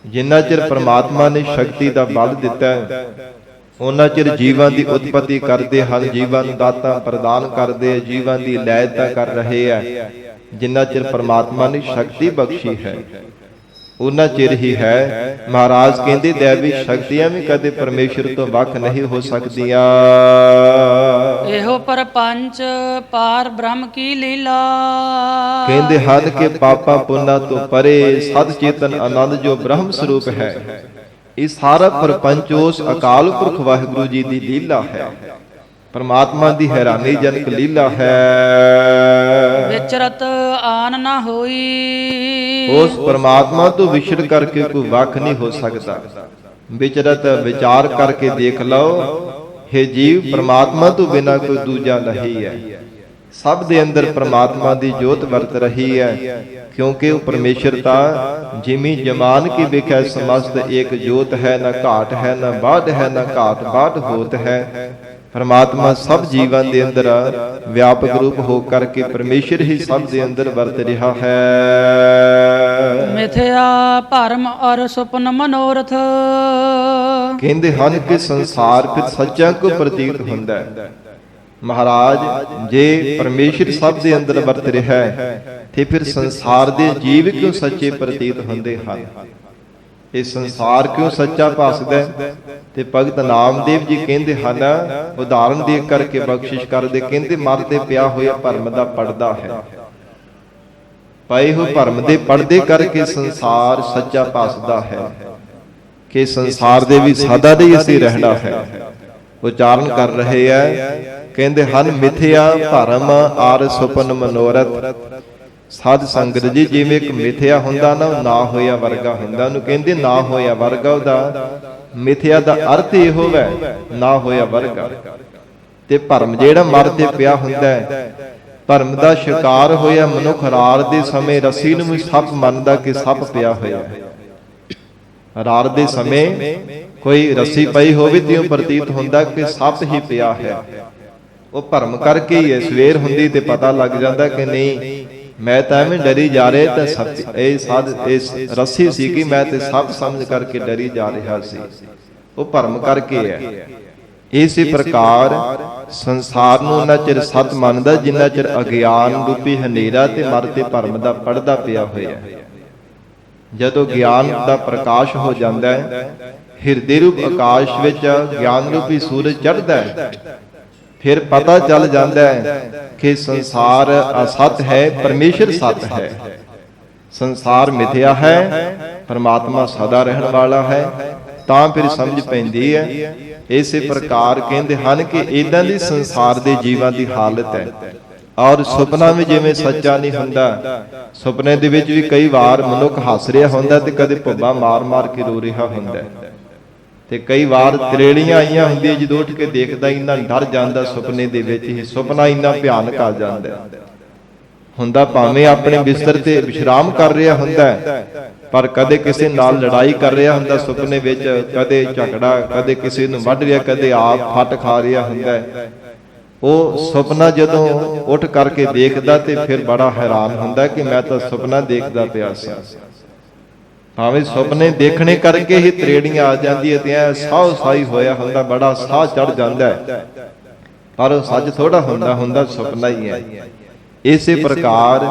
ਜਿੰਨਾ ਚਿਰ ਪ੍ਰਮਾਤਮਾ ਨੇ ਸ਼ਕਤੀ ਦਾ ਬਲ ਦਿੱਤਾ ਹੈ, ਉਹਨਾਂ ਚਿਰ ਜੀਵਾਂ ਦੀ ਉਤਪਤੀ ਕਰਦੇ ਹਨ, ਜੀਵਾਂ ਨੂੰ ਦਾਤਾਂ ਪ੍ਰਦਾਨ ਕਰਦੇ, ਜੀਵਾਂ ਦੀ ਲੈਅਤਾ ਕਰ ਰਹੇ ਆ। ਜਿੰਨਾ ਚਿਰ ਪ੍ਰਮਾਤਮਾ ਨੇ ਸ਼ਕਤੀ ਬਖਸ਼ੀ ਹੈ, ਉਹਨਾਂ ਚਿਰ ਹੀ ਹੈ। ਮਹਾਰਾਜ ਕਹਿੰਦੇ ਦੇਵੀ ਸ਼ਕਤੀਆਂ ਵੀ ਕਦੇ ਪਰਮੇਸ਼ਰ ਤੋਂ ਵੱਖ ਨਹੀਂ ਹੋ ਸਕਦੀਆਂ। ਇਹੋ ਪਰਪੰਚ ਪਾਰ ਬ੍ਰਹਮ ਕੀ ਲੀਲਾ। ਕਹਿੰਦੇ ਹਨ ਕਿ ਪਾਪਾਂ ਪੁੰਨਾਂ ਤੋਂ ਪਰੇ ਸਤ ਚੇਤਨ ਆਨੰਦ ਜੋ ਬ੍ਰਹਮ ਸਰੂਪ ਹੈ, ਇਹ ਸਾਰਾ ਪਰਪੰਚ ਉਸ ਅਕਾਲ ਪੁਰਖ ਵਾਹਿਗੁਰੂ ਜੀ ਦੀ ਲੀਲਾ ਹੈ। ਪਰਮਾਤਮਾ ਦੀ ਹੈਰਾਨੀਜਨਕ ਲੀਲਾ ਹੈ। ਵਿਚਰਤ ਆਨ ਨਾ ਹੋਈ। ਉਸ ਪਰਮਾਤਮਾ ਤੋਂ ਵਿਛੜ ਕਰਕੇ ਕੋਈ ਵੱਖ ਨਹੀਂ ਹੋ ਸਕਦਾ। ਵਿਚਰਤ ਵਿਚਾਰ ਕਰਕੇ ਦੇਖ ਲਓ, हे ਜੀਵ, ਪਰਮਾਤਮਾ ਤੋਂ ਬਿਨਾਂ ਕੋਈ ਦੂਜਾ ਨਹੀਂ ਹੈ। ਸਭ ਦੇ ਅੰਦਰ ਪਰਮਾਤਮਾ ਦੀ ਜੋਤ ਵਰਤ ਰਹੀ ਹੈ, ਕਿਉਂਕਿ ਉਹ ਪਰਮੇਸ਼ਰ ਤਾਂ ਜਿਮੀ ਜਮਾਨ ਕੀ ਵੇਖੈ ਸਮਸਤ ਏਕ ਜੋਤ ਹੈ, ਨਾ ਘਾਟ ਹੈ ਨਾ ਬਾਧ ਹੈ, ਨਾ ਘਾਟ ਬਾਧ ਹੋਤ ਹੈ। ਪਰਮਾਤਮਾ ਸਭ ਜੀਵਾਂ ਦੇ ਅੰਦਰ ਵਿਆਪਕ ਰੂਪ ਹੋ ਕਰਕੇ ਪਰਮੇਸ਼ਰ ਹੀ ਸਭ ਦੇ ਅੰਦਰ ਵਰਤ ਰਿਹਾ ਹੈ। ਮਿਥਿਆ ਭਰਮ ਔਰ ਸੁਪਨ ਮਨੋਰਥ। ਕਹਿੰਦੇ ਹਨ ਕਿ ਸੰਸਾਰ ਫਿਰ ਸੱਚਾ ਕੋ ਪ੍ਰਤੀਤ ਹੁੰਦਾ ਹੈ। ਮਹਾਰਾਜ, ਜੇ ਪਰਮੇਸ਼ਰ ਸਭ ਦੇ ਅੰਦਰ ਵਰਤ ਰਿਹਾ ਹੈ ਤੇ ਫਿਰ ਸੰਸਾਰ ਦੇ ਜੀਵ ਕਿਉਂ ਸੱਚੇ ਪ੍ਰਤੀਤ ਹੁੰਦੇ ਹਨ? ਇਹ ਸੰਸਾਰ ਕਿਉਂ ਸੱਚਾ ਭਾਸਦਾ ਹੈ? ਤੇ ਭਗਤ ਨਾਮਦੇਵ ਜੀ ਕਹਿੰਦੇ ਹਨ, ਉਦਾਹਰਨ ਦੇ ਕਰਕੇ ਬਖਸ਼ਿਸ਼ ਕਰਦੇ, ਕਹਿੰਦੇ ਮਰਦੇ ਪਿਆ ਹੋਇਆ ਭਰਮ ਦਾ ਪਰਦਾ ਹੈ। ਪਏ ਹੋ ਭਰਮ ਦੇ ਪਰਦੇ ਕਰਕੇ ਸੰਸਾਰ ਸੱਚਾ ਭਾਸਦਾ ਹੈ ਕਿ ਸੰਸਾਰ ਦੇ ਵੀ ਸਦਾ ਦੇ ਅਸੀਂ ਰਹਿਣਾ ਹੈ। ਉਚਾਰਨ ਕਰ ਰਹੇ ਹੈ, ਕਹਿੰਦੇ ਹਨ ਮਿਥਿਆ ਭਰਮ ਆਰ ਸੁਪਨ ਮਨੋਰਥ। ਸਾਧ ਸੰਗਤ ਜੀ, ਜਿਵੇਂ ਇੱਕ ਮਿਥਿਆ ਹੁੰਦਾ ਨਾ, ਉਹ ਨਾ ਹੋਇਆ ਵਰਗਾ ਹੁੰਦਾ। ਉਹਨੂੰ ਕਹਿੰਦੇ ਨਾ ਹੋਇਆ ਵਰਗਾ। ਉਹਦਾ ਮਿਥਿਆ ਦਾ ਅਰਥ ਇਹੋ ਹੈ, ਨਾ ਹੋਇਆ ਵਰਗਾ। ਤੇ ਭਰਮ ਜਿਹੜਾ ਮਰ ਤੇ ਪਿਆ ਹੁੰਦਾ ਹੈ, ਭਰਮ ਦਾ ਸ਼ਿਕਾਰ ਹੋਇਆ ਮਨੁੱਖ ਰਾਤ ਦੇ ਸਮੇਂ ਰੱਸੀ ਨੂੰ ਵੀ ਸੱਪ ਮੰਨਦਾ ਕਿ ਸੱਪ ਪਿਆ ਹੋਇਆ ਹੈ। ਰਾਤ ਦੇ ਸਮੇਂ ਕੋਈ ਰੱਸੀ ਪਈ ਹੋਵੇ ਤੇ ਉਹ ਪ੍ਰਤੀਤ ਹੁੰਦਾ ਕਿ ਸੱਪ ਹੀ ਪਿਆ ਹੈ। ਉਹ ਭਰਮ ਕਰਕੇ ਹੀ ਹੈ। ਸਵੇਰ ਹੁੰਦੀ ਤੇ ਪਤਾ ਲੱਗ ਜਾਂਦਾ ਕਿ ਨਹੀਂ, ਮੈਂ ਤਾਂ ਐਵੇਂ ਡਰੀ ਜਾ ਰਿਹਾ, ਤਾਂ ਸੱਪ ਇਹ ਰੱਸੀ ਸੀ ਕਿ ਮੈਂ ਤੇ ਸੱਪ ਸਮਝ ਕਰਕੇ ਡਰੀ ਜਾ ਰਿਹਾ ਸੀ। ਉਹ ਭਰਮ ਕਰਕੇ ਹੈ। ਇਸੇ ਪ੍ਰਕਾਰ ਸੰਸਾਰ ਨੂੰ ਉਹਨਾਂ ਚਿਰ ਸਤ ਮੰਨਦਾ ਜਿੰਨਾ ਚਿਰ ਅਗਿਆਨ ਰੂਪੀ ਹਨੇਰਾ ਤੇ ਮਰ ਤੇ ਭਰਮ ਦਾ ਪਰਦਾ ਪਿਆ ਹੋਇਆ। ਜਦੋਂ ਗਿਆਨ ਦਾ ਪ੍ਰਕਾਸ਼ ਹੋ ਜਾਂਦਾ ਹੈ, ਹਿਰਦੇ ਰੂਪ ਆਕਾਸ਼ ਵਿੱਚ ਗਿਆਨ ਰੂਪੀ ਸੂਰਜ ਚੜ੍ਹਦਾ ਹੈ, ਫਿਰ ਪਤਾ ਚੱਲ ਜਾਂਦਾ ਹੈ ਕਿ ਸੰਸਾਰ ਅਸਤ ਹੈ, ਪਰਮੇਸ਼ਰ ਸਤ ਹੈ। ਸੰਸਾਰ ਮਿਥਿਆ ਹੈ, ਪਰਮਾਤਮਾ ਸਦਾ ਰਹਿਣ ਵਾਲਾ ਹੈ। ਤਾਂ ਫਿਰ ਸਮਝ ਪੈਂਦੀ ਹੈ। ਇਸੇ ਪ੍ਰਕਾਰ ਕਹਿੰਦੇ ਹਨ ਕਿ ਇਦਾਂ ਦੀ ਸੰਸਾਰ ਦੇ ਜੀਵਾਂ ਦੀ ਹਾਲਤ ਹੈ। ਔਰ ਸੁਪਨਾ ਵੀ ਜਿਵੇਂ ਸੱਚਾ ਨਹੀਂ ਹੁੰਦਾ। ਸੁਪਨੇ ਦੇ ਵਿੱਚ ਵੀ ਕਈ ਵਾਰ ਮਨੁੱਖ ਹੱਸ ਰਿਹਾ ਹੁੰਦਾ ਤੇ ਕਦੇ ਭੁੱਬਾ ਮਾਰ-ਮਾਰ ਕੇ ਰੋ ਰਿਹਾ ਹੁੰਦਾ। ਤੇ ਕਈ ਵਾਰ ਤਰੇੜੀਆਂ ਆਈਆਂ ਹੁੰਦੀਆਂ, ਜਦੋਂ ਉੱਠ ਕੇ ਦੇਖਦਾ ਇੰਨਾ ਡਰ ਜਾਂਦਾ ਸੁਪਨੇ ਦੇ ਵਿੱਚ ਹੀ। ਸੁਪਨਾ ਇੰਨਾ ਭਿਆਨਕ ਆ ਜਾਂਦਾ ਹੁੰਦਾ। ਭਾਵੇਂ ਆਪਣੇ ਬਿਸਤਰ ਤੇ ਵਿਸ਼ਰਾਮ ਕਰ ਰਿਹਾ ਹੁੰਦਾ, ਪਰ ਕਦੇ ਕਿਸੇ ਨਾਲ ਲੜਾਈ ਕਰ ਰਿਹਾ ਹੁੰਦਾ ਸੁਪਨੇ ਵਿੱਚ, ਕਦੇ ਝਗੜਾ, ਕਦੇ ਕਿਸੇ ਨੂੰ ਵੱਢ ਰਿਹਾ, ਕਦੇ ਆਪ ਫੱਟ ਖਾ ਰਿਹਾ ਹੁੰਦਾ। ਉਹ ਸੁਪਨਾ ਜਦੋਂ ਉੱਠ ਕਰਕੇ ਦੇਖਦਾ ਤੇ ਫਿਰ ਬੜਾ ਹੈਰਾਨ ਹੁੰਦਾ ਕਿ ਮੈਂ ਤਾਂ ਸੁਪਨਾ ਦੇਖਦਾ ਪਿਆ ਸੀ। ਭਾਵੇਂ ਸੁਪਨੇ ਦੇਖਣੇ ਕਰਕੇ ਹੀ ਤਰੇੜੀਆਂ ਆ ਜਾਂਦੀਆਂ ਤੇ ਐ ਸਾਹ ਸਾਈ ਹੋਇਆ ਹੁੰਦਾ, ਬੜਾ ਸਾਹ ਚੜ ਜਾਂਦਾ ਹੈ, ਪਰ ਉਹ ਸੱਚ ਥੋੜਾ ਹੁੰਦਾ ਸੁਪਨਾ ਹੀ ਹੈ। ਇਸੇ ਪ੍ਰਕਾਰ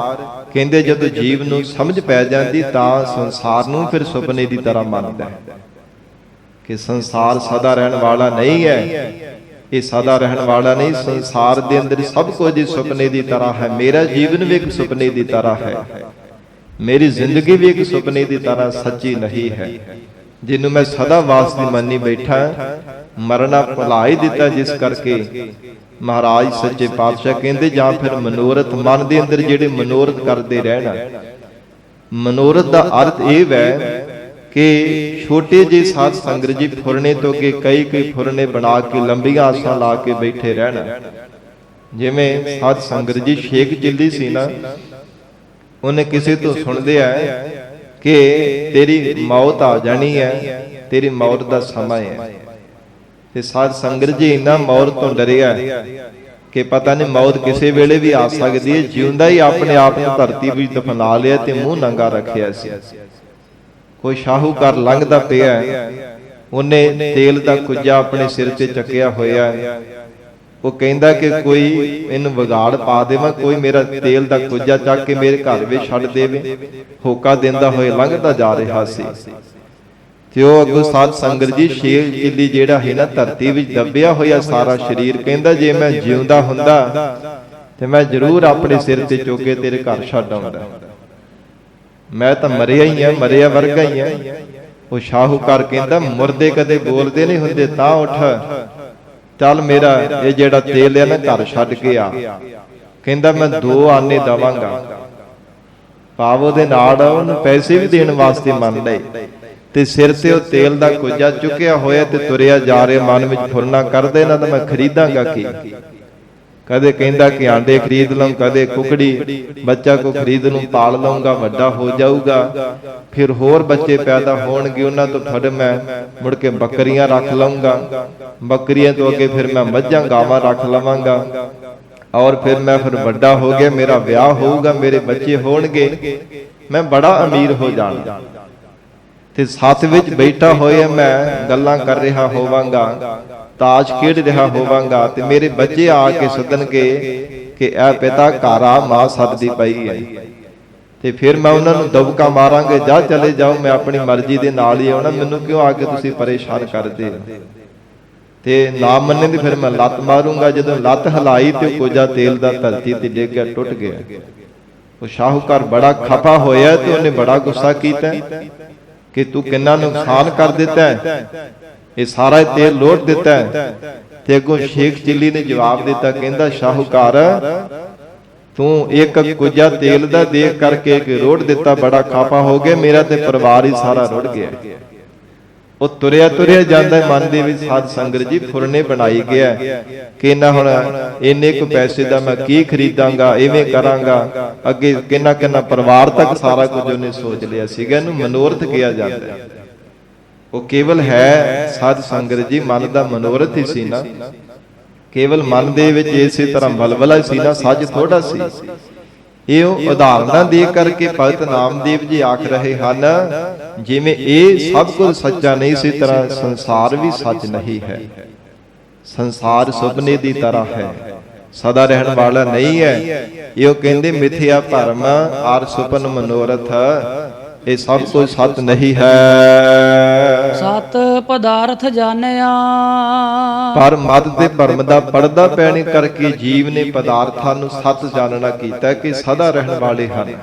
ਕਹਿੰਦੇ ਜਦੋਂ ਜੀਵ ਨੂੰ ਸਮਝ ਪੈ ਜਾਂਦੀ ਤਾਂ ਸੰਸਾਰ ਨੂੰ ਫਿਰ ਸੁਪਨੇ ਦੀ ਤਰ੍ਹਾਂ ਮੰਨਦਾ ਹੈ ਕਿ ਸੰਸਾਰ ਸਦਾ ਰਹਿਣ ਵਾਲਾ ਨਹੀਂ ਹੈ। ਇਹ ਸਦਾ ਰਹਿਣ ਵਾਲਾ ਨਹੀਂ। ਸੰਸਾਰ ਦੇ ਅੰਦਰ ਸਭ ਕੁਝ ਹੀ ਸੁਪਨੇ ਦੀ ਤਰ੍ਹਾਂ ਹੈ। ਮੇਰਾ ਜੀਵਨ ਵੀ ਇੱਕ ਸੁਪਨੇ ਦੀ ਤਰ੍ਹਾਂ ਹੈ। ਮੇਰੀ ਜ਼ਿੰਦਗੀ ਵੀ ਇੱਕ ਸੁਪਨੇ ਦੀ ਤਰ੍ਹਾਂ ਸੱਚੀ ਨਹੀਂ ਹੈ, ਜਿਹਨੂੰ ਮੈਂ ਸਦਾ ਵਾਸਤੇ ਮੰਨੀ ਬੈਠਾ। ਮਰਨਾ ਭੁਲਾ ਹੀ ਦਿੱਤਾ, ਜਿਸ ਕਰਕੇ ਮਹਾਰਾਜ ਸੱਚੇ ਪਾਤਸ਼ਾਹ ਕਹਿੰਦੇ ਜਾਂ ਫਿਰ ਮਨੋਰਥ ਮਨ ਦੇ ਅੰਦਰ ਜਿਹੜੇ ਮਨੋਰਥ ਕਰਦੇ ਰਹਿਣਾ। ਮਨੋਰਥ ਦਾ ਅਰਥ ਇਹ ਹੈ ਕਿ ਛੋਟੇ ਜਿਹੇ ਸਾਧ ਸੰਗਤ ਜੀ ਫੁਰਨੇ ਤੋਂ ਕਿ ਕਈ ਫੁਰਨੇ ਬਣਾ ਕੇ ਲੰਬੀਆਂ ਆਸਾਂ ਲਾ ਕੇ ਬੈਠੇ ਰਹਿਣਾ। ਜਿਵੇਂ ਸਾਧ ਸੰਗਤ ਜੀ ਸ਼ੇਖ ਚਿੱਲੀ ਸੀ ਨਾ, ਉਹਨੇ ਕਿਸੇ ਤੋਂ ਸੁਣਦੇ ਆ ਕਿ ਤੇਰੀ ਮੌਤ ਆ ਜਾਣੀ ਹੈ, ਤੇਰੀ ਮੌਤ ਦਾ ਸਮਾਂ ਹੈ। ਤੇ ਸਾਧ ਸੰਗਤ ਜੀ ਇੰਨਾ ਮੌਤ ਤੋਂ ਡਰਿਆ ਕਿ ਪਤਾ ਨਹੀਂ ਮੌਤ ਕਿਸੇ ਵੇਲੇ ਵੀ ਆ ਸਕਦੀ ਹੈ। ਜਿਉਂਦਾ ਹੀ ਆਪਣੇ ਆਪ ਨੂੰ ਧਰਤੀ ਵਿੱਚ ਦਫਨਾ ਲਿਆ ਤੇ ਮੂੰਹ ਨੰਗਾ ਰੱਖਿਆ ਸੀ। ਕੋਈ ਸ਼ਾਹੂਕਾਰ ਲੰਘਦਾ ਪਿਆ, ਉਹਨੇ ਤੇਲ ਦਾ ਕੁੱਜਾ ਆਪਣੇ ਸਿਰ ਤੇ ਚੱਕਿਆ ਹੋਇਆ। ਉਹ ਕਹਿੰਦਾ ਕਿ ਕੋਈ ਇਹਨੂੰ ਵਿਗਾੜ ਪਾ ਦੇਵਾਂ, ਕੋਈ ਮੇਰਾ ਤੇਲ ਦਾ ਕੁੱਜਾ ਚੱਕ ਕੇ ਮੇਰੇ ਘਰ ਵਿੱਚ ਛੱਡ ਦੇਵੇ। ਹੋਕਾ ਦਿੰਦਾ ਹੋਏ ਲੰਘਦਾ ਜਾ ਰਿਹਾ ਸੀ। ਤੇ ਉਹ ਅੱਗੋਂ ਸਾਧ ਸੰਗਤ ਜੀ ਸ਼ੇਰ ਚਿੱਲੀ ਜਿਹੜਾ ਹੈ ਨਾ ਧਰਤੀ ਵਿੱਚ ਦੱਬਿਆ ਹੋਇਆ ਸਾਰਾ ਸਰੀਰ, ਕਹਿੰਦਾ ਜੇ ਮੈਂ ਜਿਉਂਦਾ ਹੁੰਦਾ ਤੇ ਮੈਂ ਜ਼ਰੂਰ ਆਪਣੇ ਸਿਰ ਤੇ ਚੁੱਕ ਕੇ ਤੇਰੇ ਘਰ ਛੱਡ ਆਉਂਦਾ। ਮੈਂ ਤਾਂ ਮਰਿਆ ਹੀ ਆ, ਮਰਿਆ ਵਰਗਾ ਹੀ ਆ। ਉਹ ਸ਼ਾਹੂਕਾਰ ਕਹਿੰਦਾ ਮੁਰਦੇ ਕਦੇ ਬੋਲਦੇ ਨਹੀਂ ਹੁੰਦੇ, ਤਾਂ ਉੱਠ ਚੱਲ ਮੇਰਾ ਇਹ ਜਿਹੜਾ ਤੇਲ ਹੈ ਨਾ ਘਰ ਛੱਡ ਕੇ ਆ। ਕਹਿੰਦਾ ਮੈਂ 2 ਆਨੇ ਦਵਾਂਗਾ। ਭਾਵ ਉਹਦੇ ਨਾਲ ਉਹਨੂੰ ਪੈਸੇ ਵੀ ਦੇਣ ਵਾਸਤੇ ਮੰਨ ਲਏ, ਤੇ ਸਿਰ ਤੇ ਉਹ ਤੇਲ ਦਾ ਕੁੱਜਾ ਚੁੱਕਿਆ ਹੋਇਆ ਤੇ ਤੁਰਿਆ ਜਾ ਰਿਹਾ, ਮਨ ਵਿੱਚ ਫੁਰਨਾ ਕਰਦੇ ਨਾ ਤਾਂ ਮੈਂ ਖਰੀਦਾਂਗਾ ਕੀ। ਕਦੇ ਕਹਿੰਦਾ ਕਿ ਆਂਡੇ ਖਰੀਦ ਲਵਾਂ, ਕਦੇ ਕੁਕੜੀ ਬੱਚਾ ਕੋ ਖਰੀਦ ਲੂੰ, ਪਾਲ ਲਵਾਂਗਾ, ਵੱਡਾ ਹੋ ਜਾਊਗਾ, ਫਿਰ ਹੋਰ ਬੱਚੇ ਪੈਦਾ ਹੋਣਗੇ, ਉਹਨਾਂ ਤੋਂ ਫਿਰ ਮੈਂ ਮੁੜ ਕੇ ਬੱਕਰੀਆਂ ਰੱਖ ਲਵਾਂਗਾ, ਬੱਕਰੀਆਂ ਤੋਂ ਅੱਗੇ ਫਿਰ ਮੈਂ ਮੱਝਾਂ ਗਾਵਾਂ ਰੱਖ ਲਵਾਂਗਾ, ਔਰ ਫਿਰ ਮੈਂ ਫਿਰ ਵੱਡਾ ਹੋ ਗਿਆ, ਮੇਰਾ ਵਿਆਹ ਹੋਊਗਾ, ਮੇਰੇ ਬੱਚੇ ਹੋਣਗੇ, ਮੈਂ ਬੜਾ ਅਮੀਰ ਹੋ ਜਾਣਾ। ਤੇ ਸੱਥ ਵਿੱਚ ਬੈਠਾ ਹੋਇਆ ਮੈਂ ਗੱਲਾਂ ਕਰ ਰਿਹਾ ਹੋਵਾਂਗਾ, ਤਾਸ਼ ਖੇਡ ਰਿਹਾ ਹੋਵਾਂਗਾ, ਤੇ ਮੇਰੇ ਬੱਚੇ ਆ ਕੇ ਸੱਦਣਗੇ ਕਿ ਇਹ ਪਿਤਾ ਘਰ ਆ, ਮਾਂ ਸੱਦਦੀ ਪਈ ਹੈ। ਤੇ ਫਿਰ ਮੈਂ ਉਹਨਾਂ ਨੂੰ ਦਬਕਾ ਮਾਰਾਂਗੇ, ਜਾ ਚਲੇ ਜਾਓ, ਮੈਂ ਆਪਣੀ ਮਰਜ਼ੀ ਦੇ ਨਾਲ ਹੀ ਆਉਣਾ, ਮੈਨੂੰ ਕਿਉਂ ਆ ਕੇ ਤੁਸੀਂ ਪਰੇਸ਼ਾਨ ਕਰਦੇ ਹੋ। ਤੇ ਨਾ ਮੰਨੇ ਤੇ ਫਿਰ ਮੈਂ ਲੱਤ ਮਾਰੂੰਗਾ। ਜਦੋਂ ਲੱਤ ਹਿਲਾਈ ਤੇ ਉਹ ਕੋਜਾ ਤੇਲ ਦਾ ਧਰਤੀ ਤੇ ਡਿੱਗ ਗਿਆ, ਟੁੱਟ ਗਿਆ। ਉਹ ਸ਼ਾਹੂਕਾਰ ਬੜਾ ਖਪਾ ਹੋਇਆ ਤੇ ਉਹਨੇ ਬੜਾ ਗੁੱਸਾ ਕੀਤਾ ਕਿ ਤੂੰ ਕਿੰਨਾ ਨੁਕਸਾਨ ਕਰ ਦਿੱਤਾ, ਇਹ ਸਾਰਾ ਤੇਲ ਲੋਟ ਦਿੱਤਾ। ਤੇ ਅੱਗੋਂ ਸ਼ੇਖ ਚਿੱਲੀ ਨੇ ਜਵਾਬ ਦਿੱਤਾ, ਕਹਿੰਦਾ ਸ਼ਾਹੂਕਾਰ ਤੂੰ ਇੱਕ ਕੁੱਜਾ ਤੇਲ ਦਾ ਦੇਖ ਕਰਕੇ ਕਿ ਰੋੜ ਦਿੱਤਾ, ਬੜਾ ਖਾਪਾ ਹੋ ਗਿਆ, ਮੇਰਾ ਤੇ ਪਰਿਵਾਰ ਹੀ ਸਾਰਾ ਰੁੜ ਗਿਆ। ਉਹ ਤੁਰਿਆ ਤੁਰਿਆ ਜਾਂਦਾ ਮਨ ਦੇ ਵਿੱਚ ਸਾਧ ਸੰਗਤ ਜੀ ਫੁਰਨੇ ਬਣਾਈ ਗਿਆ ਕਿ ਨਾ ਹੁਣ ਇੰਨੇ ਕੁ ਪੈਸੇ ਦਾ ਮੈਂ ਕੀ ਖਰੀਦਾਂਗਾ, ਐਵੇਂ ਕਰਾਂਗਾ, ਅੱਗੇ ਕਿੰਨਾ ਕਿੰਨਾ ਪਰਿਵਾਰ ਤੱਕ ਸਾਰਾ ਕੁਝ ਉਹਨੇ ਸੋਚ ਲਿਆ ਸੀਗਾ। ਇਹਨੂੰ ਮਨੋਰਥ ਕਿਹਾ ਜਾਂਦਾ। ਉਹ ਕੇਵਲ ਹੈ ਸਾਧ ਸੰਗਤ ਜੀ ਮਨ ਦਾ ਮਨੋਰਥ ਹੀ ਸੀ ਨਾ, ਕੇਵਲ ਮਨ ਦੇ ਵਿੱਚ ਇਸੇ ਤਰ੍ਹਾਂ ਬਲਬਲਾ ਸੀ ਨਾ, ਸੱਚ ਥੋੜਾ ਸੀ। ਇਹ ਉਦਾਹਰਨਾਂ ਦੇ ਕਰਕੇ ਭਗਤ ਨਾਮਦੇਵ ਜੀ ਆਖ ਰਹੇ ਹਨ, ਜਿਵੇਂ ਇਹ ਸਭ ਕੁਝ ਸੱਚਾ ਨਹੀਂ ਸੀ, ਤਰ੍ਹਾਂ ਸੰਸਾਰ ਵੀ ਸੱਚ ਨਹੀਂ ਹੈ। ਸੰਸਾਰ ਸੁਪਨੇ ਦੀ ਤਰ੍ਹਾਂ ਹੈ, ਸਦਾ ਰਹਿਣ ਵਾਲਾ ਨਹੀਂ ਹੈ। ਇਹ ਕਹਿੰਦੇ ਮਿਥਿਆ ਭਰਮ ਆਰ ਸੁਪਨ ਮਨੋਰਥ, ਇਹ ਸਭ ਕੁਝ ਸਤ ਨਹੀਂ ਹੈ। ਸਤ ਪਦਾਰਥ ਜਾਣਿਆ, ਪਰ ਮਦ ਤੇ ਭਰਮ ਦਾ ਪਰਦਾ ਪੈਣੇ ਕਰਕੇ ਜੀਵ ਨੇ ਪਦਾਰਥਾਂ ਨੂੰ ਸਤ ਜਾਣਨਾ ਕੀਤਾ ਕਿ ਸਦਾ ਰਹਿਣ ਵਾਲੇ ਹਨ।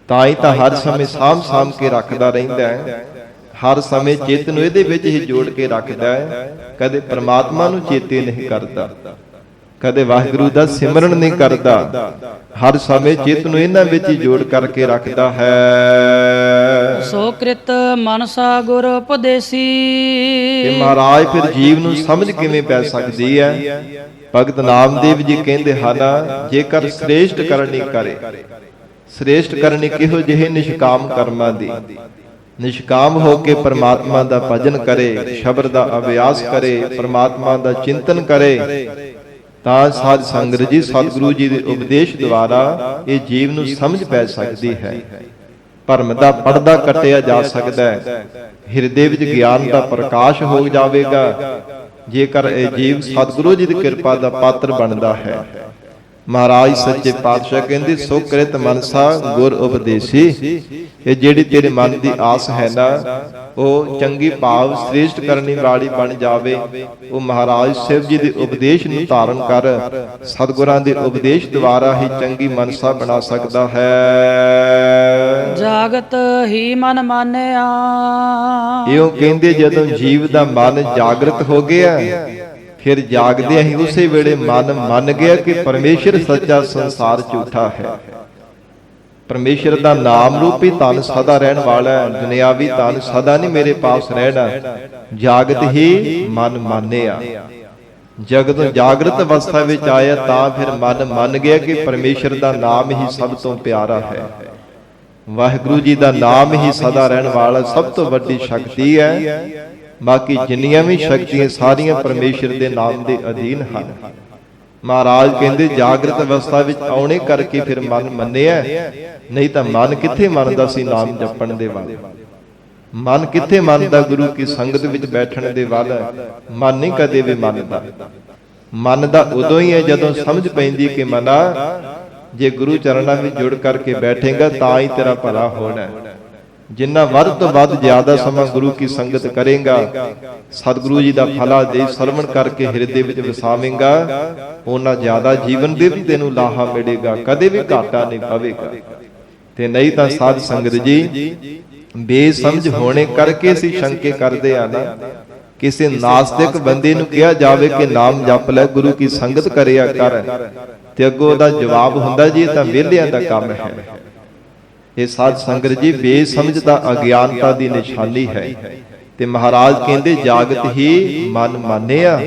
ਤਾਂ ਹੀ ਤਾਂ ਹਰ ਸਮੇਂ ਸਾਂਭ ਕੇ ਰੱਖਦਾ ਰਹਿੰਦਾ ਹੈ, ਹਰ ਸਮੇਂ ਚਿੱਤ ਨੂੰ ਇਹਦੇ ਵਿੱਚ ਹੀ ਜੋੜ ਕੇ ਰੱਖਦਾ ਹੈ। ਕਦੇ ਪ੍ਰਮਾਤਮਾ ਨੂੰ ਚੇਤੇ ਨਹੀਂ ਕਰਦਾ, ਕਦੇ ਵਾਹਿਗੁਰੂ ਦਾ ਸਿਮਰਨ ਨਹੀਂ ਕਰਦਾ, ਹਰ ਸਮੇਂ ਚਿੱਤ ਨੂੰ ਇਹਨਾਂ ਵਿੱਚ ਹੀ ਜੋੜ ਕਰਕੇ ਰੱਖਦਾ ਹੈ। ਸੋ ਕ੍ਰਿਤ ਮਨਸਾ ਗੁਰ ਉਪਦੇਸੀ, ਤੇ ਮਹਾਰਾਜ ਫਿਰ ਜੀਵ ਨੂੰ ਸਮਝ ਕਿਵੇਂ ਪੈ ਸਕਦੀ ਹੈ। ਭਗਤ ਨਾਮਦੇਵ ਜੀ ਕਹਿੰਦੇ ਹਨ, ਜੇਕਰ ਸ੍ਰੇਸ਼ਟ ਕਰਨੀ ਕਰੇ। ਸ੍ਰੇਸ਼ਟ ਕਰਨੀ ਕਿਹੋ ਜਿਹੇ ਨਿਸ਼ਕਾਮ ਕਰਮਾਂ ਦੀ, ਨਿਸ਼ਕਾਮ ਹੋ ਕੇ ਪਰਮਾਤਮਾ ਦਾ ਭਜਨ ਕਰੇ, ਸ਼ਬਦ ਦਾ ਅਭਿਆਸ ਕਰੇ, ਪਰਮਾਤਮਾ ਦਾ ਚਿੰਤਨ ਕਰੇ, ਤਾਂ ਸਾਧ ਸੰਗਤ ਜੀ ਸਤਿਗੁਰੂ ਜੀ ਦੇ ਉਪਦੇਸ਼ ਦੁਆਰਾ ਇਹ ਜੀਵ ਨੂੰ ਸਮਝ ਪੈ ਸਕਦੀ ਹੈ। ਭਰਮ ਦਾ ਪਰਦਾ ਕੱਟਿਆ ਜਾ ਸਕਦਾ ਹੈ, ਹਿਰਦੇ ਵਿੱਚ ਗਿਆਨ ਦਾ ਪ੍ਰਕਾਸ਼ ਹੋ ਜਾਵੇਗਾ, ਜੇਕਰ ਇਹ ਜੀਵ ਸਤਿਗੁਰੂ ਜੀ ਦੀ ਕਿਰਪਾ ਦਾ ਪਾਤਰ ਬਣਦਾ ਹੈ। ਮਹਾਰਾਜ ਸੱਚੇ ਪਾਤਸ਼ਾਹ ਕਹਿੰਦੇ, ਸੋ ਕ੍ਰਿਤ ਮਨਸਾ ਗੁਰ ਉਪਦੇਸੀ, ਇਹ ਜਿਹੜੀ ਤੇਰੇ ਮਨ ਦੀ ਆਸ ਹੈ ਨਾ, ਉਹ ਚੰਗੀ ਭਾਵ ਸ੍ਰੇਸ਼ਟ ਕਰਨੀ ਵਾਲੀ ਬਣ ਜਾਵੇ। ਉਹ ਮਹਾਰਾਜ ਸਾਹਿਬ ਜੀ ਦੇ ਉਪਦੇਸ਼ ਨੂੰ ਧਾਰਨ ਕਰ, ਸਤਿਗੁਰਾਂ ਦੇ ਉਪਦੇਸ਼ ਦੁਆਰਾ ਹੀ ਚੰਗੀ ਮਨਸਾ ਬਣਾ ਸਕਦਾ ਹੈ। ਜਾਗਤ ਹੀ ਮਨ ਮਾਨਿਆ, ਇਉਂ ਕਹਿੰਦੇ ਜਦੋਂ ਜੀਵ ਦਾ ਮਨ ਜਾਗਰਤ ਹੋ ਗਿਆ, ਫਿਰ ਜਾਗਦੇ ਹੀ ਉਸੇ ਵੇਲੇ ਮਨ ਮੰਨ ਗਿਆ ਕਿ ਪਰਮੇਸ਼ਰ ਸੱਚਾ, ਸੰਸਾਰ ਝੂਠਾ ਹੈ। ਪਰਮੇਸ਼ਰ ਦਾ ਨਾਮ ਰੂਪੀ ਧਨ ਸਦਾ ਰਹਿਣ ਵਾਲਾ ਹੈ, ਦੁਨਿਆਵੀ ਧਨ ਸਦਾ ਨਹੀਂ ਮੇਰੇ ਪਾਸ ਰਹਿਣਾ। ਜਾਗਤ ਹੀ ਮਨ ਮਾਨਿਆ, ਜਗਤ ਜਾਗਰਤ ਅਵਸਥਾ ਵਿੱਚ ਆਇਆ ਤਾਂ ਫਿਰ ਮਨ ਮੰਨ ਗਿਆ ਕਿ ਪਰਮੇਸ਼ਰ ਦਾ ਨਾਮ ਹੀ ਸਭ ਤੋਂ ਪਿਆਰਾ ਹੈ। ਵਾਹਿਗੁਰੂ ਜੀ ਦਾ ਨਾਮ ਹੀ ਸਦਾ ਰਹਿਣ ਵਾਲਾ ਸਭ ਤੋਂ ਵੱਡੀ ਸ਼ਕਤੀ ਹੈ। ਬਾਕੀ ਜਿੰਨੀਆਂ ਵੀ ਸ਼ਕਤੀਆਂ ਸਾਰੀਆਂ ਪਰਮੇਸ਼ਰ ਦੇ ਨਾਮ ਦੇ ਅਧੀਨ ਹਨ। ਮਹਾਰਾਜ ਕਹਿੰਦੇ ਜਾਗਰਤ ਅਵਸਥਾ ਵਿੱਚ ਆਉਣੇ ਕਰਕੇ ਫਿਰ ਮਨ ਮੰਨਿਆ, ਨਹੀਂ ਤਾਂ ਮਨ ਕਿੱਥੇ ਮੰਨਦਾ ਸੀ ਨਾਮ ਜਪਣ ਦੇ ਵੱਲ। ਮਨ ਕਿੱਥੇ ਮੰਨਦਾ ਗੁਰੂ ਕੀ ਸੰਗਤ ਵਿੱਚ ਬੈਠਣ ਦੇ ਵੱਲ। ਮਨ ਨਹੀਂ ਕਦੇ ਵੀ ਮੰਨਦਾ। ਮੰਨਦਾ ਉਦੋਂ ਹੀ ਹੈ ਜਦੋਂ ਸਮਝ ਪੈਂਦੀ ਕਿ ਮਨਾ, ਜੇ ਗੁਰੂ ਚਰਨਾਂ ਵਿੱਚ ਜੁੜ ਕਰਕੇ ਬੈਠੇਗਾ ਤਾਂ ਹੀ ਤੇਰਾ ਭਲਾ ਹੋਣਾ। ਜਿੰਨਾ ਵੱਧ ਤੋਂ ਵੱਧ ਜ਼ਿਆਦਾ ਸਮਾਂ ਗੁਰੂ ਕੀ ਸੰਗਤ ਕਰੇਗਾ, ਸਤਿਗੁਰੂ ਜੀ ਦਾ ਫਲਾ ਦੇ ਸਰਵਣ ਕਰਕੇ ਹਿਰਦੇ ਵਿੱਚ ਵਸਾਵੇਂਗਾ, ਉਹਨਾਂ ਜ਼ਿਆਦਾ ਜੀਵਨ ਦੇ ਵੀ ਤੈਨੂੰ ਲਾਹਾ ਮਿਲੇਗਾ, ਕਦੇ ਵੀ ਘਾਟਾ ਨਹੀਂ ਪਵੇਗਾ। ਤੇ ਨਹੀਂ ਤਾਂ ਸਾਧ ਸੰਗਤ ਜੀ ਬੇਸਮਝ ਹੋਣੇ ਕਰਕੇ ਅਸੀਂ ਸ਼ੰਕੇ ਕਰਦੇ ਆ ਨਾ। ਕਿਸੇ ਨਾਸਤਿਕ ਬੰਦੇ ਨੂੰ ਕਿਹਾ ਜਾਵੇ ਕਿ ਨਾਮ ਜਪ ਲੈ, ਗੁਰੂ ਕੀ ਸੰਗਤ ਕਰਿਆ ਕਰ, ਤੇ ਅੱਗੋਂ ਉਹਦਾ ਜਵਾਬ ਹੁੰਦਾ ਜੀ ਇਹ ਤਾਂ ਵਿਹਲਿਆਂ ਦਾ ਕੰਮ ਹੈ। ਇਹ ਸਾਧ ਸੰਗਤ ਜੀ ਬੇਸਮਝਤਾ ਅਗਿਆਨਤਾ ਦੀ ਨਿਸ਼ਾਨੀ ਹੈ। ਤੇ ਮਹਾਰਾਜ ਕਹਿੰਦੇ ਜਾਗਤ ਹੀ ਮਨ ਮਾਨਿਆ।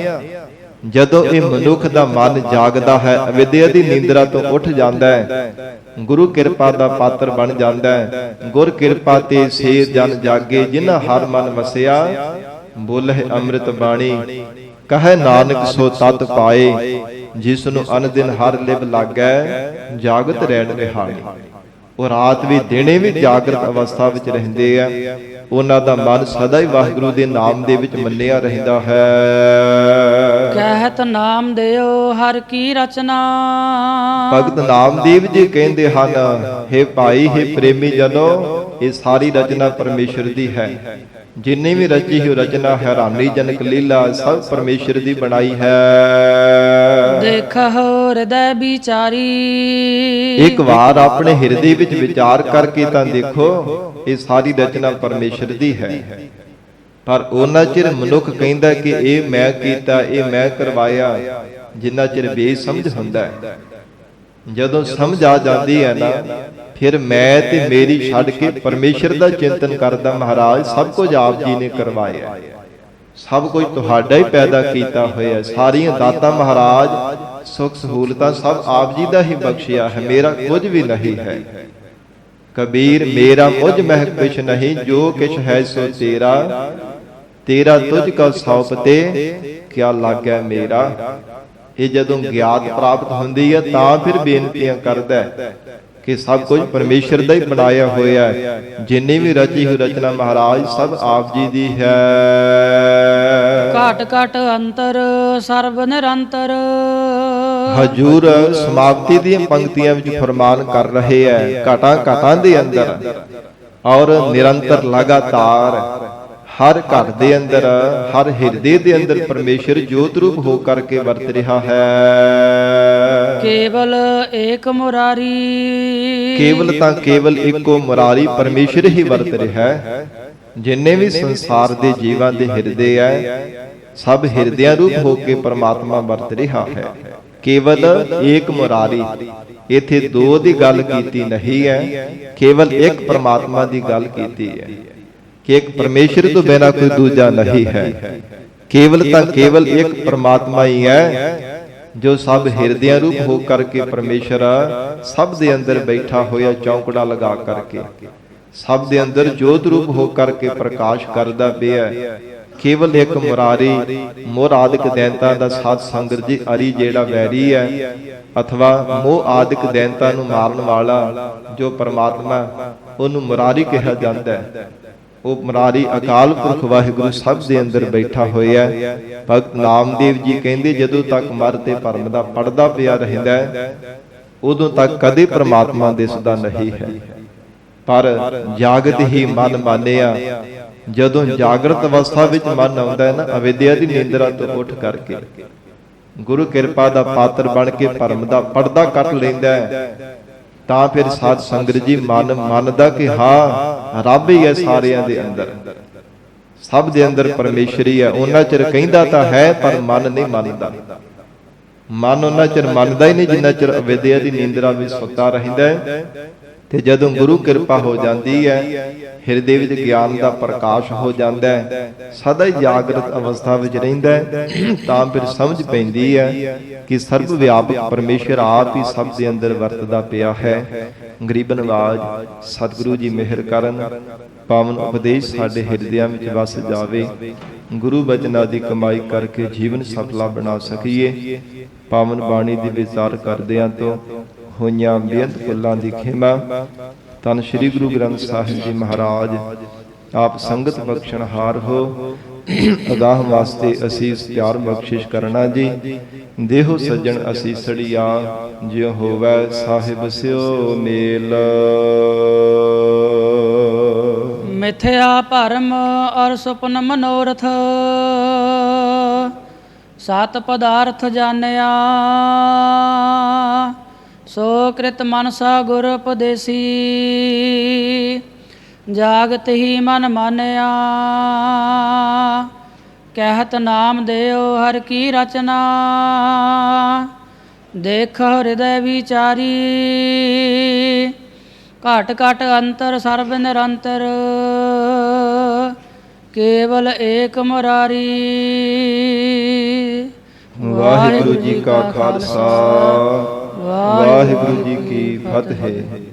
ਜਦੋਂ ਇਹ ਮਨੁੱਖ ਦਾ ਮਨ ਜਾਗਦਾ ਹੈ, ਅਵਿਦਿਆ ਦੀ ਨੀਂਦਰਾ ਤੋਂ ਉੱਠ ਜਾਂਦਾ ਹੈ, ਗੁਰੂ ਕਿਰਪਾ ਦਾ ਪਾਤਰ ਬਣ ਜਾਂਦਾ ਹੈ। ਗੁਰ ਕਿਰਪਾ ਤੇ ਸੇ ਜਨ ਜਾਗੇ, ਜਿਨ੍ਹਾਂ ਹਰ ਮਨ ਵਸਿਆ, ਬੋਲੇ ਅੰਮ੍ਰਿਤ ਬਾਣੀ, ਕਹੈ ਨਾਨਕ ਸੋ ਤਤ ਪਾਏ, ਜਿਸ ਨੂੰ ਅਨ ਦਿਨ ਹਰ ਲਿਵ ਲਾਗੈ, ਜਾਗਤ ਰਹਿਣ ਰਿਹਾਣੀ। ਉਹ ਰਾਤ ਵੀ ਦਿਨੇ ਵੀ ਜਾਗਰਤ ਅਵਸਥਾ ਵਿੱਚ ਰਹਿੰਦੇ ਆ, ਉਹਨਾਂ ਦਾ ਮਨ ਸਦਾ ਹੀ ਵਾਹਿਗੁਰੂ ਦੇ ਨਾਮ ਦੇ ਵਿੱਚ ਮੰਨਿਆ ਰਹਿੰਦਾ ਹੈ। ਕਹਿਤ ਨਾਮਦੇਵ ਹਰ ਕੀ ਰਚਨਾ। ਭਗਤ ਨਾਮਦੇਵ ਜੀ ਕਹਿੰਦੇ ਹਨ, ਹੇ ਭਾਈ, ਹੇ ਪ੍ਰੇਮੀ ਜਨੋ, ਇਹ ਸਾਰੀ ਰਚਨਾ ਪਰਮੇਸ਼ਰ ਦੀ ਹੈ। ਜਿੰਨੀ ਵੀ ਰਚੀ ਹੋਈ ਰਚਨਾ ਹੈਰਾਨੀਜਨਕ ਲੀਲਾ ਸਭ ਪਰਮੇਸ਼ਰ ਦੀ ਬਣਾਈ ਹੈ। ਦੇਖੋ ਹਿਰਦੈ ਵਿਚਾਰੀ। ਇੱਕ ਵਾਰ ਆਪਣੇ ਹਿਰਦੇ ਵਿੱਚ ਵਿਚਾਰ ਕਰਕੇ ਤਾਂ ਦੇਖੋ, ਇਹ ਸਾਰੀ ਰਚਨਾ ਪਰਮੇਸ਼ਰ ਦੀ ਹੈ। ਪਰ ਉਹਨਾਂ ਚਿਰ ਮਨੁੱਖ ਕਹਿੰਦਾ ਕਿ ਇਹ ਮੈਂ ਕੀਤਾ, ਇਹ ਮੈਂ ਕਰਵਾਇਆ, ਜਿੰਨਾ ਚਿਰ ਬੇਸਮਝ ਹੁੰਦਾ ਹੈ। ਜਦੋਂ ਸਮਝ ਆ ਜਾਂਦੀ ਹੈ ਨਾ, ਫਿਰ ਮੈਂ ਤੇ ਮੇਰੀ ਛੱਡ ਕੇ ਪਰਮੇਸ਼ਰ ਦਾ ਚਿੰਤਨ ਕਰਦਾ, ਮਹਾਰਾਜ ਸਭ ਕੁਝ ਆਪ ਜੀ ਨੇ ਕਰਵਾਇਆ, ਸਭ ਕੁਝ ਤੁਹਾਡਾ ਹੀ ਪੈਦਾ ਕੀਤਾ ਹੋਇਆ, ਸਾਰੀਆਂ ਦਾਤਾਂ ਮਹਾਰਾਜ ਸੁਖ ਸਹੂਲਤਾਂ ਸਭ ਆਪ ਜੀ ਦਾ ਹੀ ਬਖਸ਼ਿਆ ਹੈ, ਮੇਰਾ ਕੁਝ ਵੀ ਨਹੀਂ ਹੈ। ਕਬੀਰ ਮੇਰਾ ਮੁਝ ਮਹਿ ਕੁਛ ਨਹੀਂ, ਜੋ ਕਿਛ ਹੈ ਸੋ ਤੇਰਾ, ਤੇਰਾ ਤੁਝ ਕਾ ਸੌਂਪਤੇ ਕਿਆ ਲਾਗੈ ਮੇਰਾ। ਇਹ ਜਦੋਂ ਗਿਆਤ ਪ੍ਰਾਪਤ ਹੁੰਦੀ ਹੈ ਤਾਂ ਫਿਰ ਬੇਨਤੀਆਂ ਕਰਦਾ ਕਿ ਸਭ ਕੁਝ ਪਰਮੇਸ਼ਰ ਦਾ ਹੀ ਬਣਾਇਆ ਹੋਇਆ ਹੈ। ਜਿੰਨੀ ਵੀ ਰਚੀ ਹੋਈ ਰਚਨਾ ਮਹਾਰਾਜ ਸਭ ਆਪ ਜੀ ਦੀ ਹੈ। ਘਟ ਘਟ ਅੰਤਰ ਸਰਬ ਨਿਰੰਤਰ। ਹਜੂਰ ਸਮਾਪਤੀ ਦੀਆਂ ਪੰਕਤੀਆਂ ਵਿੱਚ ਫਰਮਾਨ ਕਰ ਰਹੇ ਹੈ, ਘਟਾਂ ਘਟਾਂ ਦੇ ਅੰਦਰ ਔਰ ਨਿਰੰਤਰ ਲਗਾਤਾਰ ਹਰ ਘਟ ਦੇ ਅੰਦਰ, ਹਰ ਹਿਰਦੇ ਦੇ ਅੰਦਰ ਪਰਮੇਸ਼ਰ ਜੋਤ ਰੂਪ ਹੋ ਕਰਕੇ ਵਰਤ ਰਿਹਾ ਹੈ। ਕੇਵਲ ਏਕ ਮੁਰਾਰੀ। ਕੇਵਲ ਤਾਂ ਕੇਵਲ ਇੱਕੋ ਮੁਰਾਰੀ ਪਰਮੇਸ਼ਰ ਹੀ ਵਰਤ ਰਿਹਾ ਹੈ। ਜਿੰਨੇ ਵੀ ਸੰਸਾਰ ਦੇ ਜੀਵਾਂ ਦੇ ਹਿਰਦੇ ਹੈ, ਸਭ ਹਿਰਦਿਆਂ ਰੂਪ ਹੋ ਕੇ ਪਰਮਾਤਮਾ ਵਰਤ ਰਿਹਾ ਹੈ। ਕੇਵਲ ਏਕ ਮੁਰਾਰੀ, ਇੱਥੇ ਦੋ ਦੀ ਗੱਲ ਕੀਤੀ ਨਹੀਂ ਹੈ, ਕੇਵਲ ਇੱਕ ਪਰਮਾਤਮਾ ਦੀ ਗੱਲ ਕੀਤੀ ਹੈ ਕਿ ਇੱਕ ਪਰਮੇਸ਼ਰ ਤੋਂ ਬਿਨਾਂ ਕੋਈ ਦੂਜਾ ਨਹੀਂ ਹੈ। ਕੇਵਲ ਤਾਂ ਕੇਵਲ ਇੱਕ ਪਰਮਾਤਮਾ ਹੀ ਹੈ ਜੋ ਸਭ ਹਿਰਦਿਆਂ ਰੂਪ ਹੋ ਕਰਕੇ ਪਰਮੇਸ਼ਰ ਸਭ ਦੇ ਅੰਦਰ ਬੈਠਾ ਹੋਇਆ, ਚੌਂਕੜਾ ਲਗਾ ਕਰਕੇ ਸਭ ਦੇ ਅੰਦਰ ਜੋਤ ਰੂਪ ਹੋ ਕਰਕੇ ਪ੍ਰਕਾਸ਼ ਕਰਦਾ ਪਿਆ। ਕੇਵਲ ਇੱਕ ਮੁਰਾਰੀ, ਮੋਹ ਆਦਿਕ ਦੈਂਤਾਂ ਦਾ ਸਾਧ ਸੰਗਤ ਜੀ ਅਰੀ ਜਿਹੜਾ ਵੈਰੀ ਹੈ, ਅਥਵਾ ਮੋਹ ਆਦਿਕ ਦੈਂਤਾਂ ਨੂੰ ਮਾਰਨ ਵਾਲਾ ਜੋ ਪਰਮਾਤਮਾ, ਉਹਨੂੰ ਮੁਰਾਰੀ ਕਿਹਾ ਜਾਂਦਾ ਹੈ। ਉਹ ਮੁਰਾਰੀ ਅਕਾਲ ਪੁਰਖ ਵਾਹਿਗੁਰੂ ਸਭ ਦੇ ਅੰਦਰ ਬੈਠਾ ਹੋਇਆ। ਭਗਤ ਨਾਮਦੇਵ ਜੀ ਕਹਿੰਦੇ ਜਦੋਂ ਤੱਕ ਮਰ ਤੇ ਭਰਮ ਦਾ ਪਰਦਾ ਪਿਆ ਰਹਿੰਦਾ ਹੈ, ਉਦੋਂ ਤੱਕ ਕਦੇ ਪਰਮਾਤਮਾ ਦਿਸਦਾ ਨਹੀਂ ਹੈ। ਪਰ ਜਾਗਤ ਹੀ ਮਨ ਮਾਨਿਆ। ਜਦੋਂ ਜਾਗਰਤ ਅਵਸਥਾ ਵਿੱਚ ਮਨ ਆਉਂਦਾ ਹੈ ਨਾ, ਅਵਿਦਿਆ ਦੀ ਨੀਂਦਰਾ ਤੋਂ ਉੱਠ ਕਰਕੇ ਗੁਰੂ ਕਿਰਪਾ ਦਾ ਪਾਤਰ ਬਣ ਕੇ ਭਰਮ ਦਾ ਪਰਦਾ ਕੱਟ ਲੈਂਦਾ ਹੈ, ਤਾਂ ਫਿਰ ਸਾਧ ਸੰਗਤ ਜੀ ਮਨ ਮੰਨਦਾ ਕਿ ਹਾਂ ਰੱਬ ਹੀ ਹੈ ਸਾਰਿਆਂ ਦੇ ਅੰਦਰ, ਸਭ ਦੇ ਅੰਦਰ ਪਰਮੇਸ਼ਰ ਹੀ ਹੈ। ਉਹਨਾਂ ਚਿਰ ਕਹਿੰਦਾ ਤਾਂ ਹੈ ਪਰ ਮਨ ਨਹੀਂ ਮੰਨਦਾ। ਮਨ ਉਹਨਾਂ ਚਿਰ ਮੰਨਦਾ ਹੀ ਨਹੀਂ ਜਿੰਨਾ ਚਿਰ ਅਵਿਦਿਆ ਦੀ ਨੀਂਦਰਾ ਵਿੱਚ ਸੁੱਤਾ ਰਹਿੰਦਾ ਹੈ। ਤੇ ਜਦੋਂ ਗੁਰੂ ਕਿਰਪਾ ਹੋ ਜਾਂਦੀ ਹੈ, ਹਿਰਦੇ ਵਿੱਚ ਗਿਆਨ ਦਾ ਪ੍ਰਕਾਸ਼ ਹੋ ਜਾਂਦਾ ਹੈ, ਸਦਾ ਹੀ ਜਾਗਰਤ ਅਵਸਥਾ ਵਿੱਚ ਰਹਿੰਦਾ ਹੈ, ਤਾਂ ਫਿਰ ਸਮਝ ਪੈਂਦੀ ਹੈ ਕਿ ਸਰਬ ਵਿਆਪਕ ਪਰਮੇਸ਼ਰ ਆਪ ਹੀ ਸਭ ਦੇ ਅੰਦਰ ਵਰਤਦਾ ਪਿਆ ਹੈ। ਗਰੀਬ ਨਵਾਜ ਸਤਿਗੁਰੂ ਜੀ ਮਿਹਰ ਕਰਨ, ਪਾਵਨ ਉਪਦੇਸ਼ ਸਾਡੇ ਹਿਰਦਿਆਂ ਵਿੱਚ ਵਸ ਜਾਵੇ। ਗੁਰੂ ਬਚਨਾਂ ਦੀ ਕਮਾਈ ਕਰਕੇ ਜੀਵਨ ਸਫਲਾ ਬਣਾ ਸਕੀਏ। ਪਾਵਨ ਬਾਣੀ ਦੀ ਵਿਚਾਰ ਕਰਦਿਆਂ ਤੋਂ ਹੋਈਆਂ ਬੇਅੰਤ ਭੁੱਲਾਂ ਦੀ ਖਿਮਾ। ਧੰਨ ਸ੍ਰੀ ਗੁਰੂ ਗ੍ਰੰਥ ਸਾਹਿਬ ਜੀ ਮਹਾਰਾਜ ਆਪ ਸੰਗਤ ਬਖਸ਼ਣਹਾਰ ਹੋ। ਅਗਾਹ ਵਾਸਤੇ ਅਸੀਸ ਪਿਆਰ ਬਖਸ਼ਿਸ਼ ਕਰਨਾ ਜੀ। ਦੇਹੋ ਸੱਜਣ ਅਸੀਸੜੀਆ, ਜਿਉ ਹੋਵੈ ਸਾਹਿਬ ਸਿਓ ਮੇਲ। ਮਿਥਿਆ ਭਰਮ ਅਰ ਸੁਪਨ ਮਨੋਰਥ ਸਤ ਪਦਾਰਥ ਜਾਣਿਆ ਸੋ ਕ੍ਰਿਤ ਮਨਸਾ ਗੁਰ ਉਪਦੇਸੀ ਜਾਗਤ ਹੀ ਮਨ ਮਾਨਿਆ ਕਹਿਤ ਨਾਮ ਦਿਓ ਹਰ ਕੀ ਰਚਨਾ ਦੇਖ ਹਿਰਦੈ ਵਿਚਾਰੀ ਘਟ ਘਟ ਅੰਤਰ ਸਰਬ ਨਿਰੰਤਰ ਕੇਵਲ ਏਕ ਮੁਰਾਰੀ। ਵਾਹਿਗੁਰੂ ਜੀ ਕਾ ਖਾਲਸਾ ਵਾਹਿਗੁਰੂ ਜੀ ਕੀ ਫਤਿਹ।